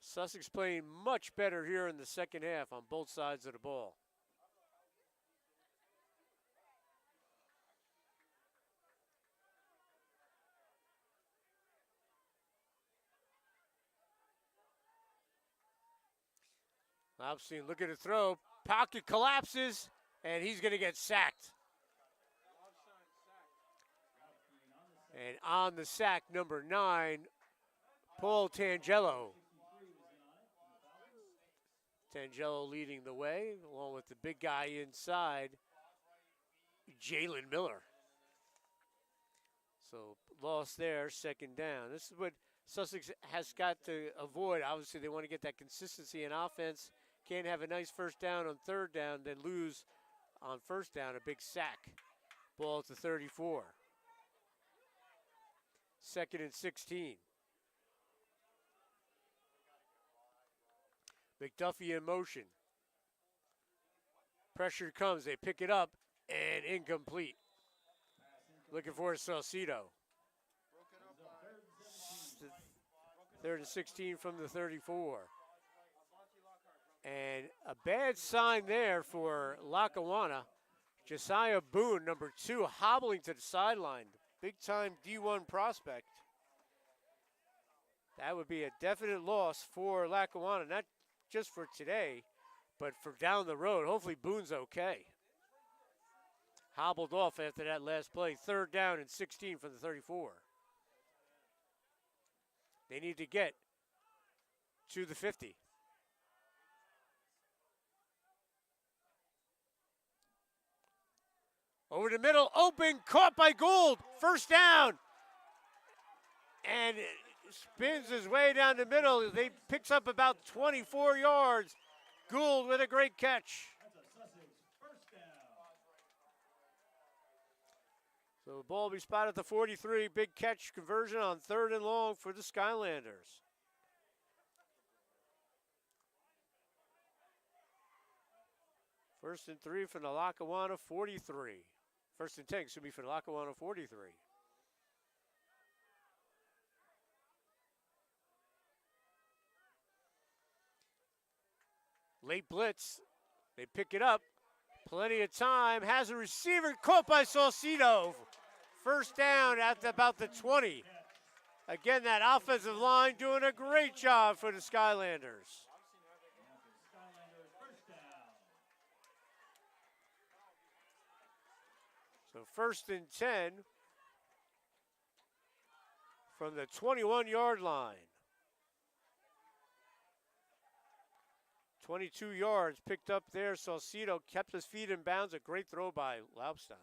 Speaker 1: Sussex playing much better here in the 2nd half on both sides of the ball. Laubstein looking to throw. Pocket collapses, and he's going to get sacked. And on the sack, number 9, Paul Tangelo. Tangelo leading the way, along with the big guy inside, Jalen Miller. So loss there, second down. This is what Sussex has got to avoid. Obviously, they want to get that consistency in offense. Can't have a nice first down on third down, then lose on first down, a big sack. Ball at the 34. Second and 16. McDuffie in motion. Pressure comes, they pick it up, and incomplete. Looking for Saucedo. Third and 16 from the 34. And a bad sign there for Lackawanna. Josiah Boone, number 2, hobbling to the sideline. Big-time D1 prospect. That would be a definite loss for Lackawanna, not just for today, but for down the road. Hopefully Boone's okay. Hobbled off after that last play. Third down and 16 from the 34. They need to get to the 50. Over the middle, open, caught by Gould. First down. And spins his way down the middle. They picks up about 24 yards. Gould with a great catch. So the ball will be spotted at the 43. Big catch conversion on third and long for the Skylanders. First and 3 from the Lackawanna 43. First and 10, excuse me, for the Lackawanna 43. Late blitz. They pick it up. Plenty of time. Has a receiver caught by Saucedo. First down at about the 20. Again, that offensive line doing a great job for the Skylanders. So first and 10 from the 21-yard line. 22 yards picked up there. Saucedo kept his feet in bounds. A great throw by Laubstein.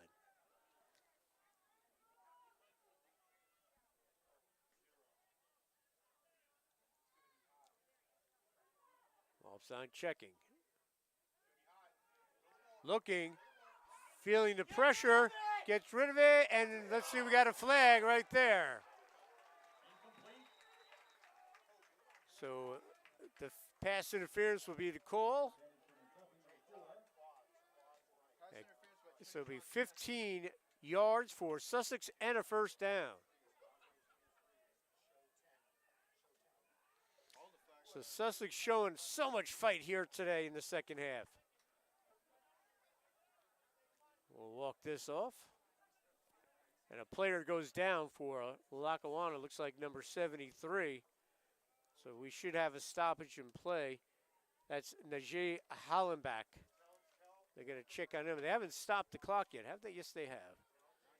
Speaker 1: Laubstein checking. Looking. Feeling the pressure. Gets rid of it. And let's see, we got a flag right there. So the pass interference will be the call. So it'll be 15 yards for Sussex and a first down. So Sussex showing so much fight here today in the second half. We'll walk this off. And a player goes down for Lackawanna, looks like number 73. So we should have a stoppage in play. That's Najee Hollenbach. They're going to check on him. They haven't stopped the clock yet, have they? Yes, they have.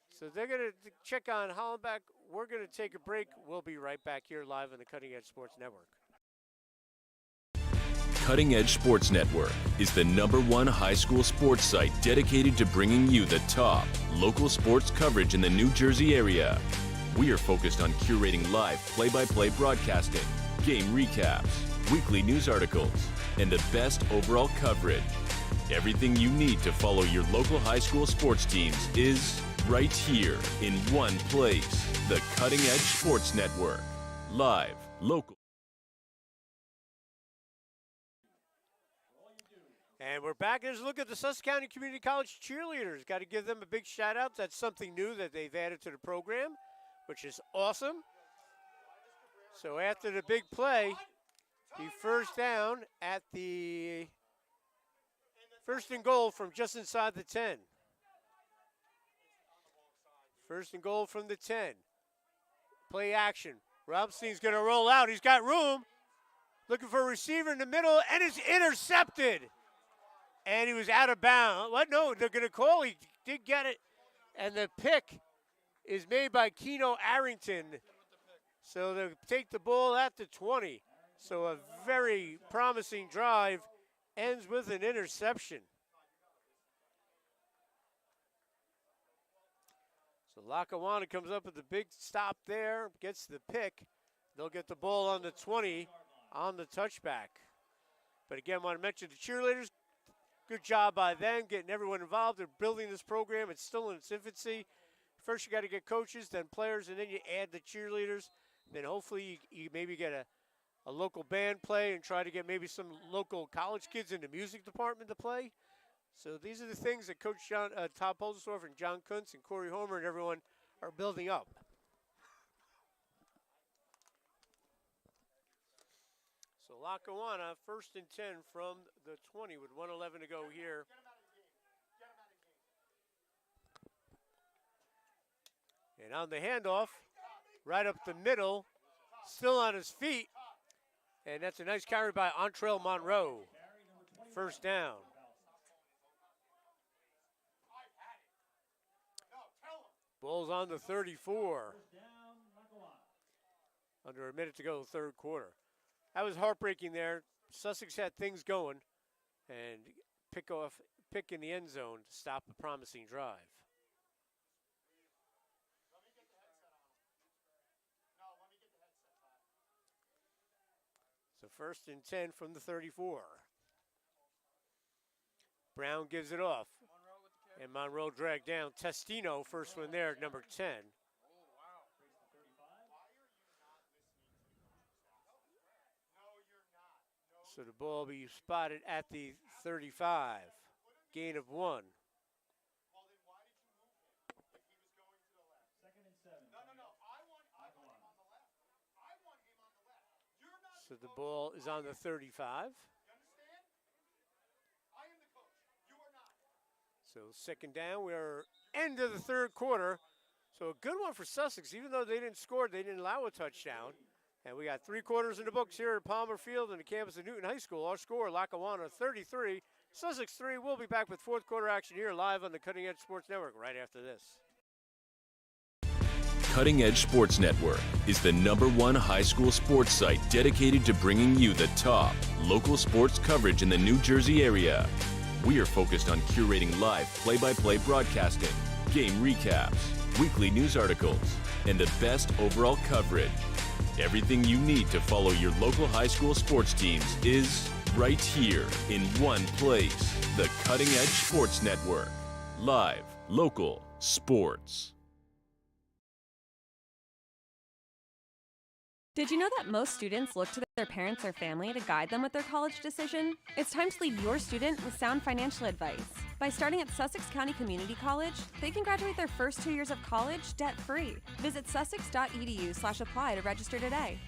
Speaker 1: So they're going to check on Hollenbach. We're going to take a break. We'll be right back here live on the Cutting Edge Sports Network.
Speaker 4: Cutting Edge Sports Network is the #1 high school sports site dedicated to bringing you the top local sports coverage in the New Jersey area. We are focused on curating live play-by-play broadcasting, game recaps, weekly news articles, and the best overall coverage. Everything you need to follow your local high school sports teams is right here in one place. The Cutting Edge Sports Network. Live, local.
Speaker 1: And we're back. Let's look at the Sussex County Community College cheerleaders. Got to give them a big shout out. That's something new that they've added to the program, which is awesome. So after the big play, the first down at the first and goal from just inside the 10. First and goal from the 10. Play action. Robstein's going to roll out. He's got room. Looking for a receiver in the middle, and it's intercepted. And he was out of bounds. What? No, they're going to call. He did get it. And the pick is made by Keno Arrington. So they'll take the ball at the 20. So a very promising drive ends with an interception. So Lackawanna comes up with a big stop there, gets the pick. They'll get the ball on the 20 on the touchback. But again, I want to mention the cheerleaders. Good job by them getting everyone involved. They're building this program. It's still in its infancy. First, you got to get coaches, then players, and then you add the cheerleaders. Then hopefully you maybe get a local band play and try to get maybe some local college kids in the music department to play. So these are the things that Coach Todd Polsdorf and John Kuntz and Corey Homer and everyone are building up. So Lackawanna, 1st and 10 from the 20 with 1:11 to go here. And on the handoff, right up the middle, still on his feet. And that's a nice carry by Antrell Monroe. 1st down. Ball's on the 34. Under a minute to go, 3rd quarter. That was heartbreaking there. Sussex had things going and pick in the end zone to stop a promising drive. So 1st and 10 from the 34. Brown gives it off. And Monroe dragged down Testino, first one there, number 10. So the ball will be spotted at the 35. Gain of 1. So the ball is on the 35. So 2nd down, we're end of the 3rd quarter. So a good one for Sussex. Even though they didn't score, they didn't allow a touchdown. And we got 3 quarters in the books here at Palmer Field on the campus of Newton High School. Our score, Lackawanna 33, Sussex 3. We'll be back with 4th quarter action here live on the Cutting Edge Sports Network right after this.
Speaker 4: Cutting Edge Sports Network is the #1 high school sports site dedicated to bringing you the top local sports coverage in the New Jersey area. We are focused on curating live play-by-play broadcasting, game recaps, weekly news articles, and the best overall coverage. Everything you need to follow your local high school sports teams is right here in one place. The Cutting Edge Sports Network. Live, local, sports.
Speaker 5: Did you know that most students look to their parents or family to guide them with their college decision? It's time to lead your student with sound financial advice. By starting at Sussex County Community College, they can graduate their first 2 years of college debt-free. Visit sussex.edu/apply to register today.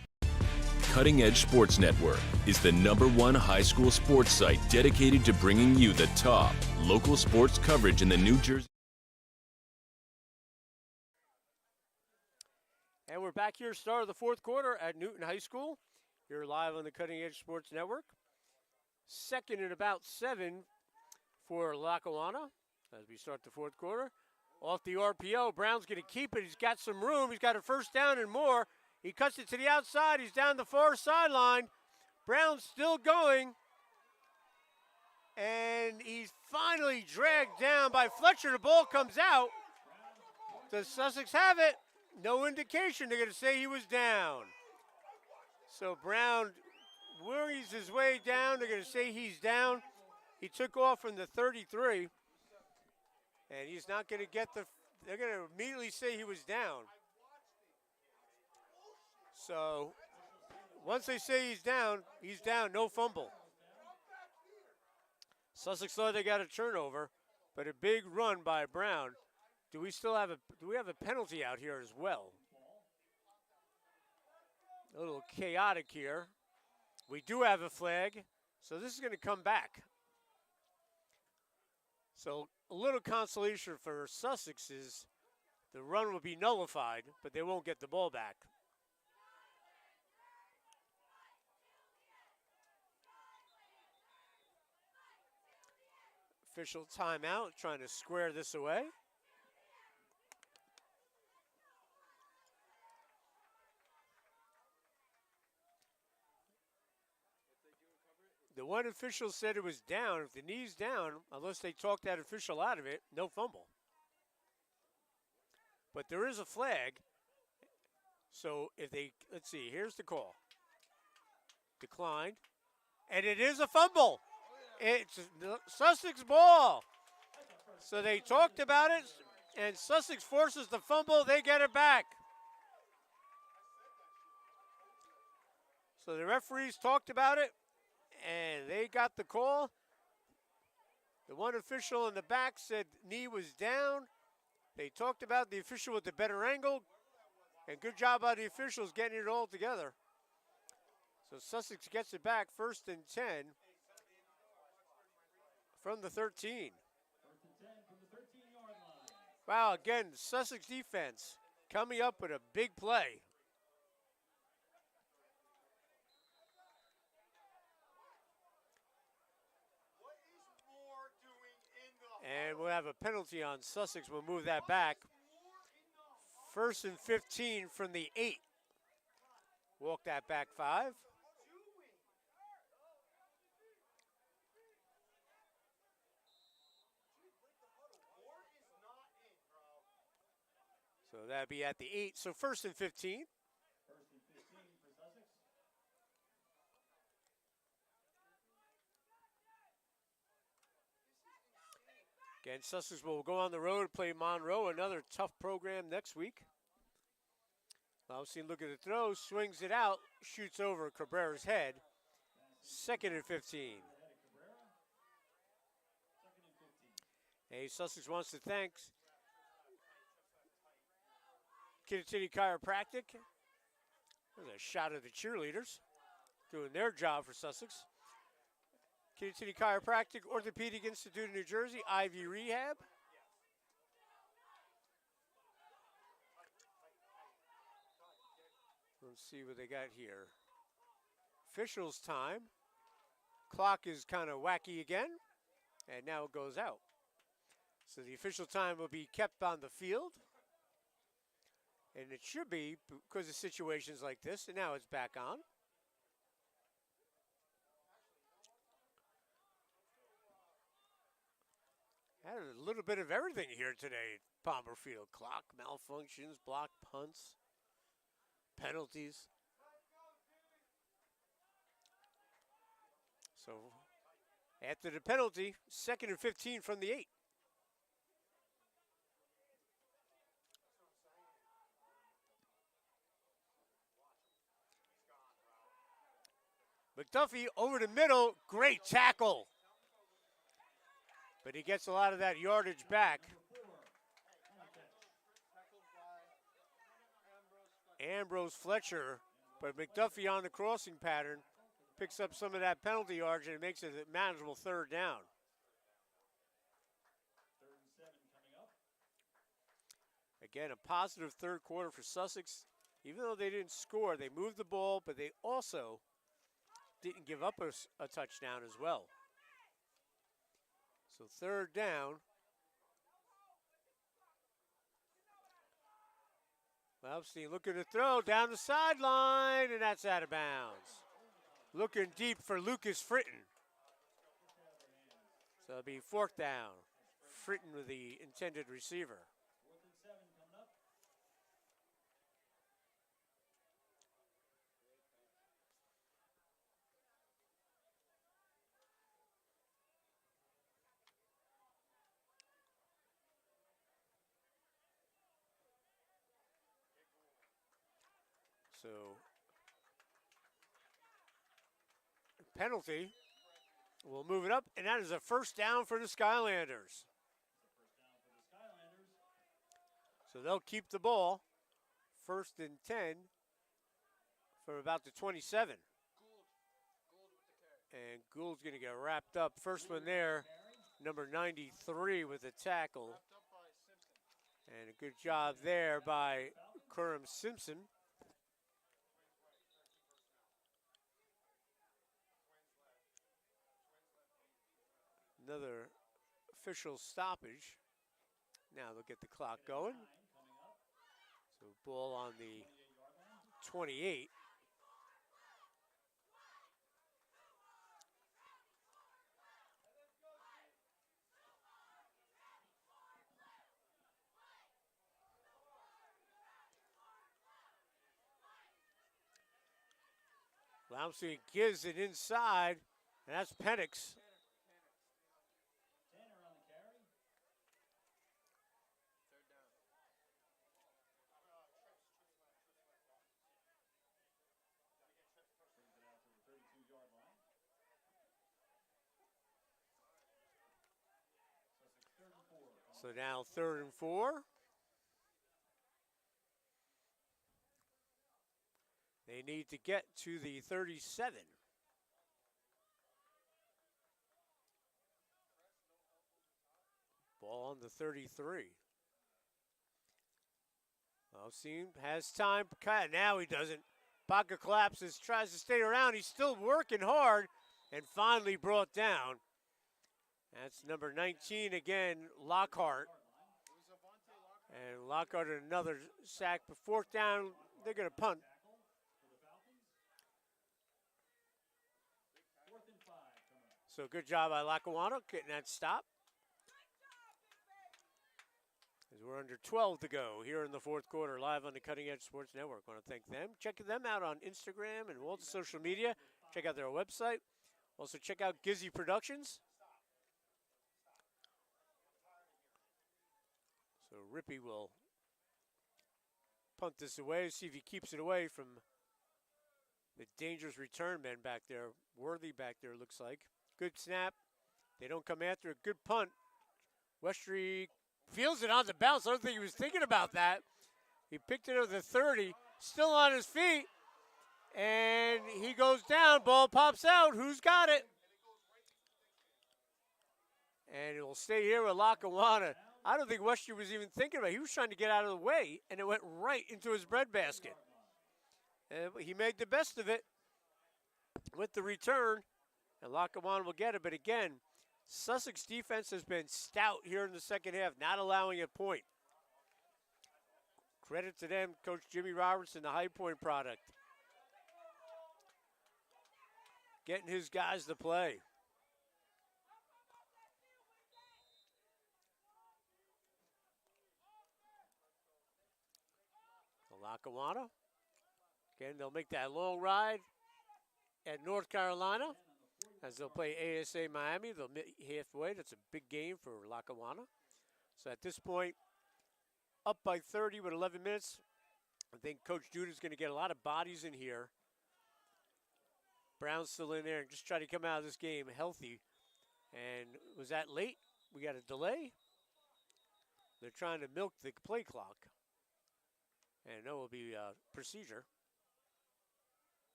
Speaker 4: Cutting Edge Sports Network is the #1 high school sports site dedicated to bringing you the top local sports coverage in the New Jersey.
Speaker 1: And we're back here, start of the 4th quarter at Newton High School. You're live on the Cutting Edge Sports Network. 2nd and about 7 for Lackawanna as we start the 4th quarter. Off the RPO, Brown's going to keep it. He's got some room. He's got a 1st down and more. He cuts it to the outside. He's down the far sideline. Brown's still going. And he's finally dragged down by Fletcher. The ball comes out. Does Sussex have it? No indication. They're going to say he was down. So Brown worries his way down. They're going to say he's down. He took off from the 33. And he's not going to get they're going to immediately say he was down. So once they say he's down, no fumble. Sussex thought they got a turnover, but a big run by Brown. Do we have a penalty out here as well? A little chaotic here. We do have a flag, so this is going to come back. So a little consolation for Sussex is the run will be nullified, but they won't get the ball back. Official timeout, trying to square this away. The the one official said it was down. If the knee's down, unless they talked that official out of it, no fumble. But there is a flag. So if they, let's see, here's the call. Declined. And it is a fumble. It's Sussex ball. So they talked about it, and Sussex forces the fumble. They get it back. So the referees talked about it, and they got the call. The one official in the back said knee was down. They talked about the official with the better angle, and good job by the officials getting it all together. So Sussex gets it back, 1st and 10 from the 13.
Speaker 3: 1st and 10 from the 13-yard line.
Speaker 1: Wow, again, Sussex defense coming up with a big play.
Speaker 2: What is Moore doing in the
Speaker 1: And we'll have a penalty on Sussex. We'll move that back. 1st and 15 from the 8. Walk that back 5. So that'd be at the 8. So 1st and 15.
Speaker 3: 1st and 15 for Sussex.
Speaker 1: Again, Sussex will go on the road, play Monroe, another tough program next week. Lousine look at the throw, swings it out, shoots over Cabrera's head. 2nd and 15.
Speaker 3: Ahead of Cabrera. 2nd and 15.
Speaker 1: Hey, Sussex wants to thank Kittatinny Chiropractic. There's a shot of the cheerleaders doing their job for Sussex. Kittatinny Chiropractic, Orthopedic Institute of New Jersey, Ivy Rehab. Let's see what they got here. Officials time. Clock is kind of wacky again, and now it goes out. So the official time will be kept on the field. And it should be because of situations like this, and now it's back on. Had a little bit of everything here today at Palmer Field. Clock malfunctions, block punts, penalties. So after the penalty, 2nd and 15 from the 8. McDuffie over the middle, great tackle. But he gets a lot of that yardage back. Ambrose Fletcher, but McDuffie on the crossing pattern picks up some of that penalty yardage and makes it a manageable 3rd down.
Speaker 3: 3rd and 7 coming up.
Speaker 1: Again, a positive 3rd quarter for Sussex. Even though they didn't score, they moved the ball, but they also didn't give up a touchdown as well. So 3rd down. Lousine looking to throw down the sideline, and that's out of bounds. Looking deep for Lucas Fritton. So it'll be 4th down. Fritton with the intended receiver.
Speaker 3: 4th and 7 coming up.
Speaker 1: So penalty. We'll move it up, and that is a 1st down for the Skylanders.
Speaker 3: First down for the Skylanders.
Speaker 1: So they'll keep the ball. 1st and 10 from about the 27. And Gould's going to get wrapped up. First one there, number 93 with a tackle. And a good job there by Curran Simpson. Another official stoppage. Now they'll get the clock going. So ball on the 28. Flamsteed gives it inside, and that's Penix.
Speaker 3: Tanner on the carry. Brings it out to the 32-yard line. Sussex 3rd and 4.
Speaker 1: So now 3rd and 4. They need to get to the 37. Ball on the 33. Flamsteed has time. Now he doesn't. Baca collapses, tries to stay around. He's still working hard and finally brought down. That's number 19 again, Lockhart. And Lockhart another sack. But 4th down, they're going to punt. So good job by Lackawanna getting that stop. As we're under 12 to go here in the 4th quarter, live on the Cutting Edge Sports Network. I want to thank them. Check them out on Instagram and all the social media. Check out their website. Also check out Gizzy Productions. So Rippey will punt this away, see if he keeps it away from the dangerous return men back there. Worthy back there, looks like. Good snap. They don't come after it. Good punt. Westry feels it on the bounce. I don't think he was thinking about that. He picked it at the 30, still on his feet, and he goes down. Ball pops out. Who's got it? And it will stay here with Lackawanna. I don't think Westry was even thinking about it. He was trying to get out of the way, and it went right into his breadbasket. And he made the best of it with the return, and Lackawanna will get it. But again, Sussex defense has been stout here in the second half, not allowing a point. Credit to them, Coach Jimmy Robertson, the High Point product. Getting his guys to play. Lackawanna. Again, they'll make that long ride at North Carolina as they'll play ASA Miami. They'll meet halfway. That's a big game for Lackawanna. So at this point, up by 30 with 11 minutes. I think Coach Duda's going to get a lot of bodies in here. Brown's still in there and just try to come out of this game healthy. And was that late? We got a delay. They're trying to milk the play clock. And that will be a procedure.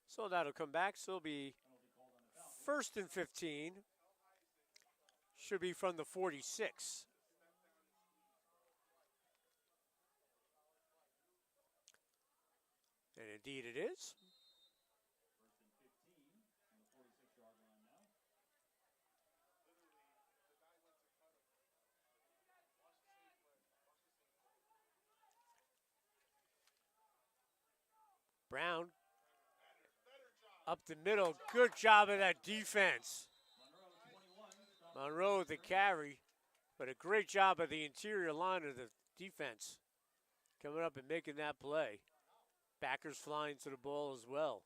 Speaker 1: So that'll come back. So it'll be 1st and 15. Should be from the 46. And indeed it is.
Speaker 3: 1st and 15 on the 46-yard line now.
Speaker 1: Brown up the middle. Good job of that defense. Monroe with the carry, but a great job of the interior line of the defense coming up and making that play. Backers flying to the ball as well.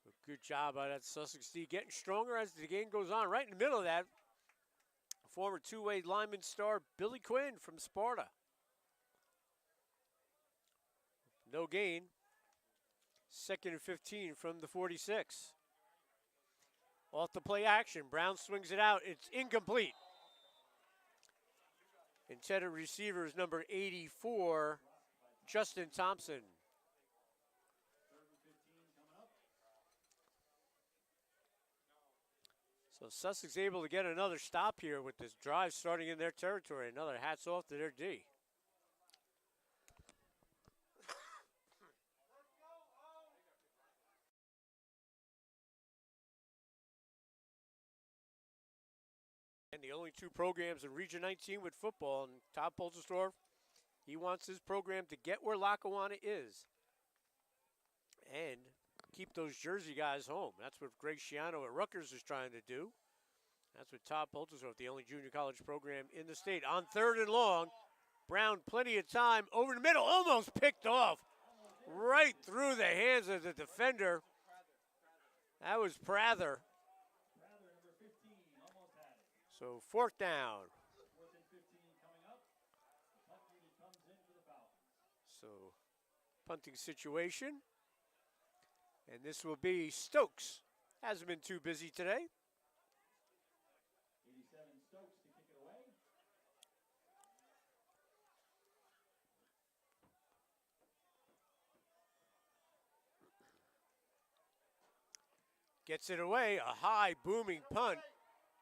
Speaker 1: A good job by that Sussex D, getting stronger as the game goes on. Right in the middle of that, former two-way lineman star Billy Quinn from Sparta. No gain. 2nd and 15 from the 46. Off the play action. Brown swings it out. It's incomplete. Intended receiver is number 84, Justin Thompson. So Sussex able to get another stop here with this drive starting in their territory. Another hats off to their D. And the only two programs in Region 19 with football, and Todd Poltersdorf, he wants his program to get where Lackawanna is and keep those Jersey guys home. That's what Greg Schiano at Rutgers is trying to do. That's what Todd Poltersdorf, the only junior college program in the state. On 3rd and long, Brown plenty of time over the middle, almost picked off right through the hands of the defender. That was Prather.
Speaker 3: Rather, number 15, almost had it.
Speaker 1: So 4th down.
Speaker 3: 4th and 15 coming up. The punt unit comes in for the Falcons.
Speaker 1: So punting situation. And this will be Stokes. Hasn't been too busy today.
Speaker 3: 87 Stokes to kick it away.
Speaker 1: Gets it away, a high booming punt.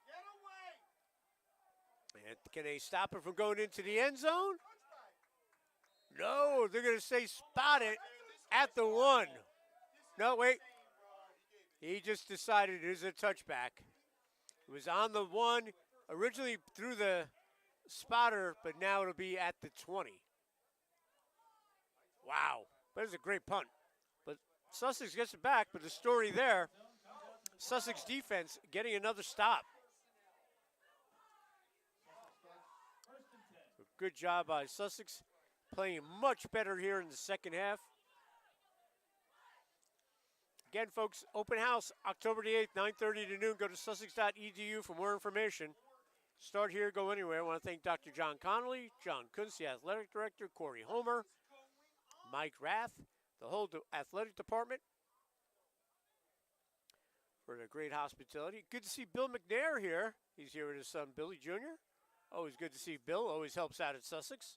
Speaker 2: Get away!
Speaker 1: And can they stop it from going into the end zone? No, they're going to say spot it at the 1. No, wait. He just decided it is a touchback. It was on the 1, originally through the spotter, but now it'll be at the 20. Wow, that is a great punt. But Sussex gets it back, but the story there, Sussex defense getting another stop. So good job by Sussex, playing much better here in the second half. Again, folks, open house October the 8th, 9:30 to noon. Go to sussex.edu for more information. Start here, go anywhere. I want to thank Dr. John Connolly, John Kuntz, the athletic director, Corey Homer, Mike Rath, the whole athletic department for the great hospitality. Good to see Bill McNair here. He's here with his son, Billy Jr. Always good to see Bill. Always helps out at Sussex.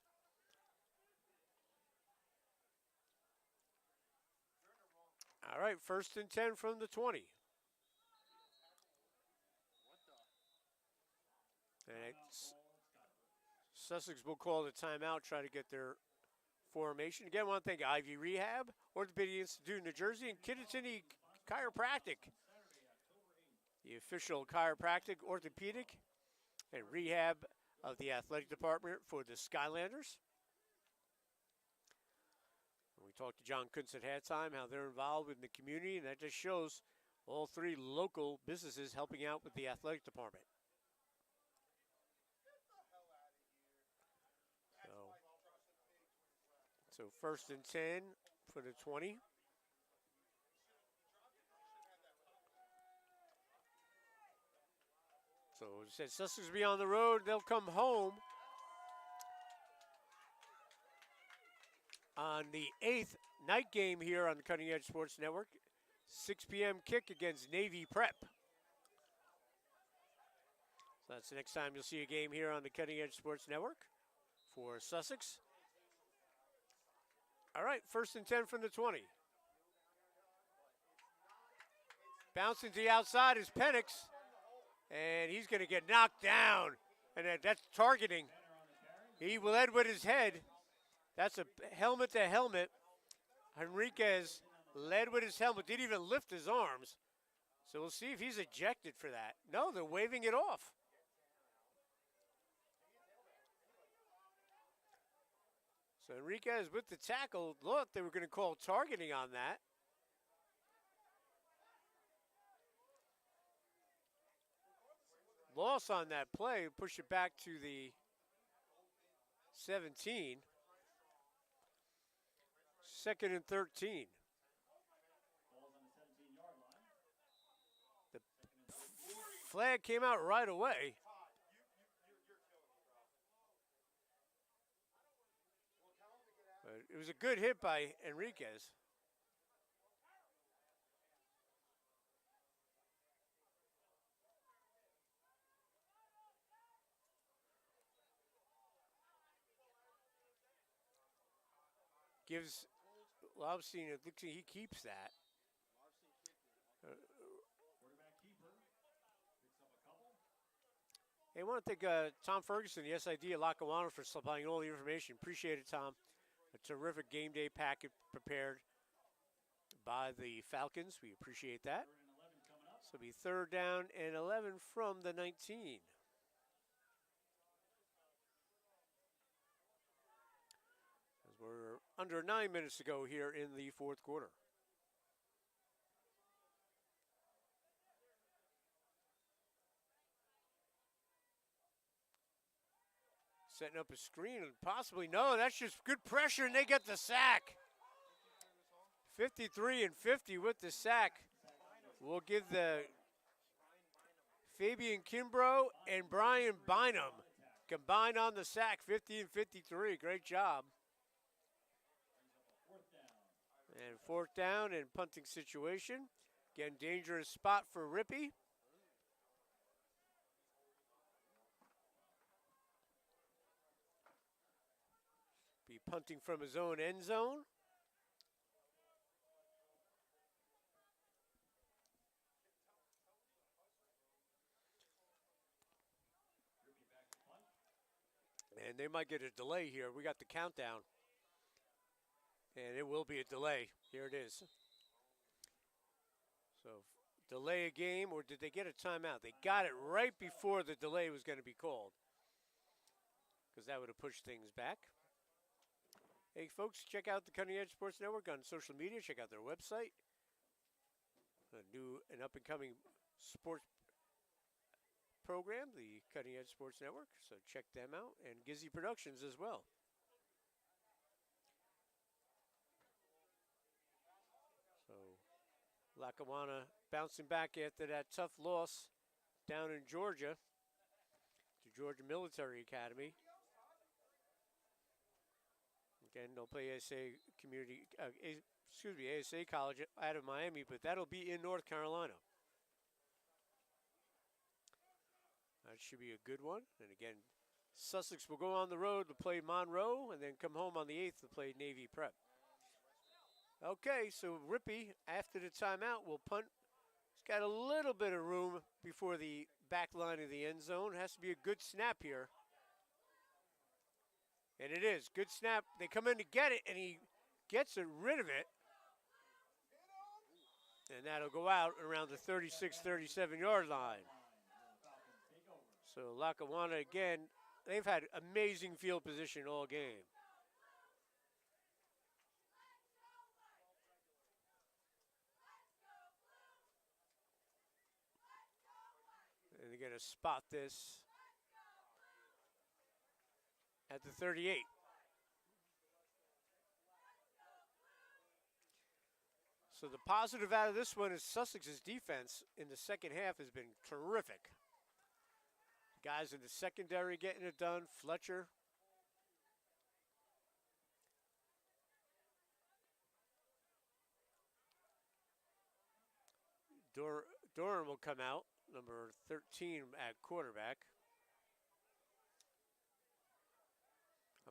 Speaker 1: All right, 1st and 10 from the 20. And Sussex will call the timeout, try to get their formation. Again, I want to thank Ivy Rehab, Orthopedic Institute in New Jersey, and Kittatinny Chiropractic, the official chiropractic, orthopedic, and rehab of the athletic department for the Skylanders. We talked to John Kuntz at halftime, how they're involved in the community, and that just shows all 3 local businesses helping out with the athletic department. So 1st and 10 for the 20. So it says Sussex will be on the road. They'll come home on the 8th night game here on the Cutting Edge Sports Network. 6 p.m. kick against Navy Prep. So that's the next time you'll see a game here on the Cutting Edge Sports Network for Sussex. All right, 1st and 10 from the 20. Bouncing to the outside is Penix, and he's going to get knocked down. And that's targeting. He led with his head. That's a helmet to helmet. Henriquez led with his helmet, didn't even lift his arms. So we'll see if he's ejected for that. No, they're waving it off. So Enriquez with the tackle. Look, they were going to call targeting on that. Loss on that play, push it back to the 17. 2nd and 13. The flag came out right away. But it was a good hit by Enriquez. Gives Lobstein, it looks like he keeps that.
Speaker 3: Quarterback keeper picks up a couple.
Speaker 1: Hey, I want to thank Tom Ferguson, the SID at Lackawanna, for supplying all the information. Appreciate it, Tom. A terrific game day packet prepared by the Falcons. We appreciate that.
Speaker 3: 3rd and 11 coming up.
Speaker 1: So it'll be 3rd down and 11 from the 19. As we're under 9 minutes to go here in the 4th quarter. Setting up a screen, and possibly, no, that's just good pressure, and they get the sack. 53 and 50 with the sack. We'll give the Fabian Kimbrough and Brian Bynum combined on the sack, 50 and 53. Great job. And fourth down and punting situation. Again, dangerous spot for Rippey. Be punting from his own end zone. And they might get a delay here. We got the countdown. And it will be a delay. Here it is. So, delay a game, or did they get a timeout? They got it right before the delay was going to be called, because that would have pushed things back. Hey, folks, check out the Cutting Edge Sports Network on social media. Check out their website. A new and up-and-coming sports program, the Cutting Edge Sports Network. So check them out, and Gizzy Productions as well. So Lackawanna bouncing back after that tough loss down in Georgia to Georgia Military Academy. Again, they'll play ASA Community, ASA College out of Miami, but that'll be in North Carolina. That should be a good one. And again, Sussex will go on the road to play Monroe and then come home on the 8th to play Navy Prep. Okay, so Rippey, after the timeout, will punt. He's got a little bit of room before the back line of the end zone. Has to be a good snap here. And it is. Good snap. They come in to get it, and he gets rid of it. And that'll go out around the 36, 37-yard line. So Lackawanna, again, they've had amazing field position all game. And they're going to spot this at the 38. So the positive out of this one is Sussex's defense in the second half has been terrific. Guys in the secondary getting it done. Fletcher. Doran will come out, number 13 at quarterback.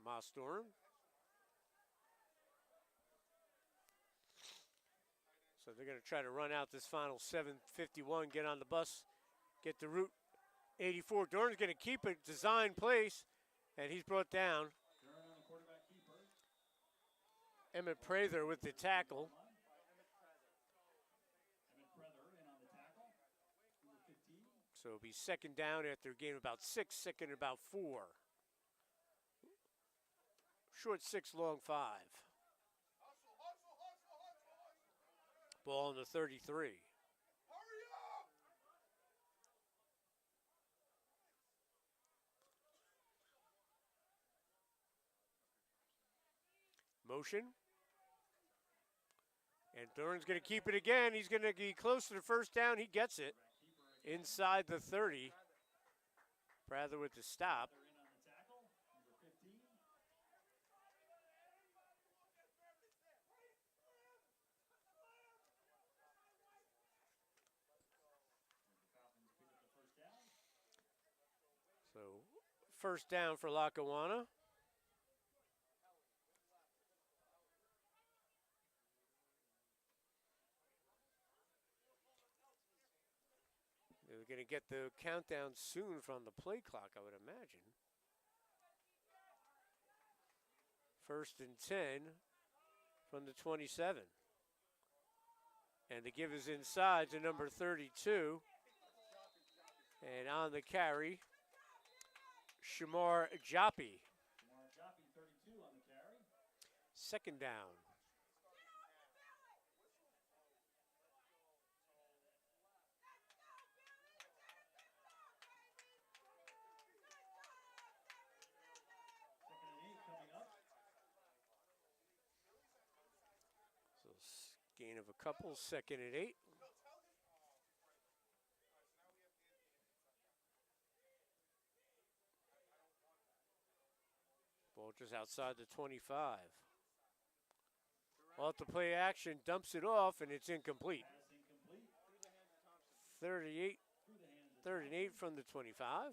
Speaker 1: Amos Doran. So they're going to try to run out this final 7:51, get on the bus, get the route 84. Doran's going to keep it, design place, and he's brought down. Emmett Prather with the tackle. So it'll be second down after a game about 6, second about 4. Short 6, long 5. Ball on the 33. Motion. And Doran's going to keep it again. He's going to be close to the first down. He gets it inside the 30. Prather with the stop. So first down for Lackawanna. They're going to get the countdown soon from the play clock, I would imagine. First and 10 from the 27. And the give is inside to number 32. And on the carry, Shamar Joppi. Second down. Gain of a couple, 2nd and 8. Ball just outside the 25. Off the play action, dumps it off, and it's incomplete. 38, 3rd and 8 from the 25.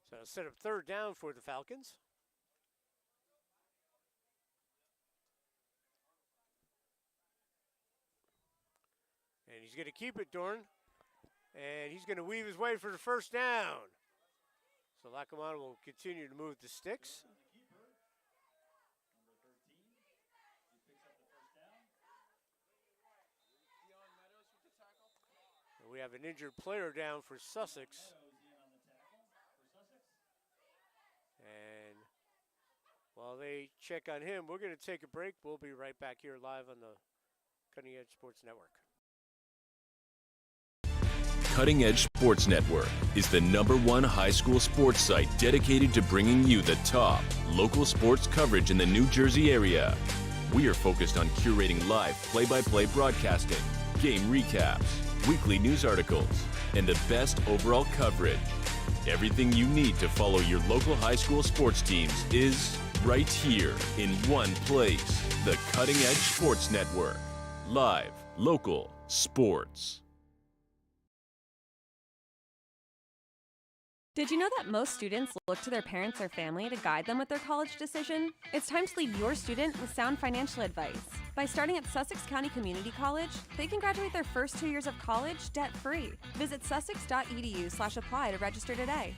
Speaker 1: So set up 3rd down for the Falcons. And he's going to keep it, Dorn. And he's going to weave his way for the 1st down. So Lackawanna will continue to move the sticks. And we have an injured player down for Sussex. And while they check on him, we're going to take a break. We'll be right back here live on the Cutting Edge Sports Network.
Speaker 4: Cutting Edge Sports Network is the #1 high school sports site dedicated to bringing you the top local sports coverage in the New Jersey area. We are focused on curating live play-by-play broadcasting, game recaps, weekly news articles, and the best overall coverage. Everything you need to follow your local high school sports teams is right here in one place. The Cutting Edge Sports Network. Live, local, sports.
Speaker 5: Did you know that most students look to their parents or family to guide them with their college decision? It's time to lead your student with sound financial advice. By starting at Sussex County Community College, they can graduate their first 2 years of college debt-free. Visit sussex.edu/apply to register today.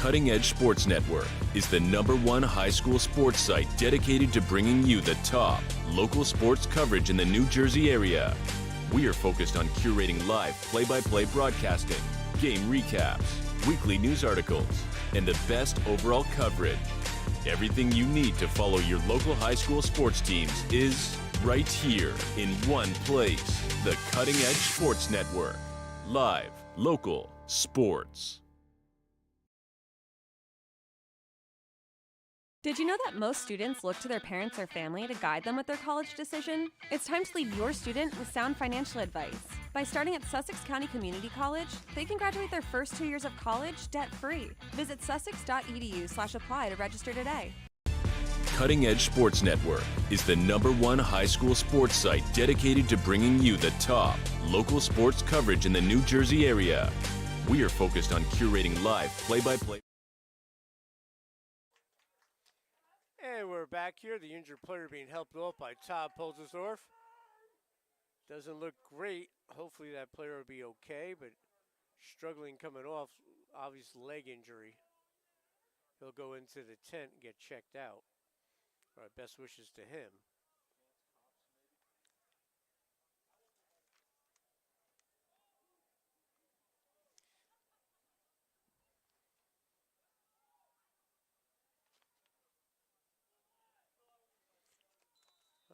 Speaker 4: Cutting Edge Sports Network is the #1 high school sports site dedicated to bringing you the top local sports coverage in the New Jersey area. We are focused on curating live play-by-play broadcasting, game recaps, weekly news articles, and the best overall coverage. Everything you need to follow your local high school sports teams is right here in one place. The Cutting Edge Sports Network. Live, local, sports.
Speaker 5: Did you know that most students look to their parents or family to guide them with their college decision? It's time to lead your student with sound financial advice. By starting at Sussex County Community College, they can graduate their first 2 years of college debt-free. Visit sussex.edu/apply to register today.
Speaker 4: Cutting Edge Sports Network is the #1 high school sports site dedicated to bringing you the top local sports coverage in the New Jersey area. We are focused on curating live play-by-play.
Speaker 1: And we're back here. The injured player being helped off by Todd Polzersdorf. Doesn't look great. Hopefully that player will be okay, but struggling coming off obvious leg injury. He'll go into the tent and get checked out. Our best wishes to him.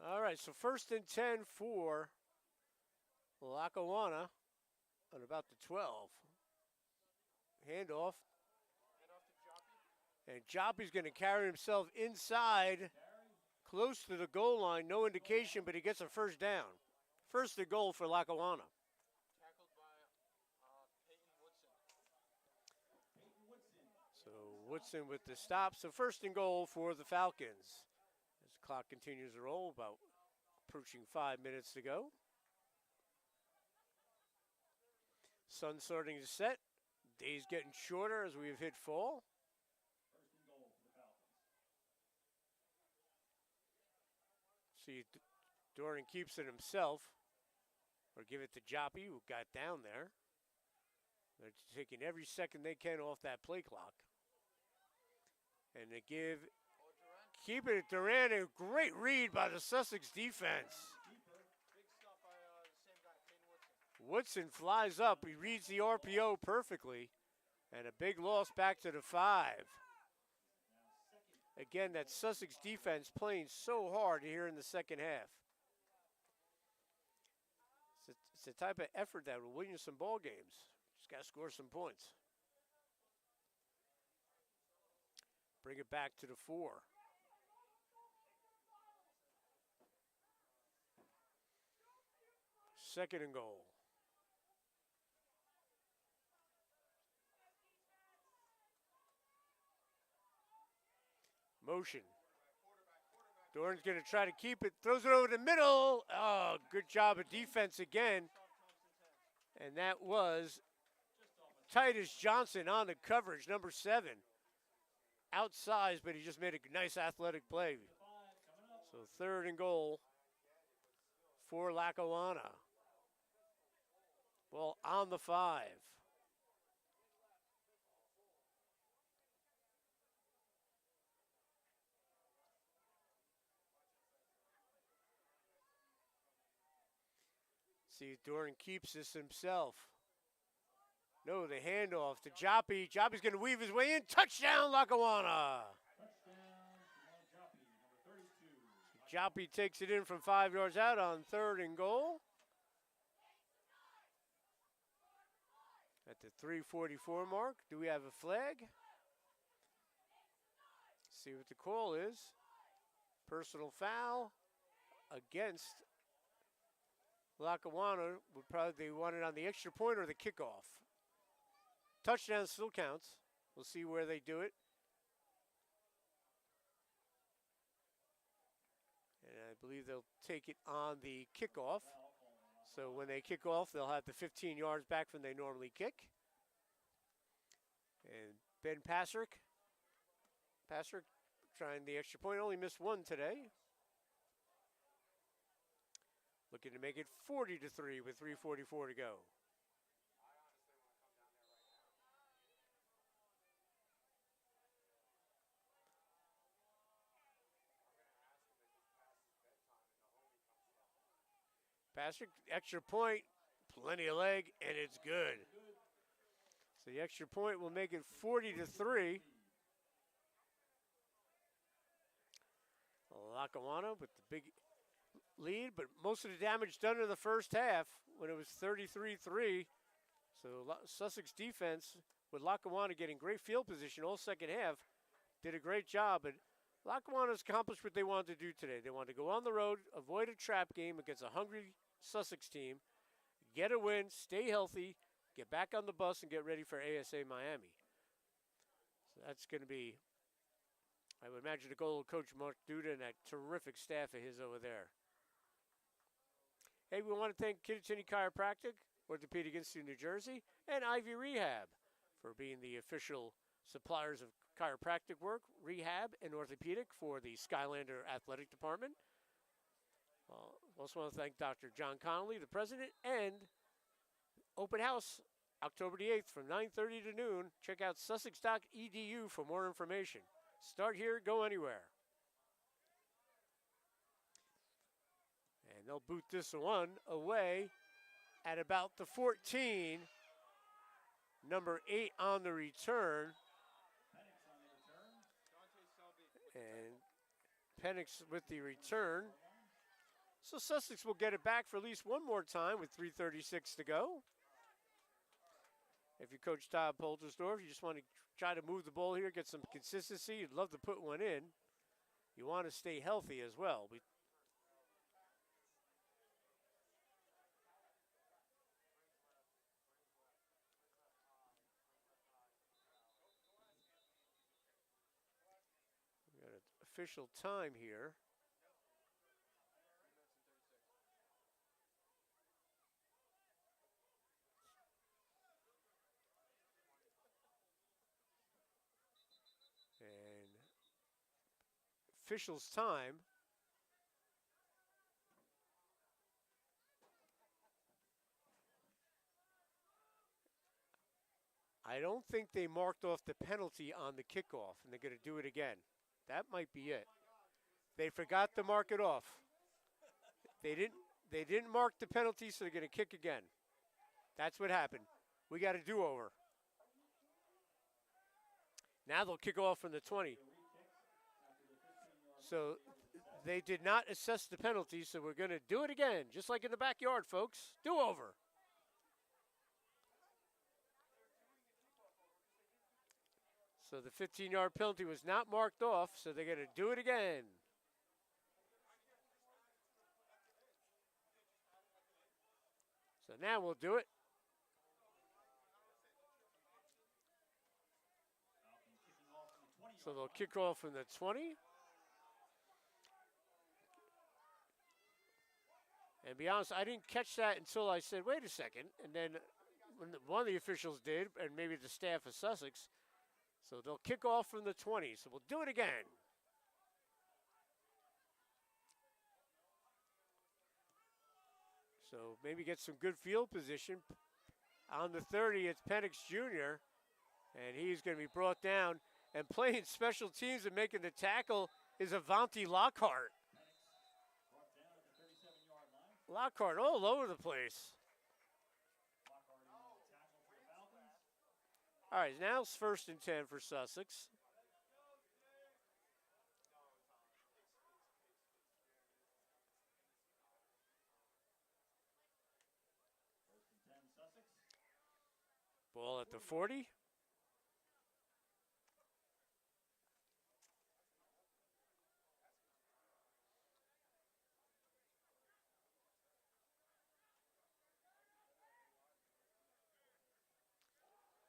Speaker 1: All right, so 1st and 10 for Lackawanna at about the 12. Handoff. And Joppy's going to carry himself inside, close to the goal line. No indication, but he gets a 1st down. 1st and goal for Lackawanna.
Speaker 2: Tackled by Peyton Woodson.
Speaker 1: So Woodson with the stop. So 1st and goal for the Falcons. As the clock continues to roll, about approaching 5 minutes to go. Sun starting to set. Day's getting shorter as we've hit fall. See, Doran keeps it himself, or give it to Joppy, who got down there. They're taking every second they can off that play clock. And they keep it at Duran, a great read by the Sussex defense.
Speaker 2: Big stop by the same guy, Peyton Woodson.
Speaker 1: Woodson flies up, he reads the RPO perfectly. And a big loss back to the 5. Again, that Sussex defense playing so hard here in the second half. It's the type of effort that will win you some ball games. Just got to score some points. Bring it back to the 4. Second and goal. Motion. Doran's going to try to keep it. Throws it over the middle. Oh, good job of defense again. And that was Titus Johnson on the coverage, number 7. Outsized, but he just made a nice athletic play. So third and goal for Lackawanna. Ball on the 5. See if Doran keeps this himself. No, the handoff to Joppy. Joppy's going to weave his way in. Touchdown, Lackawanna. Joppy takes it in from 5 yards out on third and goal. At the 3:44 mark, do we have a flag? See what the call is. Personal foul against Lackawanna. Would probably want it on the extra point or the kickoff. Touchdown still counts. We'll see where they do it. And I believe they'll take it on the kickoff. So when they kick off, they'll have the 15 yards back from they normally kick. And Ben Pasrick trying the extra point. Only missed one today. Looking to make it 40-3 with 3:44 to go. Pasrick, extra point, plenty of leg, and it's good. So the extra point will make it 40-3. Lackawanna with the big lead, but most of the damage done in the first half when it was 33-3. So Sussex defense with Lackawanna getting great field position all second half did a great job. But Lackawanna's accomplished what they wanted to do today. They wanted to go on the road, avoid a trap game against a hungry Sussex team, get a win, stay healthy, get back on the bus, and get ready for ASA Miami. So that's going to be, I would imagine, the goal of Coach Mark Duda and that terrific staff of his over there. Hey, we want to thank Kittatinny Chiropractic, Orthopedic Institute, New Jersey, and Ivy Rehab for being the official suppliers of chiropractic work, rehab, and orthopedic for the Skylander Athletic Department. Also want to thank Dr. John Connolly, the president, and open house October the 8th from 9:30 to noon. Check out sussex.edu for more information. Start here, go anywhere. And they'll boot this one away at about the 14. Number 8 on the return. And Penix with the return. So Sussex will get it back for at least one more time with 3:36 to go. If you're Coach Todd Poltersdorf, you just want to try to move the ball here, get some consistency. You'd love to put one in. You want to stay healthy as well. We got an official time here. Officials' time. I don't think they marked off the penalty on the kickoff, and they're going to do it again. That might be it. They forgot to mark it off. They didn't mark the penalty, so they're going to kick again. That's what happened. We got a do-over. Now they'll kick off from the 20. So they did not assess the penalty, so we're going to do it again, just like in the backyard, folks. Do over. So the 15-yard penalty was not marked off, so they're going to do it again. So now we'll do it. So they'll kick off from the 20. And to be honest, I didn't catch that until I said, wait a second. And then when one of the officials did, and maybe the staff of Sussex. So they'll kick off from the 20. So we'll do it again. So maybe get some good field position. On the 30, it's Penix Jr., and he's going to be brought down. And playing special teams and making the tackle is Avanti Lockhart. Lockhart all over the place. All right, now it's 1st and 10 for Sussex. Ball at the 40.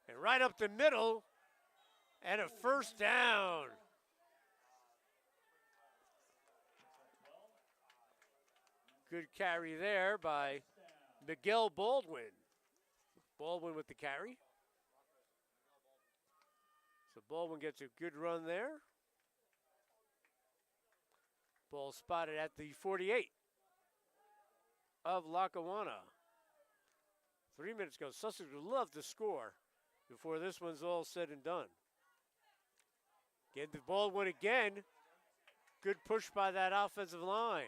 Speaker 1: And right up the middle, and a 1st down. Good carry there by Miguel Baldwin. Baldwin with the carry. So Baldwin gets a good run there. Ball spotted at the 48 of Lackawanna. 3 minutes ago, Sussex would love to score before this one's all said and done. Get the Baldwin again. Good push by that offensive line.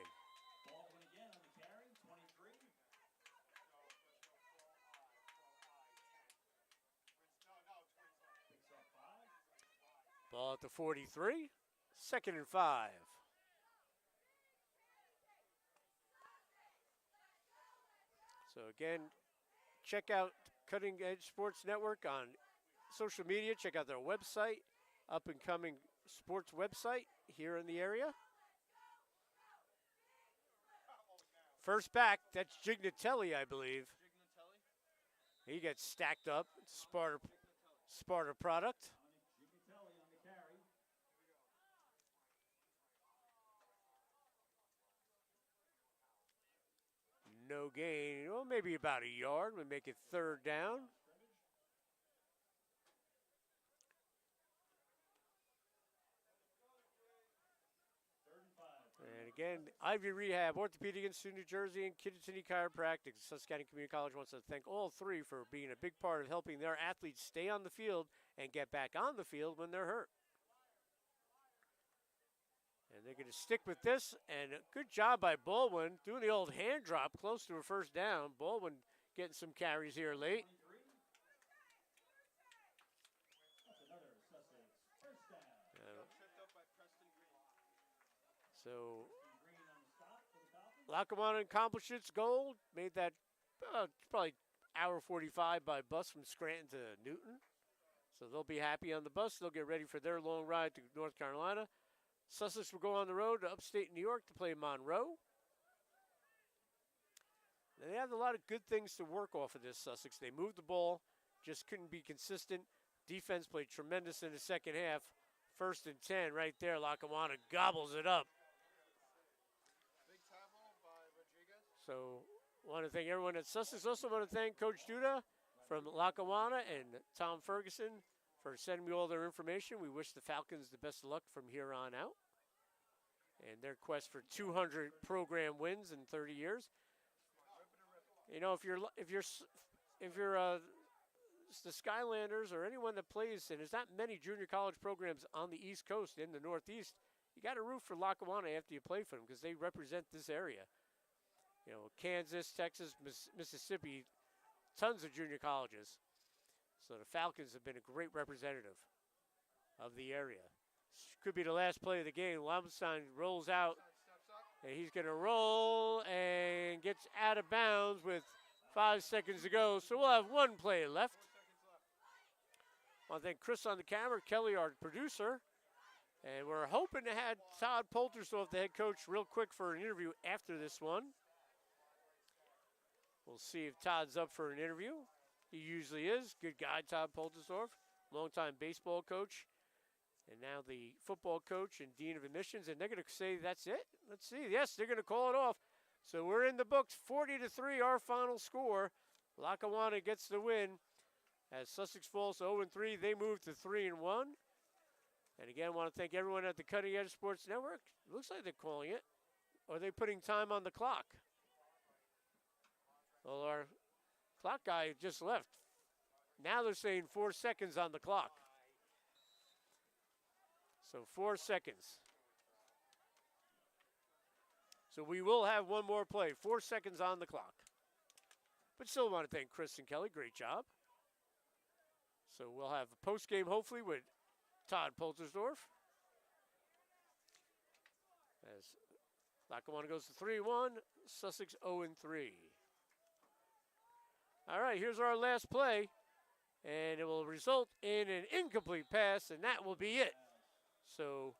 Speaker 3: Baldwin again on the carry, 23. Picks up 5.
Speaker 1: Ball at the 43. 2nd and 5. So again, check out Cutting Edge Sports Network on social media. Check out their website, up and coming sports website here in the area. First back, that's Gignatelli, I believe. He gets stacked up. Sparta product.
Speaker 3: Gignatelli on the carry.
Speaker 1: No gain. Well, maybe about a yard. We make it 3rd down. And again, Ivy Rehab, Orthopedic Institute, New Jersey, and Kittatinny Chiropractic. Sussex County Community College wants to thank all three for being a big part of helping their athletes stay on the field and get back on the field when they're hurt. And they're going to stick with this, and a good job by Baldwin doing the old hand drop close to a 1st down. Baldwin getting some carries here late.
Speaker 3: That's another Sussex 1st down.
Speaker 1: So
Speaker 3: Green on the stop for the Falcons.
Speaker 1: Lackawanna accomplished its goal, made that probably hour 45 by bus from Scranton to Newton. So they'll be happy on the bus. They'll get ready for their long ride to North Carolina. Sussex will go on the road to upstate New York to play Monroe. They have a lot of good things to work off of this, Sussex. They moved the ball, just couldn't be consistent. Defense played tremendous in the second half. 1st and 10 right there. Lackawanna gobbles it up. So want to thank everyone at Sussex. Also want to thank Coach Duda from Lackawanna and Tom Ferguson for sending me all their information. We wish the Falcons the best of luck from here on out and their quest for 200 program wins in 30 years. You know, if you're the Skylanders or anyone that plays, and there's not many junior college programs on the East Coast in the Northeast, you got to root for Lackawanna after you play for them because they represent this area. You know, Kansas, Texas, Mississippi, tons of junior colleges. So the Falcons have been a great representative of the area. Could be the last play of the game. Lamstein rolls out, and he's going to roll and gets out of bounds with 5 seconds to go. So we'll have one play left. I want to thank Chris on the camera, Kelly, our producer. And we're hoping to have Todd Poltersdorf, the head coach, real quick for an interview after this one. We'll see if Todd's up for an interview. He usually is. Good guy, Todd Poltersdorf, longtime baseball coach, and now the football coach and dean of admissions. And they're going to say that's it. Let's see. Yes, they're going to call it off. So we're in the books, 40-3, our final score. Lackawanna gets the win. As Sussex falls to 0-3, they move to 3-1. And again, I want to thank everyone at the Cutting Edge Sports Network. It looks like they're calling it. Or are they putting time on the clock? Well, our clock guy just left. Now they're saying 4 seconds on the clock. So 4 seconds. So we will have one more play. 4 seconds on the clock. But still want to thank Chris and Kelly. Great job. So we'll have a post game hopefully with Todd Poltersdorf. As Lackawanna goes to 3-1, Sussex 0-3. All right, here's our last play, and it will result in an incomplete pass, and that will be it. So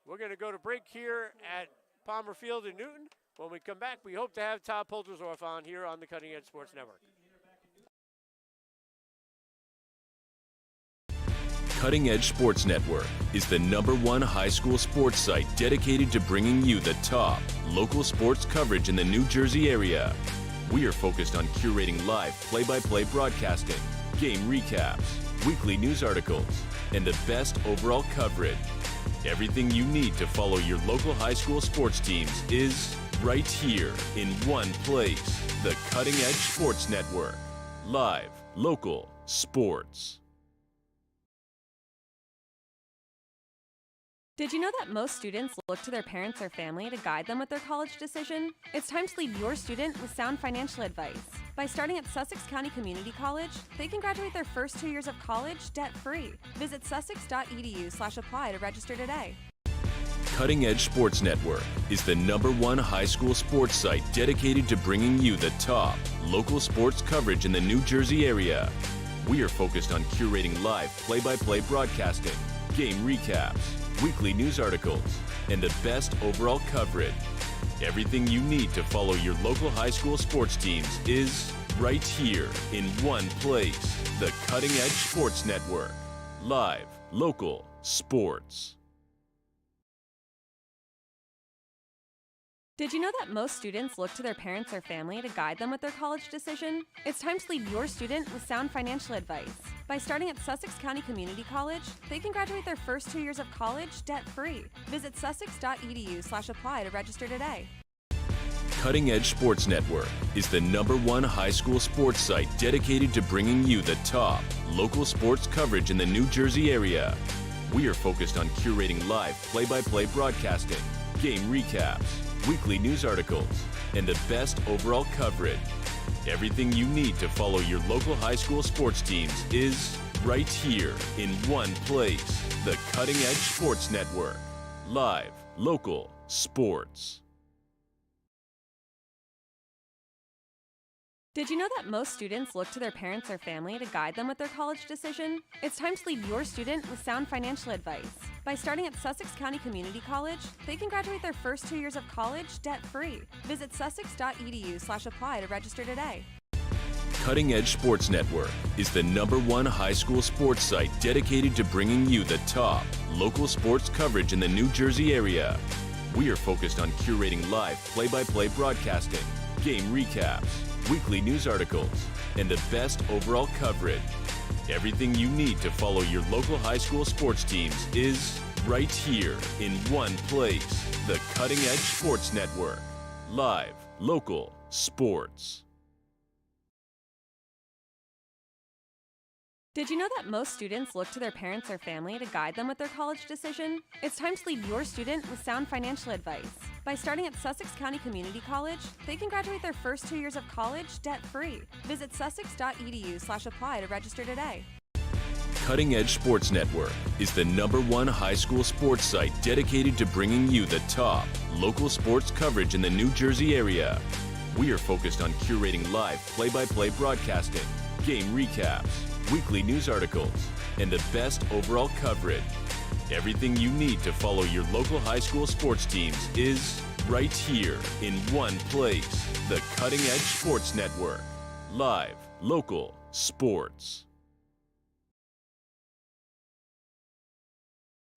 Speaker 1: we're going to go to break here at Palmer Field in Newton. When we come back, we hope to have Todd Poltersdorf on here on the Cutting Edge Sports Network.
Speaker 4: Cutting Edge Sports Network is the #1 high school sports site dedicated to bringing you the top local sports coverage in the New Jersey area. We are focused on curating live play-by-play broadcasting, game recaps, weekly news articles, and the best overall coverage. Everything you need to follow your local high school sports teams is right here in one place. The Cutting Edge Sports Network. Live, local, sports.
Speaker 5: Did you know that most students look to their parents or family to guide them with their college decision? It's time to lead your student with sound financial advice. By starting at Sussex County Community College, they can graduate their first 2 years of college debt-free. Visit sussex.edu/apply to register today.
Speaker 4: Cutting Edge Sports Network is the #1 high school sports site dedicated to bringing you the top local sports coverage in the New Jersey area. We are focused on curating live play-by-play broadcasting, game recaps, weekly news articles, and the best overall coverage. Everything you need to follow your local high school sports teams is right here in one place. The Cutting Edge Sports Network. Live, local, sports.
Speaker 5: Did you know that most students look to their parents or family to guide them with their college decision? It's time to lead your student with sound financial advice. By starting at Sussex County Community College, they can graduate their first 2 years of college debt-free. Visit sussex.edu/apply to register today.
Speaker 4: Cutting Edge Sports Network is the #1 high school sports site dedicated to bringing you the top local sports coverage in the New Jersey area. We are focused on curating live play-by-play broadcasting, game recaps, weekly news articles, and the best overall coverage. Everything you need to follow your local high school sports teams is right here in one place. The Cutting Edge Sports Network. Live, local, sports.
Speaker 5: Did you know that most students look to their parents or family to guide them with their college decision? It's time to lead your student with sound financial advice. By starting at Sussex County Community College, they can graduate their first 2 years of college debt-free. Visit sussex.edu/apply to register today.
Speaker 4: Cutting Edge Sports Network is the #1 high school sports site dedicated to bringing you the top local sports coverage in the New Jersey area. We are focused on curating live play-by-play broadcasting, game recaps, weekly news articles, and the best overall coverage. Everything you need to follow your local high school sports teams is right here in one place. The Cutting Edge Sports Network. Live, local, sports.
Speaker 5: Did you know that most students look to their parents or family to guide them with their college decision? It's time to lead your student with sound financial advice. By starting at Sussex County Community College, they can graduate their first 2 years of college debt-free. Visit sussex.edu/apply to register today.
Speaker 4: Cutting Edge Sports Network is the #1 high school sports site dedicated to bringing you the top local sports coverage in the New Jersey area. We are focused on curating live play-by-play broadcasting, game recaps, weekly news articles, and the best overall coverage. Everything you need to follow your local high school sports teams is right here in one place. The Cutting Edge Sports Network. Live, local, sports.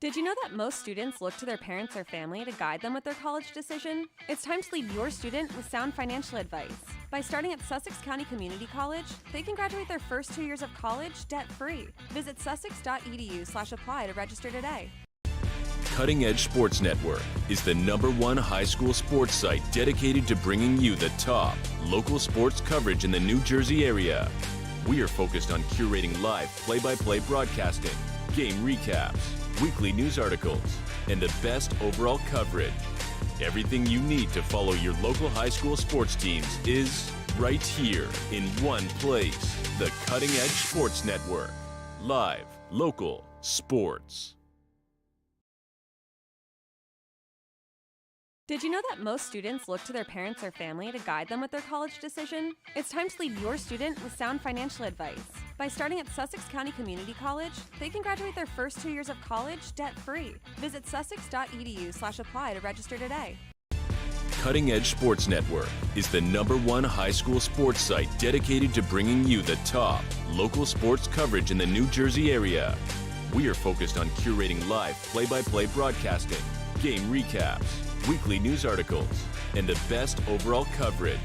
Speaker 5: Did you know that most students look to their parents or family to guide them with their college decision? It's time to lead your student with sound financial advice. By starting at Sussex County Community College, they can graduate their first 2 years of college debt-free. Visit sussex.edu/apply to register today.
Speaker 4: Cutting Edge Sports Network is the #1 high school sports site dedicated to bringing you the top local sports coverage in the New Jersey area. We are focused on curating live play-by-play broadcasting, game recaps, weekly news articles, and the best overall coverage. Everything you need to follow your local high school sports teams is right here in one place. The Cutting Edge Sports Network. Live, local, sports.
Speaker 5: Did you know that most students look to their parents or family to guide them with their college decision? It's time to lead your student with sound financial advice. By starting at Sussex County Community College, they can graduate their first 2 years of college debt-free. Visit sussex.edu/apply to register today.
Speaker 4: Cutting Edge Sports Network is the #1 high school sports site dedicated to bringing you the top local sports coverage in the New Jersey area. We are focused on curating live play-by-play broadcasting, game recaps, weekly news articles, and the best overall coverage.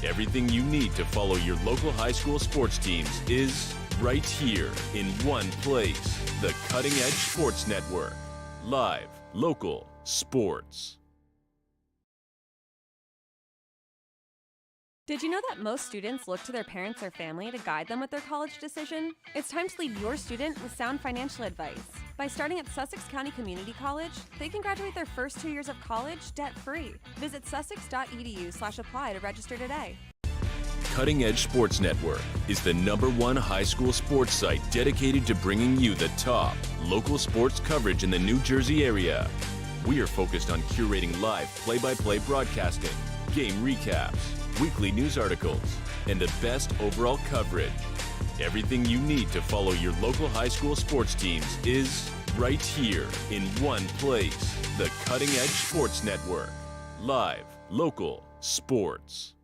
Speaker 4: Everything you need to follow your local high school sports teams is right here in one place. The Cutting Edge Sports Network. Live, local, sports.
Speaker 5: Did you know that most students look to their parents or family to guide them with their college decision? It's time to lead your student with sound financial advice. By starting at Sussex County Community College, they can graduate their first 2 years of college debt-free. Visit sussex.edu/apply to register today.
Speaker 4: Cutting Edge Sports Network is the #1 high school sports site dedicated to bringing you the top local sports coverage in the New Jersey area. We are focused on curating live play-by-play broadcasting, game recaps, weekly news articles, and the best overall coverage. Everything you need to follow your local high school sports teams is right here in one place. The Cutting Edge Sports Network. Live, local, sports.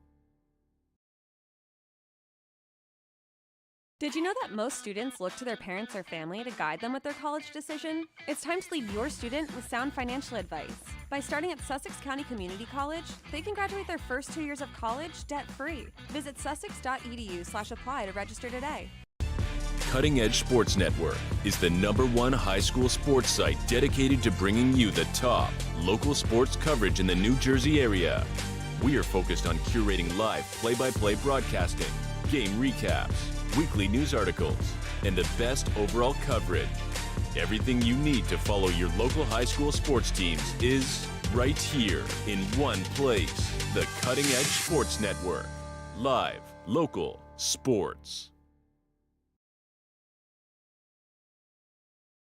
Speaker 5: Did you know that most students look to their parents or family to guide them with their college decision? It's time to lead your student with sound financial advice. By starting at Sussex County Community College, they can graduate their first 2 years of college debt-free. Visit sussex.edu/apply to register today.
Speaker 4: Cutting Edge Sports Network is the #1 high school sports site dedicated to bringing you the top local sports coverage in the New Jersey area. We are focused on curating live play-by-play broadcasting, game recaps, weekly news articles, and the best overall coverage. Everything you need to follow your local high school sports teams is right here in one place. The Cutting Edge Sports Network. Live, local, sports.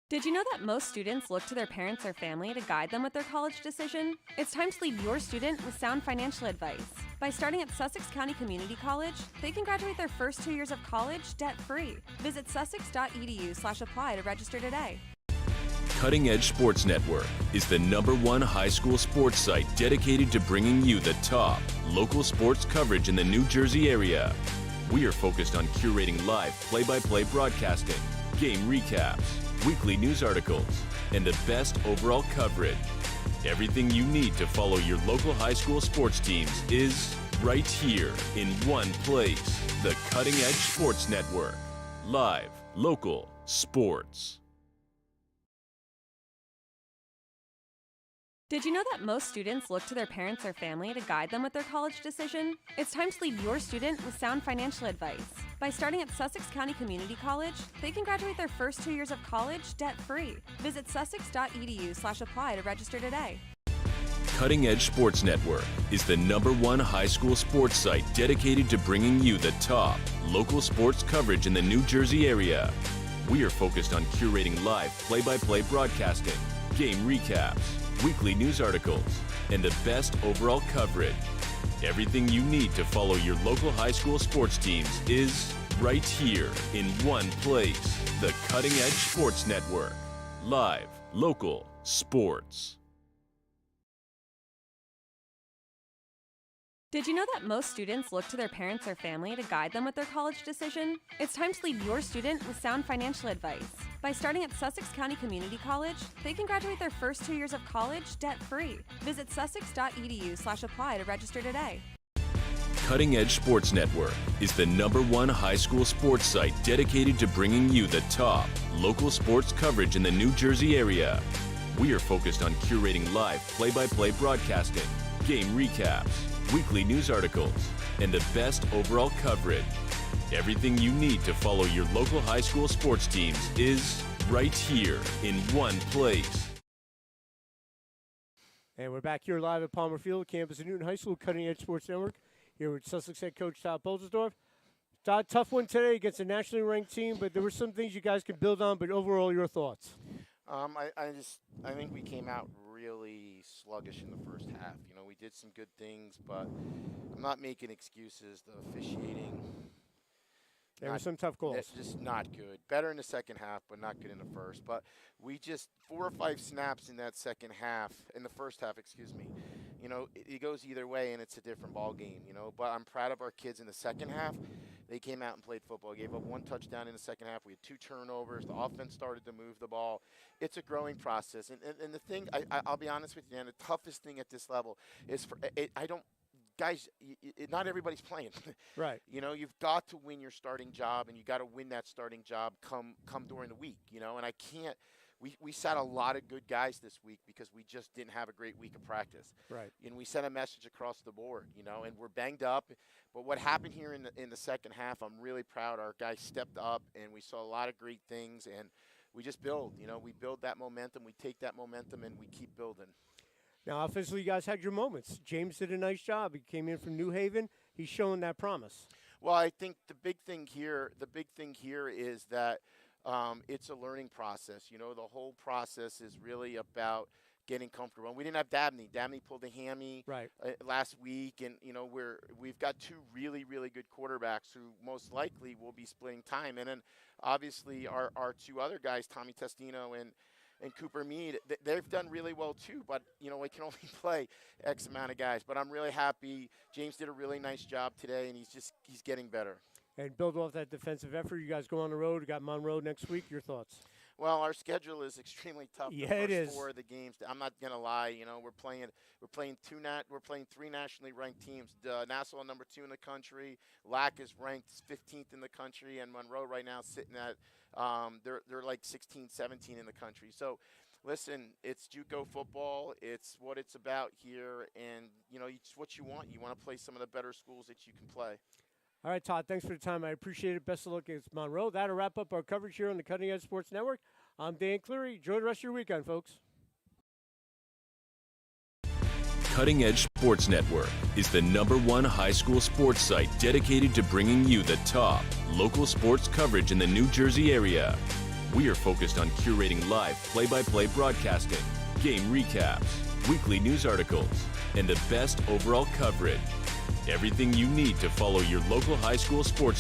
Speaker 5: Did you know that most students look to their parents or family to guide them with their college decision? It's time to lead your student with sound financial advice. By starting at Sussex County Community College, they can graduate their first 2 years of college debt-free. Visit sussex.edu/apply to register today.
Speaker 4: Cutting Edge Sports Network is the #1 high school sports site dedicated to bringing you the top local sports coverage in the New Jersey area. We are focused on curating live play-by-play broadcasting, game recaps, weekly news articles, and the best overall coverage. Everything you need to follow your local high school sports teams is right here in one place. The Cutting Edge Sports Network. Live, local, sports.
Speaker 5: Did you know that most students look to their parents or family to guide them with their college decision? It's time to lead your student with sound financial advice. By starting at Sussex County Community College, they can graduate their first 2 years of college debt-free. Visit sussex.edu/apply to register today.
Speaker 4: Cutting Edge Sports Network is the #1 high school sports site dedicated to bringing you the top local sports coverage in the New Jersey area. We are focused on curating live play-by-play broadcasting, game recaps, weekly news articles, and the best overall coverage. Everything you need to follow your local high school sports teams is right here in one place. The Cutting Edge Sports Network. Live, local, sports.
Speaker 5: Did you know that most students look to their parents or family to guide them with their college decision? It's time to lead your student with sound financial advice. By starting at Sussex County Community College, they can graduate their first 2 years of college debt-free. Visit sussex.edu/apply to register today.
Speaker 4: Cutting Edge Sports Network is the #1 high school sports site dedicated to bringing you the top local sports coverage in the New Jersey area. We are focused on curating live play-by-play broadcasting, game recaps, weekly news articles, and the best overall coverage. Everything you need to follow your local high school sports teams is right here in one place.
Speaker 1: And we're back here live at Palmer Field, campus of Newton High School, Cutting Edge Sports Network, here with Sussex head coach Todd Bolsdorf. Todd, tough one today against a nationally ranked team, but there were some things you guys can build on, but overall, your thoughts?
Speaker 7: I think we came out really sluggish in the first half. You know, we did some good things, but I'm not making excuses. The officiating,
Speaker 1: There were some tough calls.
Speaker 7: just not good. Better in the second half, but not good in the first. But we just 4 or 5 snaps in that second half, in the first half, excuse me. You know, it goes either way, and it's a different ball game. You know, but I'm proud of our kids in the second half. They came out and played football. Gave up 1 touchdown in the second half. We had 2 turnovers. The offense started to move the ball. It's a growing process. And the thing, I'll be honest with you, Dan, the toughest thing at this level is guys, not everybody's playing.
Speaker 1: Right.
Speaker 7: You know, you've got to win your starting job, and you got to win that starting job come during the week, you know, and I can't. We sat a lot of good guys this week because we just didn't have a great week of practice.
Speaker 1: Right.
Speaker 7: And we sent a message across the board, you know, and we're banged up. But what happened here in the second half, I'm really proud. Our guys stepped up, and we saw a lot of great things, and we just build. You know, we build that momentum. We take that momentum, and we keep building.
Speaker 1: Now, offensively, you guys had your moments. James did a nice job. He came in from New Haven. He's showing that promise.
Speaker 7: Well, I think the big thing here is that it's a learning process. You know, the whole process is really about getting comfortable. And we didn't have Dabney. Dabney pulled a hammy last week, and you know we've got 2 really, really good quarterbacks who most likely will be splitting time. And then obviously our 2 other guys, Tommy Testino and Cooper Mead, they've done really well too, but, you know, we can only play X amount of guys. But I'm really happy. James did a really nice job today, and he's getting better.
Speaker 1: And build off that defensive effort. You guys go on the road. You got Monroe next week. Your thoughts?
Speaker 7: Well, our schedule is extremely tough.
Speaker 1: Yeah,
Speaker 7: the
Speaker 1: it
Speaker 7: first
Speaker 1: is.
Speaker 7: 4 of the games. I'm not gonna lie. You know, we're playing 3 nationally ranked teams. Nassau, number 2 in the country. Lack is ranked 15th in the country, and Monroe right now sitting at they're like 16, 17 in the country. So, listen, it's JUCO football. It's what it's about here, and you know, it's what you want. You want to play some of the better schools that you can play.
Speaker 1: All right, Todd, thanks for the time. I appreciate it. Best of luck against Monroe. That'll wrap up our coverage here on the Cutting Edge Sports Network. I'm Dan Cleary. Enjoy the rest of your weekend, folks.
Speaker 4: Cutting Edge Sports Network is the #1 high school sports site dedicated to bringing you the top local sports coverage in the New Jersey area. We are focused on curating live play-by-play broadcasting, game recaps, weekly news articles, and the best overall coverage. Everything you need to follow your local high school sports